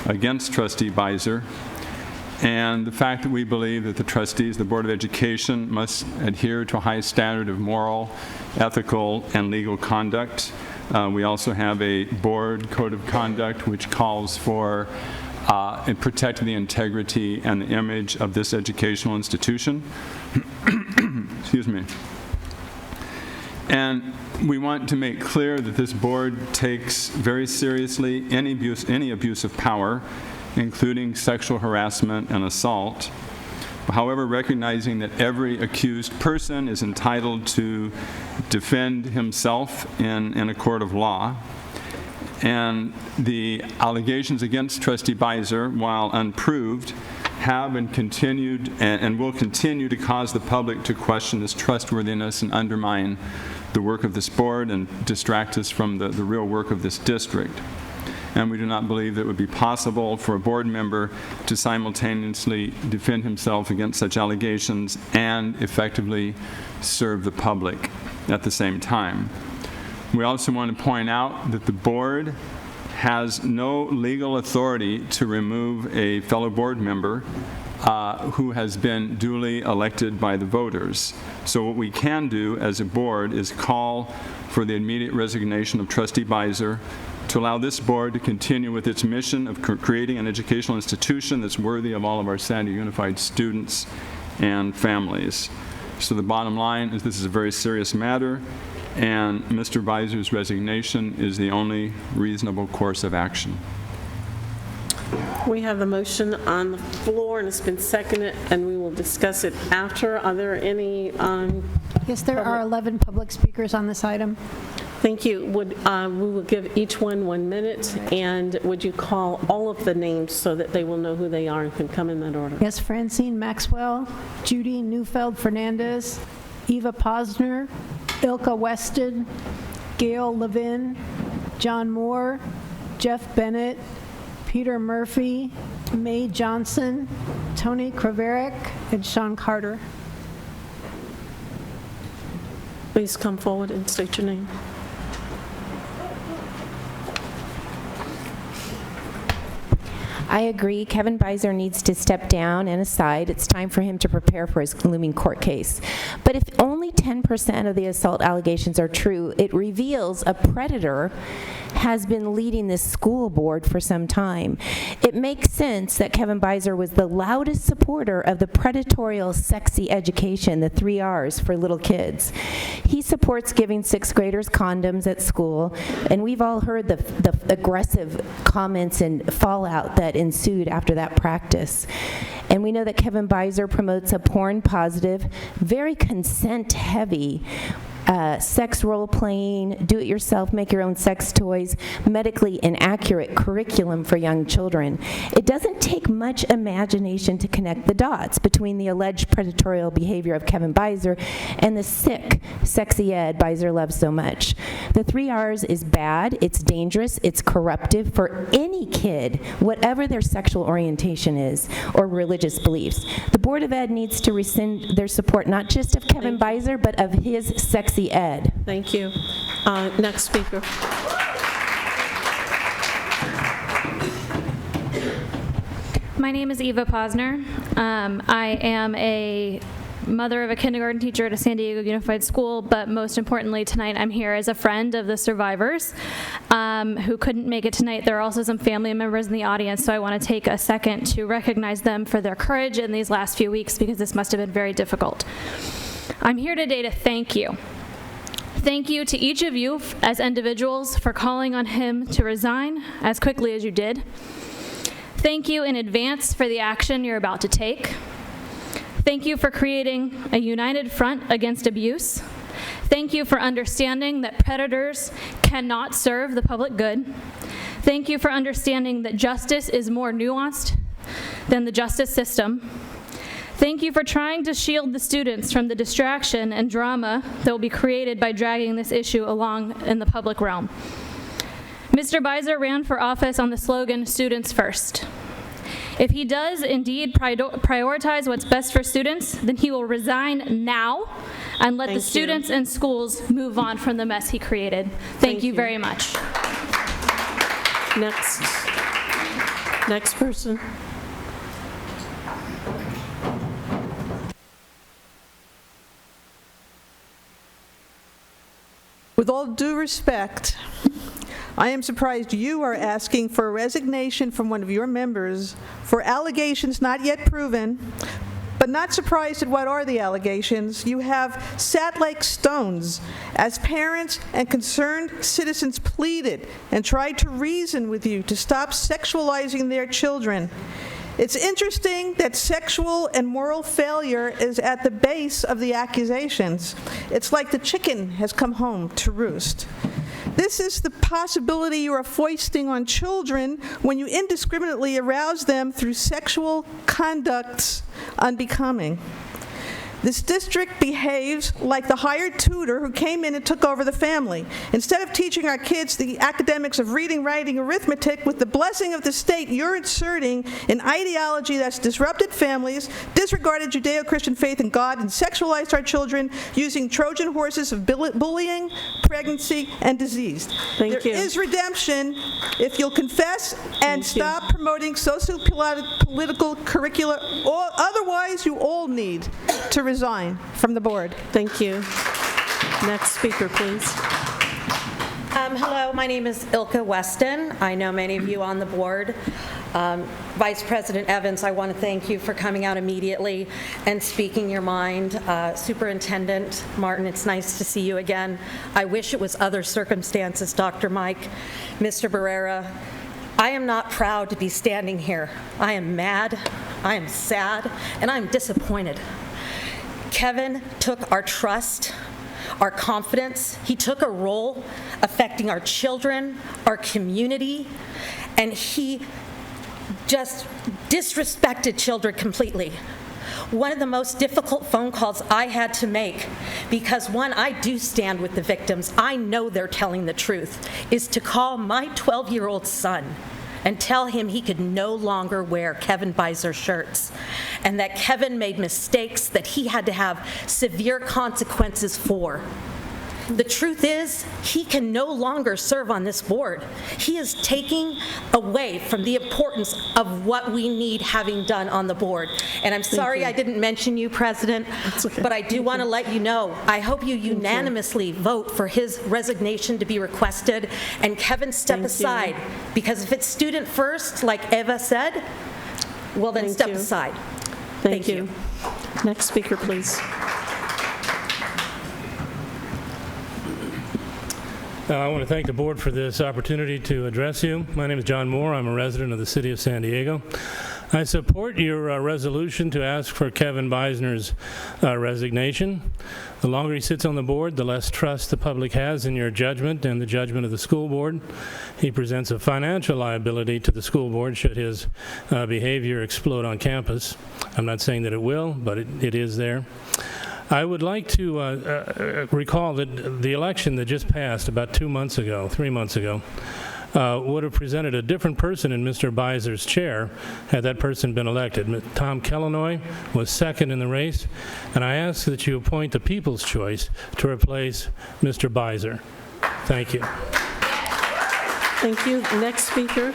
against Trustee Beiser, and the fact that we believe that the trustees, the Board of Education, must adhere to a high standard of moral, ethical, and legal conduct. We also have a board code of conduct which calls for and protect the integrity and the image of this educational institution. Excuse me. And we want to make clear that this board takes very seriously any abuse of power, including sexual harassment and assault. However, recognizing that every accused person is entitled to defend himself in a court of law. And the allegations against Trustee Beiser, while unproved, have and continued and will continue to cause the public to question this trustworthiness and undermine the work of this board and distract us from the real work of this district. And we do not believe that it would be possible for a board member to simultaneously defend himself against such allegations and effectively serve the public at the same time. We also want to point out that the board has no legal authority to remove a fellow board member who has been duly elected by the voters. So what we can do as a board is call for the immediate resignation of Trustee Beiser to allow this board to continue with its mission of creating an educational institution that's worthy of all of our Sandia Unified students and families. So the bottom line is this is a very serious matter, and Mr. Beiser's resignation is the only reasonable course of action. We have the motion on the floor, and it's been seconded, and we will discuss it after. Are there any? Yes, there are 11 public speakers on this item. Thank you. We will give each one 1 minute, and would you call all of the names so that they will know who they are and can come in that order? Yes, Francine Maxwell, Judy Neufeld Fernandez, Eva Posner, Ilka Weston, Gail Levin, John Moore, Jeff Bennett, Peter Murphy, Mae Johnson, Tony Kraverick, and Sean Carter. Please come forward and state your name. I agree. Kevin Beiser needs to step down and aside. It's time for him to prepare for his looming court case. But if only 10% of the assault allegations are true, it reveals a predator has been leading this school board for some time. It makes sense that Kevin Beiser was the loudest supporter of the predatorial sexy education, the 3 R's for little kids. He supports giving 6th graders condoms at school, and we've all heard the aggressive comments and fallout that ensued after that practice. And we know that Kevin Beiser promotes a porn-positive, very consent-heavy sex role-playing, do-it-yourself, make-your-own sex toys, medically inaccurate curriculum for young children. It doesn't take much imagination to connect the dots between the alleged predatorial behavior of Kevin Beiser and the sick, sexy ed Beiser loves so much. The 3 R's is bad, it's dangerous, it's corruptive for any kid, whatever their sexual orientation is or religious beliefs. The Board of Ed needs to rescind their support not just of Kevin Beiser, but of his sexy ed. Thank you. Next speaker. My name is Eva Posner. I am a mother of a kindergarten teacher at a San Diego Unified School, but most importantly tonight I'm here as a friend of the survivors who couldn't make it tonight. There are also some family members in the audience, so I want to take a second to recognize them for their courage in these last few weeks because this must have been very difficult. I'm here today to thank you. Thank you to each of you as individuals for calling on him to resign as quickly as you did. Thank you in advance for the action you're about to take. Thank you for creating a united front against abuse. Thank you for understanding that predators cannot serve the public good. Thank you for understanding that justice is more nuanced than the justice system. Thank you for trying to shield the students from the distraction and drama that will be created by dragging this issue along in the public realm. Mr. Beiser ran for office on the slogan, "Students First." If he does indeed prioritize what's best for students, then he will resign now and let the students and schools move on from the mess he created. Thank you very much. Next person. With all due respect, I am surprised you are asking for a resignation from one of your members for allegations not yet proven, but not surprised at what are the allegations. You have sat like stones as parents and concerned citizens pleaded and tried to reason with you to stop sexualizing their children. It's interesting that sexual and moral failure is at the base of the accusations. It's like the chicken has come home to roost. This is the possibility you are foisting on children when you indiscriminately arouse them through sexual conducts unbecoming. This district behaves like the hired tutor who came in and took over the family. Instead of teaching our kids the academics of reading, writing, arithmetic, with the blessing of the state, you're inserting an ideology that's disrupted families, disregarded Judeo-Christian faith in God, and sexualized our children using Trojan horses of bullying, pregnancy, and disease. There is redemption if you'll confess and stop promoting socio-political curricula, or otherwise you all need to resign from the board. Thank you. Next speaker, please. Hello, my name is Ilka Weston. I know many of you on the board. Vice President Evans, I want to thank you for coming out immediately and speaking your mind. Superintendent Martin, it's nice to see you again. I wish it was other circumstances, Dr. Mike. Mr. Barrera, I am not proud to be standing here. I am mad, I am sad, and I'm disappointed. Kevin took our trust, our confidence. He took a role affecting our children, our community, and he just disrespected children completely. One of the most difficult phone calls I had to make, because one, I do stand with the victims, I know they're telling the truth, is to call my 12-year-old son and tell him he could no longer wear Kevin Beiser shirts, and that Kevin made mistakes that he had to have severe consequences for. The truth is, he can no longer serve on this board. He is taking away from the importance of what we need having done on the board. And I'm sorry I didn't mention you, President, but I do want to let you know, I hope you unanimously vote for his resignation to be requested, and Kevin step aside, because if it's student first, like Eva said, well then step aside. Thank you. Next speaker, please. I want to thank the board for this opportunity to address you. My name is John Moore. I'm a resident of the city of San Diego. I support your resolution to ask for Kevin Beisner's resignation. The longer he sits on the board, the less trust the public has in your judgment and the judgment of the school board. He presents a financial liability to the school board should his behavior explode on campus. I'm not saying that it will, but it is there. I would like to recall that the election that just passed about 3 months ago, would have presented a different person in Mr. Beiser's chair had that person been elected. Tom Kellanoy was second in the race, and I ask that you appoint the People's Choice to replace Mr. Beiser. Thank you. Thank you. Next speaker.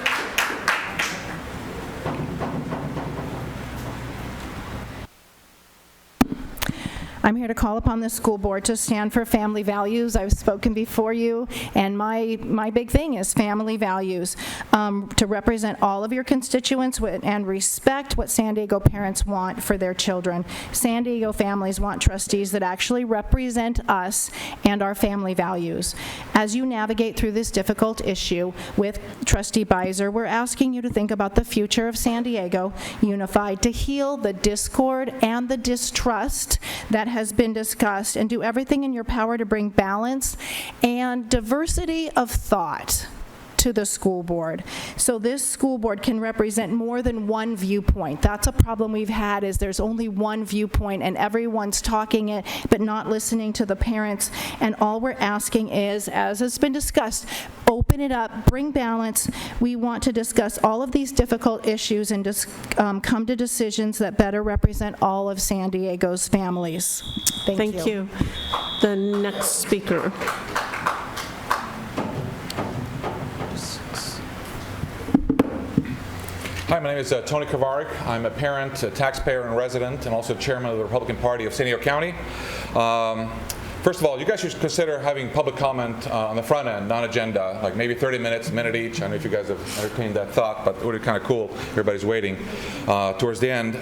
I'm here to call upon the school board to stand for family values. I've spoken before you, and my big thing is family values, to represent all of your constituents and respect what San Diego parents want for their children. San Diego families want trustees that actually represent us and our family values. As you navigate through this difficult issue with Trustee Beiser, we're asking you to think about the future of San Diego Unified, to heal the discord and the distrust that has been discussed and do everything in your power to bring balance and diversity of thought to the school board. So this school board can represent more than one viewpoint. That's a problem we've had, is there's only one viewpoint and everyone's talking it but not listening to the parents. And all we're asking is, as has been discussed, open it up, bring balance. We want to discuss all of these difficult issues and just come to decisions that better represent all of San Diego's families. Thank you. The next speaker. Hi, my name is Tony Kovarik. I'm a parent, a taxpayer, and resident, and also chairman of the Republican Party of San Diego County. First of all, you guys should consider having public comment on the front end, non-agenda, like maybe 30 minutes, a minute each. I don't know if you guys have entertained that thought, but it would be kind of cool. Everybody's waiting towards the end.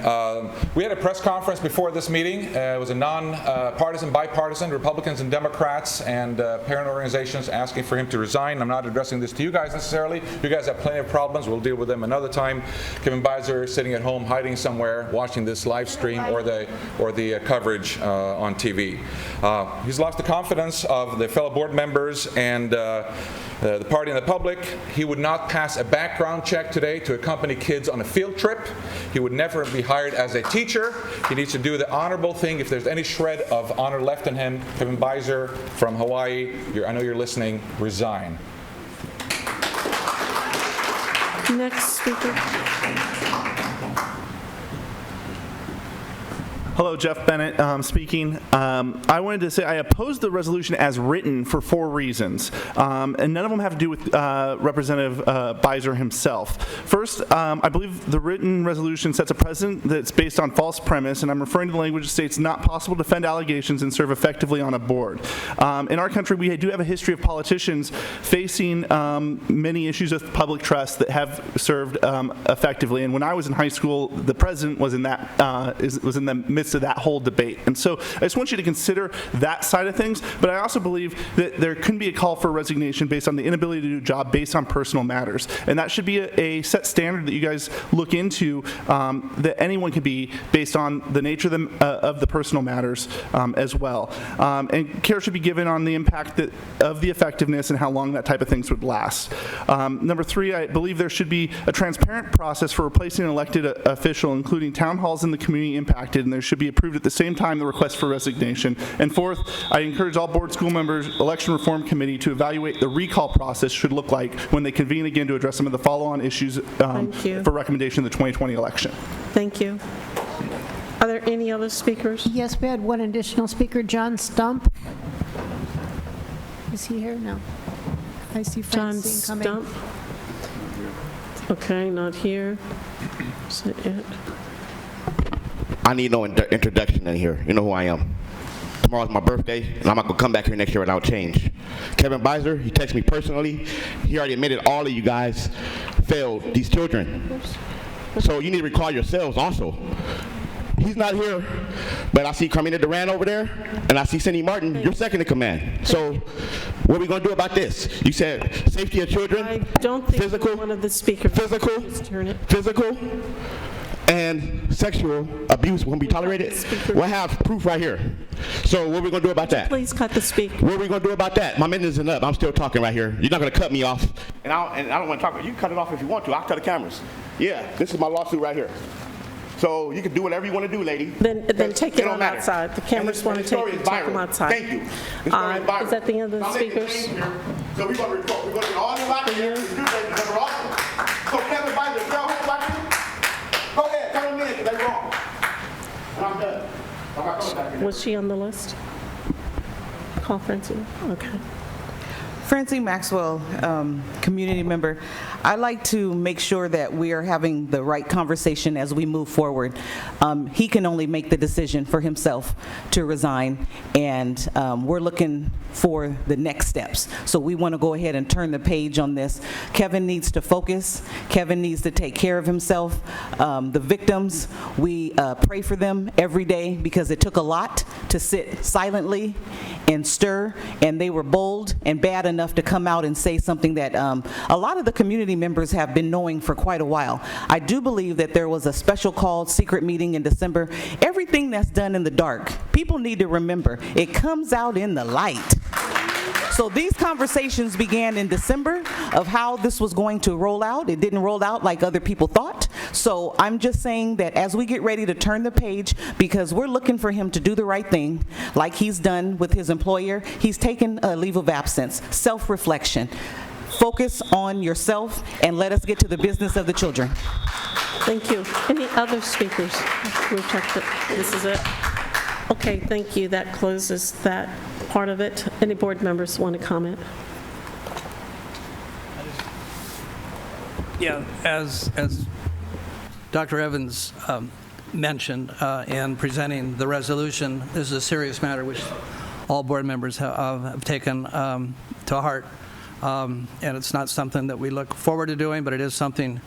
We had a press conference before this meeting. It was a non-partisan, bipartisan, Republicans and Democrats and parent organizations asking for him to resign. I'm not addressing this to you guys necessarily. You guys have plenty of problems. We'll deal with them another time. Kevin Beiser sitting at home, hiding somewhere, watching this live stream or the coverage on TV. He's lost the confidence of the fellow board members and the party and the public. He would not pass a background check today to accompany kids on a field trip. He would never be hired as a teacher. He needs to do the honorable thing. If there's any shred of honor left in him, Kevin Beiser from Hawaii, I know you're listening, resign. Next speaker. Hello, Jeff Bennett speaking. I wanted to say I oppose the resolution as written for 4 reasons, and none of them have to do with Representative Beiser himself. First, I believe the written resolution sets a precedent that's based on false premise, and I'm referring to the language that states not possible to defend allegations and serve effectively on a board. In our country, we do have a history of politicians facing many issues of public trust that have served effectively, and when I was in high school, the president was in that was in the midst of that whole debate. And so I just want you to consider that side of things, but I also believe that there can be a call for resignation based on the inability to do a job based on personal matters. And that should be a set standard that you guys look into, that anyone can be based on the nature of the personal matters as well. And care should be given on the impact of the effectiveness and how long that type of things would last. Number 3, I believe there should be a transparent process for replacing an elected official, including town halls in the community impacted, and there should be approved at the same time the request for resignation. And 4th, I encourage all board school members, election reform committee to evaluate the recall process should look like when they convene again to address some of the follow-on issues for recommendation in the 2020 election. Thank you. Are there any other speakers? Yes, we had one additional speaker, John Stump. Is he here? No. I see Francine coming. John Stump. Okay, not here. Is that it? I need no introduction in here. You know who I am. Tomorrow's my birthday, and I'm not going to come back here next year without change. Kevin Beiser, he texted me personally. He already admitted all of you guys failed these children. So you need to recall yourselves also. He's not here, but I see Carmina Duran over there, and I see Cindy Martin. You're second in command. So what are we going to do about this? You said safety of children, I don't think physical, one of the speakers. Physical, and sexual abuse won't be tolerated. We'll have proof right here. So what are we going to do about that? Please cut the speaker. What are we going to do about that? My minute isn't up. I'm still talking right here. You're not going to cut me off. And I don't want to talk. You can cut it off if you want to. I'll tell the cameras. Yeah, this is my lawsuit right here. So you can do whatever you want to do, lady. Then take it on outside. The cameras want to take them outside. Thank you. Is that the end of the speakers? So we're going to report. We're going to get all the out here. We're awesome. So Kevin Beiser, y'all hold back here? Go ahead, tell them in, they're wrong. And I'm done. Was she on the list? Call Francine. Okay. Francine Maxwell, community member. I like to make sure that we are having the right conversation as we move forward. He can only make the decision for himself to resign, and we're looking for the next steps. So we want to go ahead and turn the page on this. Kevin needs to focus. Kevin needs to take care of himself. The victims, we pray for them every day because it took a lot to sit silently and stir, and they were bold and bad enough to come out and say something that a lot of the community members have been knowing for quite a while. I do believe that there was a special called secret meeting in December. Everything that's done in the dark, people need to remember, it comes out in the light. So these conversations began in December of how this was going to roll out. It didn't roll out like other people thought. So I'm just saying that as we get ready to turn the page, because we're looking for him to do the right thing, like he's done with his employer, he's taken a leave of absence, self-reflection. Focus on yourself and let us get to the business of the children. Thank you. Any other speakers? We've checked it. This is it. Okay, thank you. That closes that part of it. Any board members want to comment? Yeah, as Dr. Evans mentioned in presenting the resolution, this is a serious matter which all board members have taken to heart. And it's not something that we look forward to doing, but it is something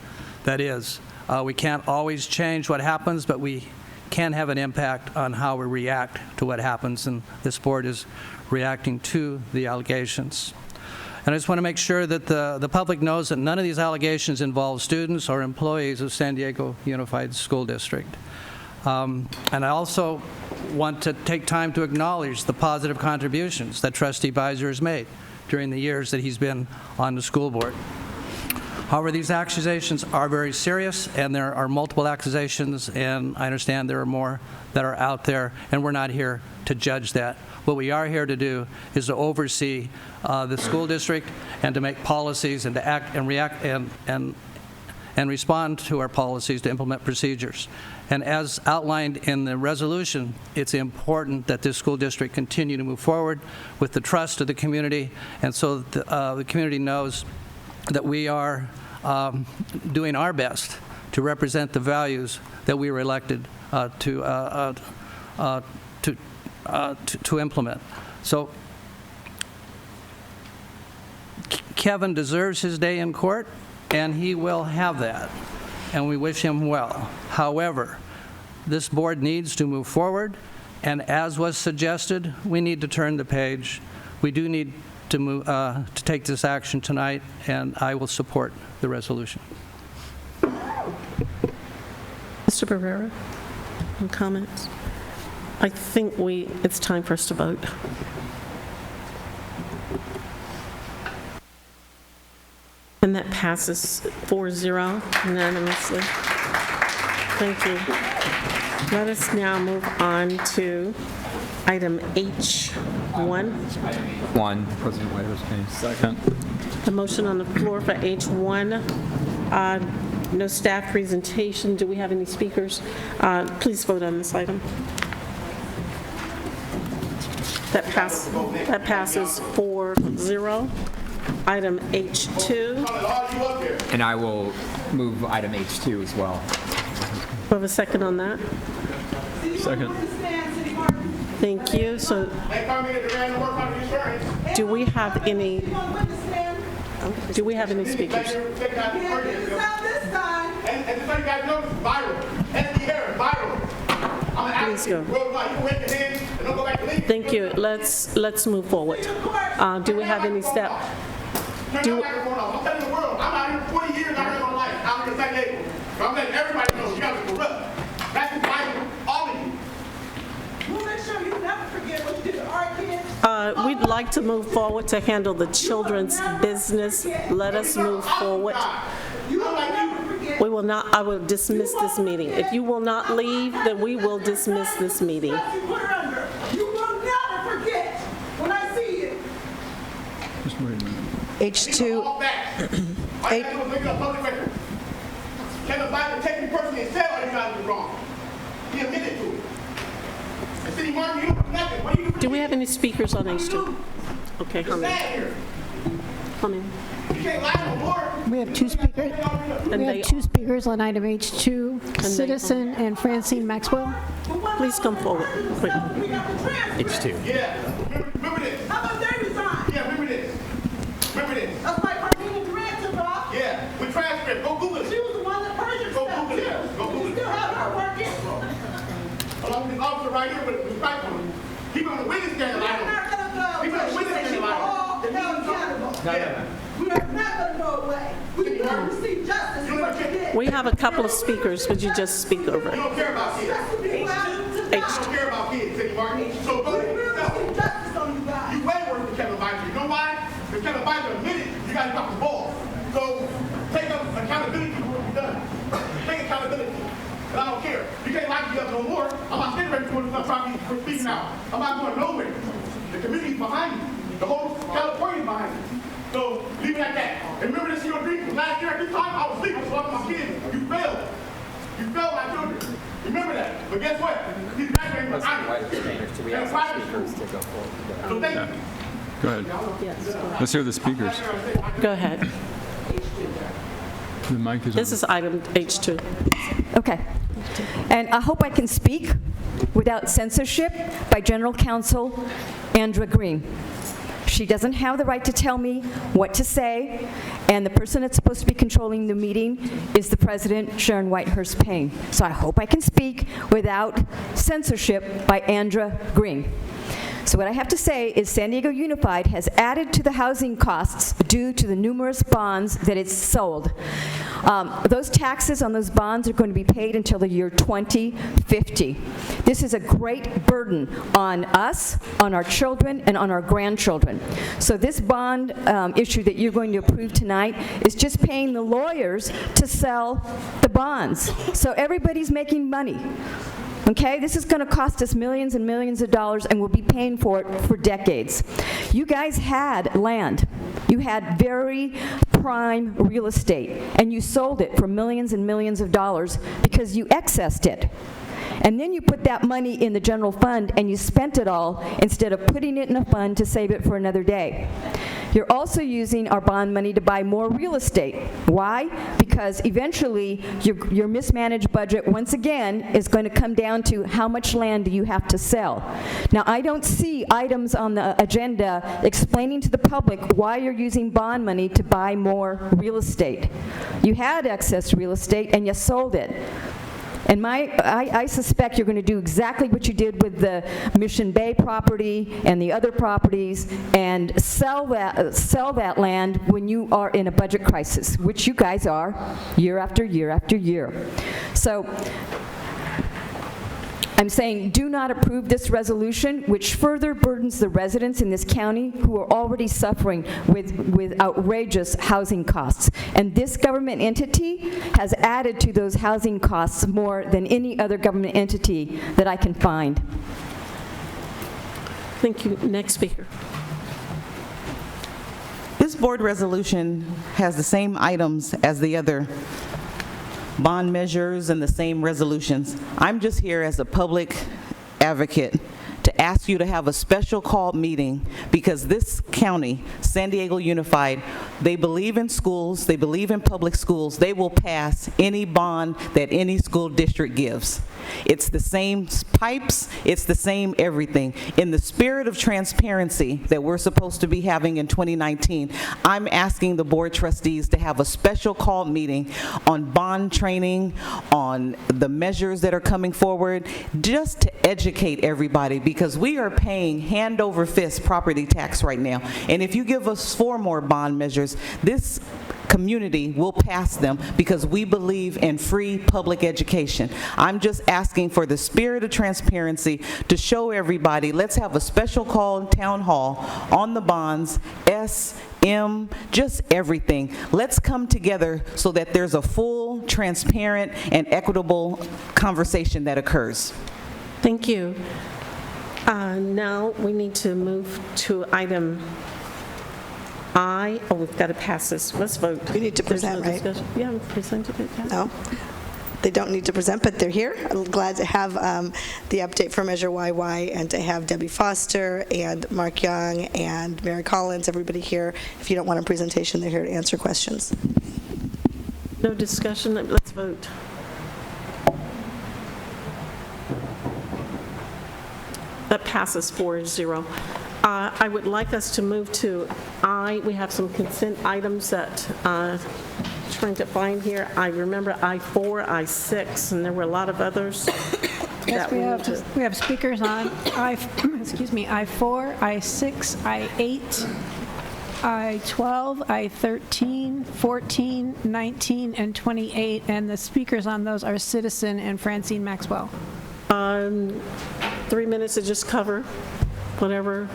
that is. We can't always change what happens, but we can have an impact on how we react to what happens, and this board is reacting to the allegations. And I just want to make sure that the public knows that none of these allegations involve students or employees of San Diego Unified School District. And I also want to take time to acknowledge the positive contributions that Trustee Beiser has made during the years that he's been on the school board. However, these accusations are very serious, and there are multiple accusations, and I understand there are more that are out there, and we're not here to judge that. What we are here to do is to oversee the school district and to make policies and to act and react and respond to our policies, to implement procedures. And as outlined in the resolution, it's important that this school district continue to move forward with the trust of the community, and so that the community knows that we are doing our best to represent the values that we were elected to implement. So Kevin deserves his day in court, and he will have that, and we wish him well. However, this board needs to move forward, and as was suggested, we need to turn the page. We do need to move to take this action tonight, and I will support the resolution. Mr. Barrera, any comments? I think it's time for us to vote. And that passes 4-0 unanimously. Thank you. Let us now move on to item H1. One, President Whitehurst case. Second. The motion on the floor for H1. No staff presentation. Do we have any speakers? Please vote on this item. That passes 4-0. Item H2. And I will move item H2 as well. We have a second on that? Second. Thank you. So, do we have any speakers? Please go. Thank you. Let's move forward. Do we have any step? I'm telling the world, I'm out here 40 years, I heard my life, out here in San Diego. So I'm letting everybody know you guys are corrupt. That's the Bible, all of you. We'll make sure you never forget what you did to our kids. We'd like to move forward to handle the children's business. Let us move forward. We will not, I will dismiss this meeting. If you will not leave, then we will dismiss this meeting. You will never forget when I see you. Just wait a minute. H2. Kevin Biden take me personally and said all you guys were wrong. He admitted to it. And City Martin, you don't do nothing. What do you do? Do we have any speakers on H2? Okay, how many? How many? We have two speakers. We have two speakers on item H2, Citizen and Francine Maxwell. Please come forward, quick. H2. Yeah, remember this. How about they resign? Yeah, remember this. Remember this. That's like Martina Durant took off. Yeah, with transcript. Go Google it. She was the one that perjured herself. Go Google it. Go Google it. Still have her working. Along with this officer right here with the respect on him. People on the witness stand lie. People on the witness stand lie. We are not going to go away. We are going to receive justice for what you did. We have a couple of speakers. Would you just speak over You it? don't care about kids. You don't care about kids, City Martin. So go ahead and receive justice on you guys. You way worse than Kevin Bison. You know why? Because Kevin Bison admitted you guys dropped the ball. So take up accountability for what you've done. Take accountability. And I don't care. You can't lock me up no more. I'm not sitting ready for this property for speaking out. I'm not going nowhere. The community's behind me. The whole California's behind me. So leave it at that. And remember this, your dream. Last year at this time, I was sleeping, so my kids. You failed. You failed my children. Remember that. But guess what? These graduating from honors. And private schools. So thank you. Go ahead. Let's hear the speakers. Go ahead. The mic is on. This is item H2. Okay. And I hope I can speak without censorship by General Counsel Andra Green. She doesn't have the right to tell me what to say, and the person that's supposed to be controlling the meeting is the President, Sharon Whitehurst Payne. So I hope I can speak without censorship by Andra Green. So what I have to say is San Diego Unified has added to the housing costs due to the numerous bonds that it's sold. Those taxes on those bonds are going to be paid until the year 2050. This is a great burden on us, on our children, and on our grandchildren. So this bond issue that you're going to approve tonight is just paying the lawyers to sell the bonds. So everybody's making money. Okay, this is going to cost us millions and millions of dollars, and we'll be paying for it for decades. You guys had land. You had very prime real estate, and you sold it for millions and millions of dollars because you excessed it. And then you put that money in the general fund and you spent it all instead of putting it in a fund to save it for another day. You're also using our bond money to buy more real estate. Why? Because eventually your mismanaged budget, once again, is going to come down to how much land do you have to sell. Now, I don't see items on the agenda explaining to the public why you're using bond money to buy more real estate. You had excess real estate and you sold it. And I suspect you're going to do exactly what you did with the Mission Bay property and the other properties and sell that land when you are in a budget crisis, which you guys are year after year after year. So I'm saying do not approve this resolution, which further burdens the residents in this county who are already suffering with outrageous housing costs. And this government entity has added to those housing costs more than any other government entity that I can find. Thank you. Next speaker. This board resolution has the same items as the other bond measures and the same resolutions. I'm just here as a public advocate to ask you to have a special called meeting because this county, San Diego Unified, they believe in schools, they believe in public schools, they will pass any bond that any school district gives. It's the same pipes, it's the same everything. In the spirit of transparency that we're supposed to be having in 2019, I'm asking the board trustees to have a special call meeting on bond training, on the measures that are coming forward, just to educate everybody because we are paying hand over fist property tax right now. And if you give us 4 more bond measures, this community will pass them because we believe in free public education. I'm just asking for the spirit of transparency to show everybody, let's have a special call town hall on the bonds, just everything. Let's come together so that there's a full, transparent, and equitable conversation that occurs. Thank you. Now we need to move to item I. Oh, we've got to pass this. Let's vote. We need to present, right? Discussion. Yeah, we presented it. Yeah. No. They don't need to present, but they're here. I'm glad to have the update for Measure YY and to have Debbie Foster and Mark Young and Mary Collins, everybody here. If you don't want a presentation, they're here to answer questions. No discussion. Let's vote. That passes 4-0. I would like us to move to I. We have some consent items that trying to find here. I remember I-4, I-6, and there were a lot of others. Yes, we have speakers on I-4, I-6, I-8, I-12, I-13, 14, 19, and 28, and the speakers on those are Citizen and Francine Maxwell. 3 minutes to just cover whatever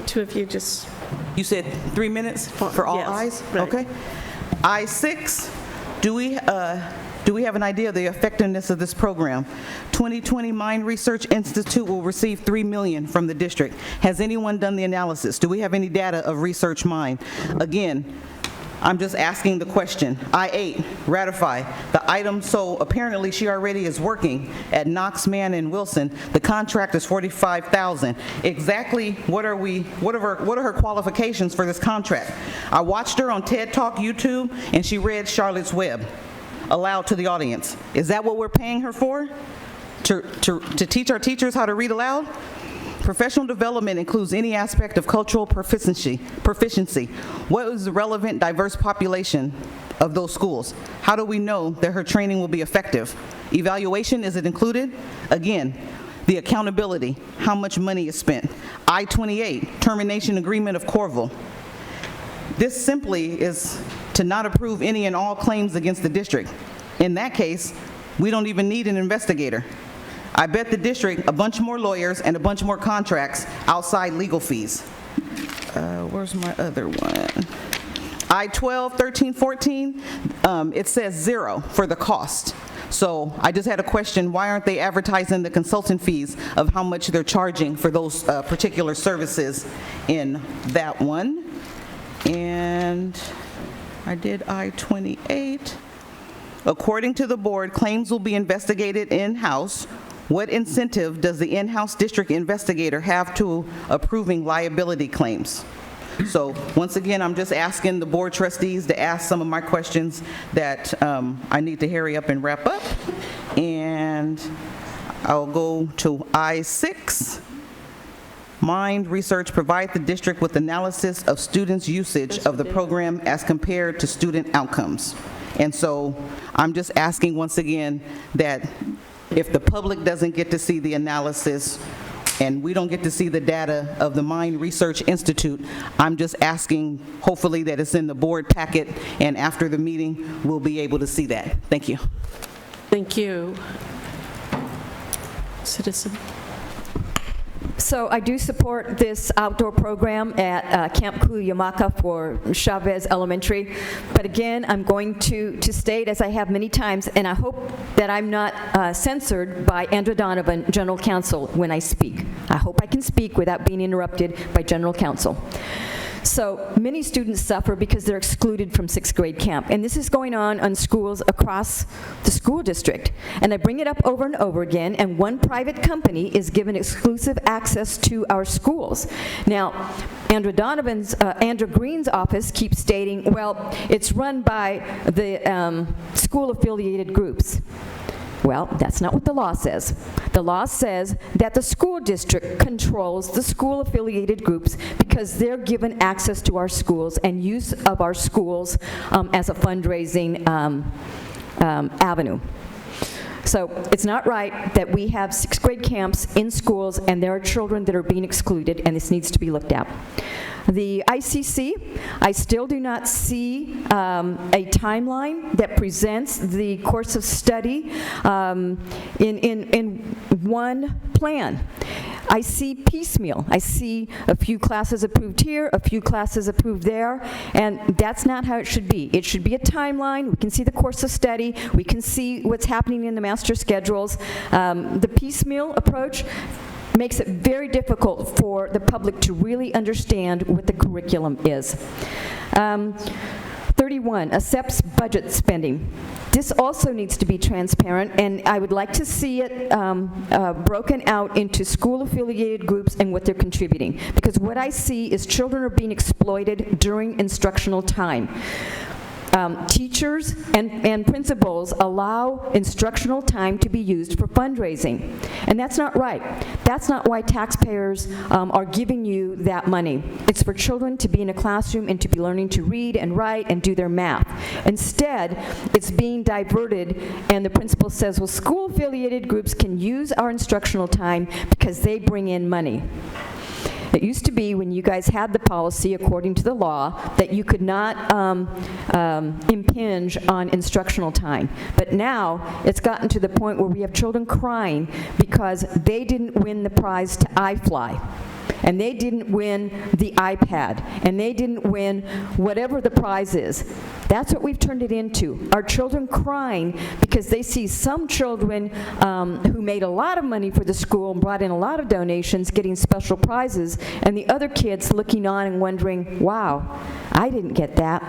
two of you just... You said 3 minutes for all Yes, ayes? right. Okay. I-6, do we have an idea of the effectiveness of this program? 2020 Mind Research Institute will receive $3 million from the district. Has anyone done the analysis? Do we have any data of Research Mind? Again, I'm just asking the question. I-8, ratify the item. So apparently she already is working at Knox, Mann, and Wilson. The contract is $45,000. Exactly what are her qualifications for this contract? I watched her on TED Talk YouTube, and she read Charlotte's Web aloud to the audience. Is that what we're paying her for? To teach our teachers how to read aloud? Professional development includes any aspect of cultural proficiency. What is the relevant diverse population of those schools? How do we know that her training will be effective? Evaluation, is it included? Again, the accountability, how much money is spent. I-28, termination agreement of Corville. This simply is to not approve any and all claims against the district. In that case, we don't even need an investigator. I bet the district a bunch more lawyers and a bunch more contracts outside legal fees. Where's my other one? I-12, 13, 14, it says 0 for the cost. So I just had a question, why aren't they advertising the consultant fees of how much they're charging for those particular services in that one? And I did I-28. According to the board, claims will be investigated in-house. What incentive does the in-house district investigator have to approving liability claims? So once again, I'm just asking the board trustees to ask some of my questions that I need to hurry up and wrap up. And I'll go to I-6. Mind Research provide the district with analysis of students' usage of the program as compared to student outcomes. And so I'm just asking once again that if the public doesn't get to see the analysis and we don't get to see the data of the Mind Research Institute, I'm just asking, hopefully, that it's in the board packet, and after the meeting, we'll be able to see that. Thank you. Thank you. Citizen. So I do support this outdoor program at Camp Cuyamaca for Chavez Elementary. But again, I'm going to state, as I have many times, and I hope that I'm not censored by Andrew Donovan, General Counsel, when I speak. I hope I can speak without being interrupted by General Counsel. So many students suffer because they're excluded from 6th grade camp. And this is going on schools across the school district. And I bring it up over and over again, and one private company is given exclusive access to our schools. Now, Andrew Green's office keeps stating, well, it's run by the school-affiliated groups. Well, that's not what the law says. The law says that the school district controls the school-affiliated groups because they're given access to our schools and use of our schools as a fundraising avenue. So it's not right that we have 6th grade camps in schools and there are children that are being excluded, and this needs to be looked at. The ICC, I still do not see a timeline that presents the course of study in one plan. I see piecemeal. I see a few classes approved here, a few classes approved there, and that's not how it should be. It should be a timeline. We can see the course of study. We can see what's happening in the master schedules. The piecemeal approach makes it very difficult for the public to really understand what the curriculum is. 31, accepts budget spending. This also needs to be transparent, and I would like to see it broken out into school-affiliated groups and what they're contributing. Because what I see is children are being exploited during instructional time. teachers and principals allow instructional time to be used for fundraising. And that's not right. That's not why taxpayers are giving you that money. It's for children to be in a classroom and to be learning to read and write and do their math. Instead, it's being diverted, and the principal says, well, school-affiliated groups can use our instructional time because they bring in money. It used to be when you guys had the policy, according to the law, that you could not impinge on instructional time. But now, it's gotten to the point where we have children crying because they didn't win the prize to iFly. And they didn't win the iPad, and they didn't win whatever the prize is. That's what we've turned it into. Our children crying because they see some children who made a lot of money for the school and brought in a lot of donations getting special prizes, and the other kids looking on and wondering, wow, I didn't get that.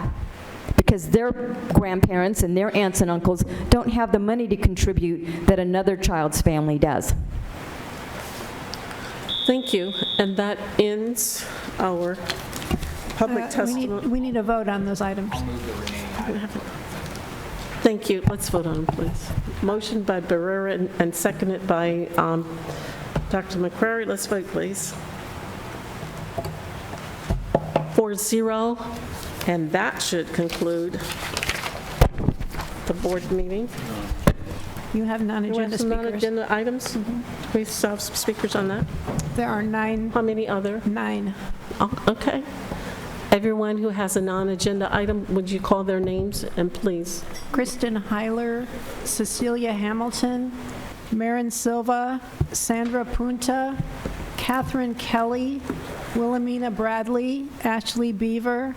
Because their grandparents and their aunts and uncles don't have the money to contribute that another child's family does. Thank you. And that ends our public testimony. We need a vote on those items. Thank you. Let's vote on them, please. Motion by Barrera and seconded by Dr. McCrary. Let's vote, please. 4-0, and that should conclude the board meeting. You have non-agenda speakers. Non-agenda items? We have some speakers on that? There are 9. How many other? 9. Oh, okay. Everyone who has a non-agenda item, would you call their names, and please? Kristen Heiler, Cecilia Hamilton, Marin Silva, Sandra Punta, Catherine Kelly, Wilhelmina Bradley, Ashley Beaver,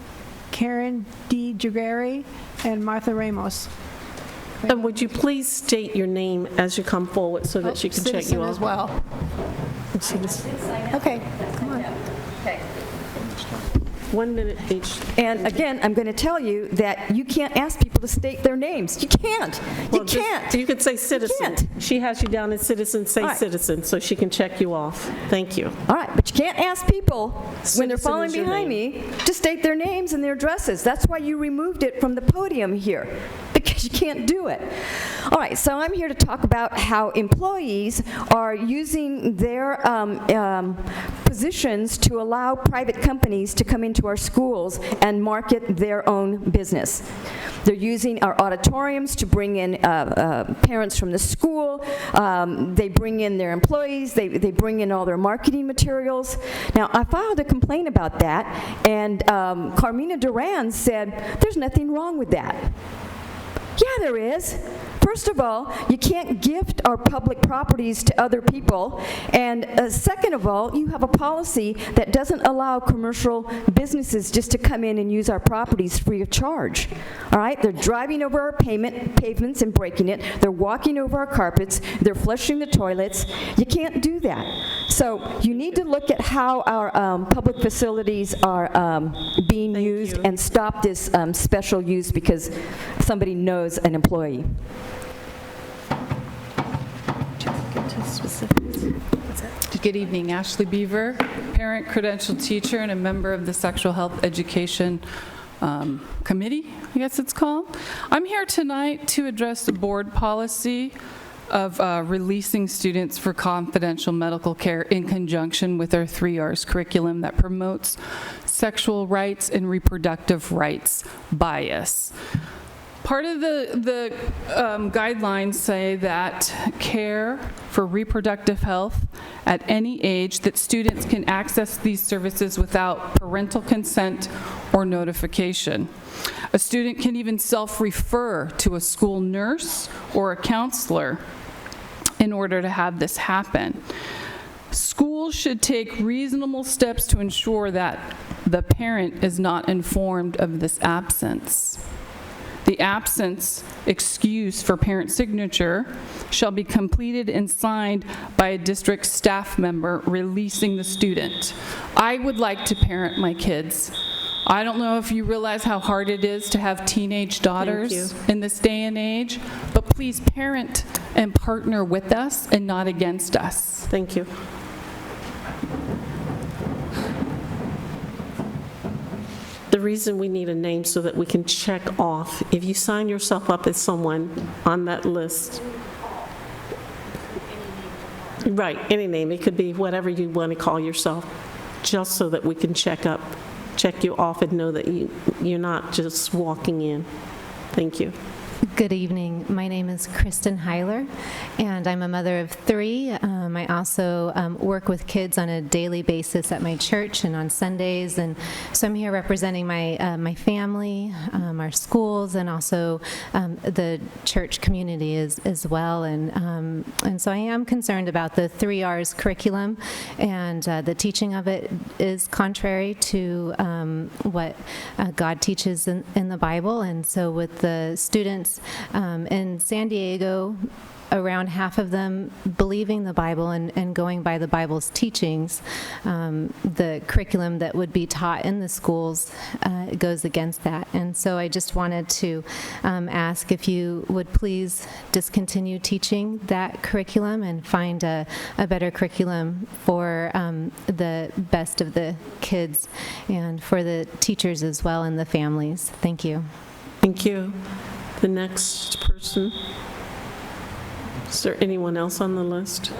Karen D. Jagari, and Martha Ramos. And would you please state your name as you come forward so that she can check you Citizen out? as well. Okay, come on. Okay. 1 minute each. And again, I'm going to tell you that you can't ask people to state their names. You can't. You can't. You could say citizen. She has you down as citizen, say All right. citizen, so she can check you off. Thank you. All right, but you can't ask people when they're Citizen following is your behind me to state their names and their addresses. That's why you removed it from the podium here, because you can't do it. All right, so I'm here to talk about how employees are using their positions to allow private companies to come into our schools and market their own business. They're using our auditoriums to bring in parents from the school. They bring in their employees. They bring in all their marketing materials. Now, I filed a complaint about that, and Carmina Duran said, there's nothing wrong with that. Yeah, there is. First of all, you can't gift our public properties to other people. And second of all, you have a policy that doesn't allow commercial businesses just to come in and use our properties free of charge. All right? They're driving over our pavements and breaking it. They're walking over our carpets. They're flushing the toilets. You can't do that. So you need to look at how our public facilities are being used and stop this special use because somebody knows an employee. Good evening, Ashley Beaver, parent, credentialed teacher, and a member of the Sexual Health Education Committee, I guess it's called. I'm here tonight to address the board policy of releasing students for confidential medical care in conjunction with our 3 R's curriculum that promotes sexual rights and reproductive rights bias. Part of the guidelines say that care for reproductive health at any age that students can access these services without parental consent or notification. A student can even self-refer to a school nurse or a counselor in order to have this happen. Schools should take reasonable steps to ensure that the parent is not informed of this absence. The absence excuse for parent signature shall be completed and signed by a district staff member releasing the student. I would like to parent my kids. I don't know if you realize how hard it is to have teenage daughters in this day and age, but please parent and partner with us and not against us. Thank you. The reason we need a name so that we can check off. If you sign yourself up as someone on that list, right, any name, it could be whatever you want to call yourself, just so that we can check you off and know that you're not just walking in. Thank you. Good evening. My name is Kristen Heiler, and I'm a mother of 3. I also work with kids on a daily basis at my church and on Sundays, and so I'm here representing my family, our schools, and also the church community as well. And so I am concerned about the 3 R's curriculum, and the teaching of it is contrary to what God teaches in the Bible. And so with the students in San Diego, around half of them believing the Bible and going by the Bible's teachings, the curriculum that would be taught in the schools goes against that. And so I just wanted to ask if you would please discontinue teaching that curriculum and find a better curriculum for the best of the kids and for the teachers as well and the families. Thank you. Thank you. The next person. Is there anyone else on the list?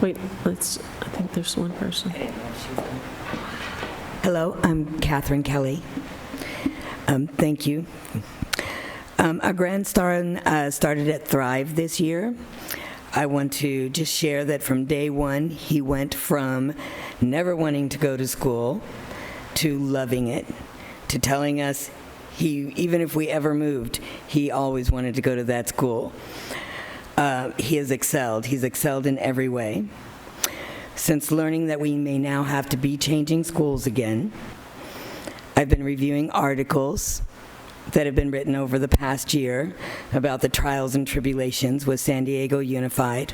Wait, I think there's one person. Hello, I'm Catherine Kelly. Thank you. Our grandson started at Thrive this year. I want to just share that from day one, he went from never wanting to go to school to loving it, to telling us even if we ever moved, he always wanted to go to that school. He has excelled. He's excelled in every way. Since learning that we may now have to be changing schools again, I've been reviewing articles that have been written over the past year about the trials and tribulations with San Diego Unified.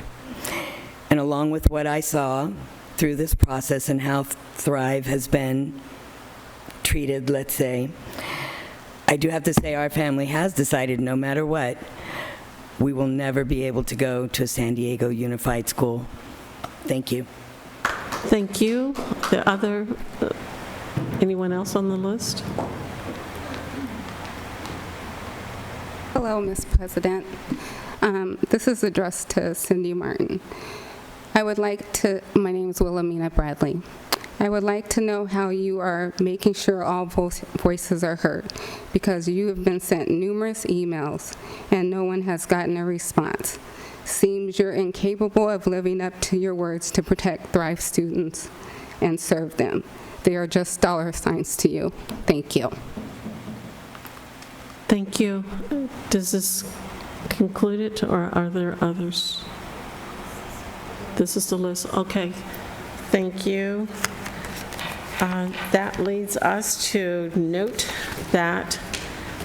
And along with what I saw through this process and how Thrive has been treated, let's say, I do have to say our family has decided no matter what, we will never be able to go to a San Diego Unified School. Thank you. Thank you. Anyone else on the list? Hello, Ms. President. This is addressed to Cindy Martin. My name is Wilhelmina Bradley. I would like to know how you are making sure all voices are heard, because you have been sent numerous emails and no one has gotten a response. Seems you're incapable of living up to your words to protect Thrive students and serve them. They are just dollar signs to you. Thank you. Thank you. Does this conclude it, or are there others? This is the list. Okay. Thank you. That leads us to note that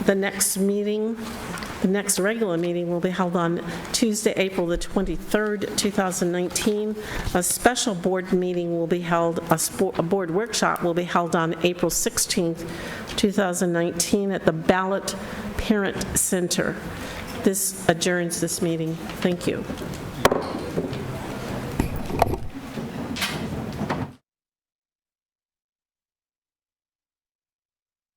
the next regular meeting will be held on Tuesday, April the 23rd, 2019. A special board meeting will be held, a board workshop will be held on April 16th, 2019 at the Ballot Parent Center. This adjourns this meeting. Thank you.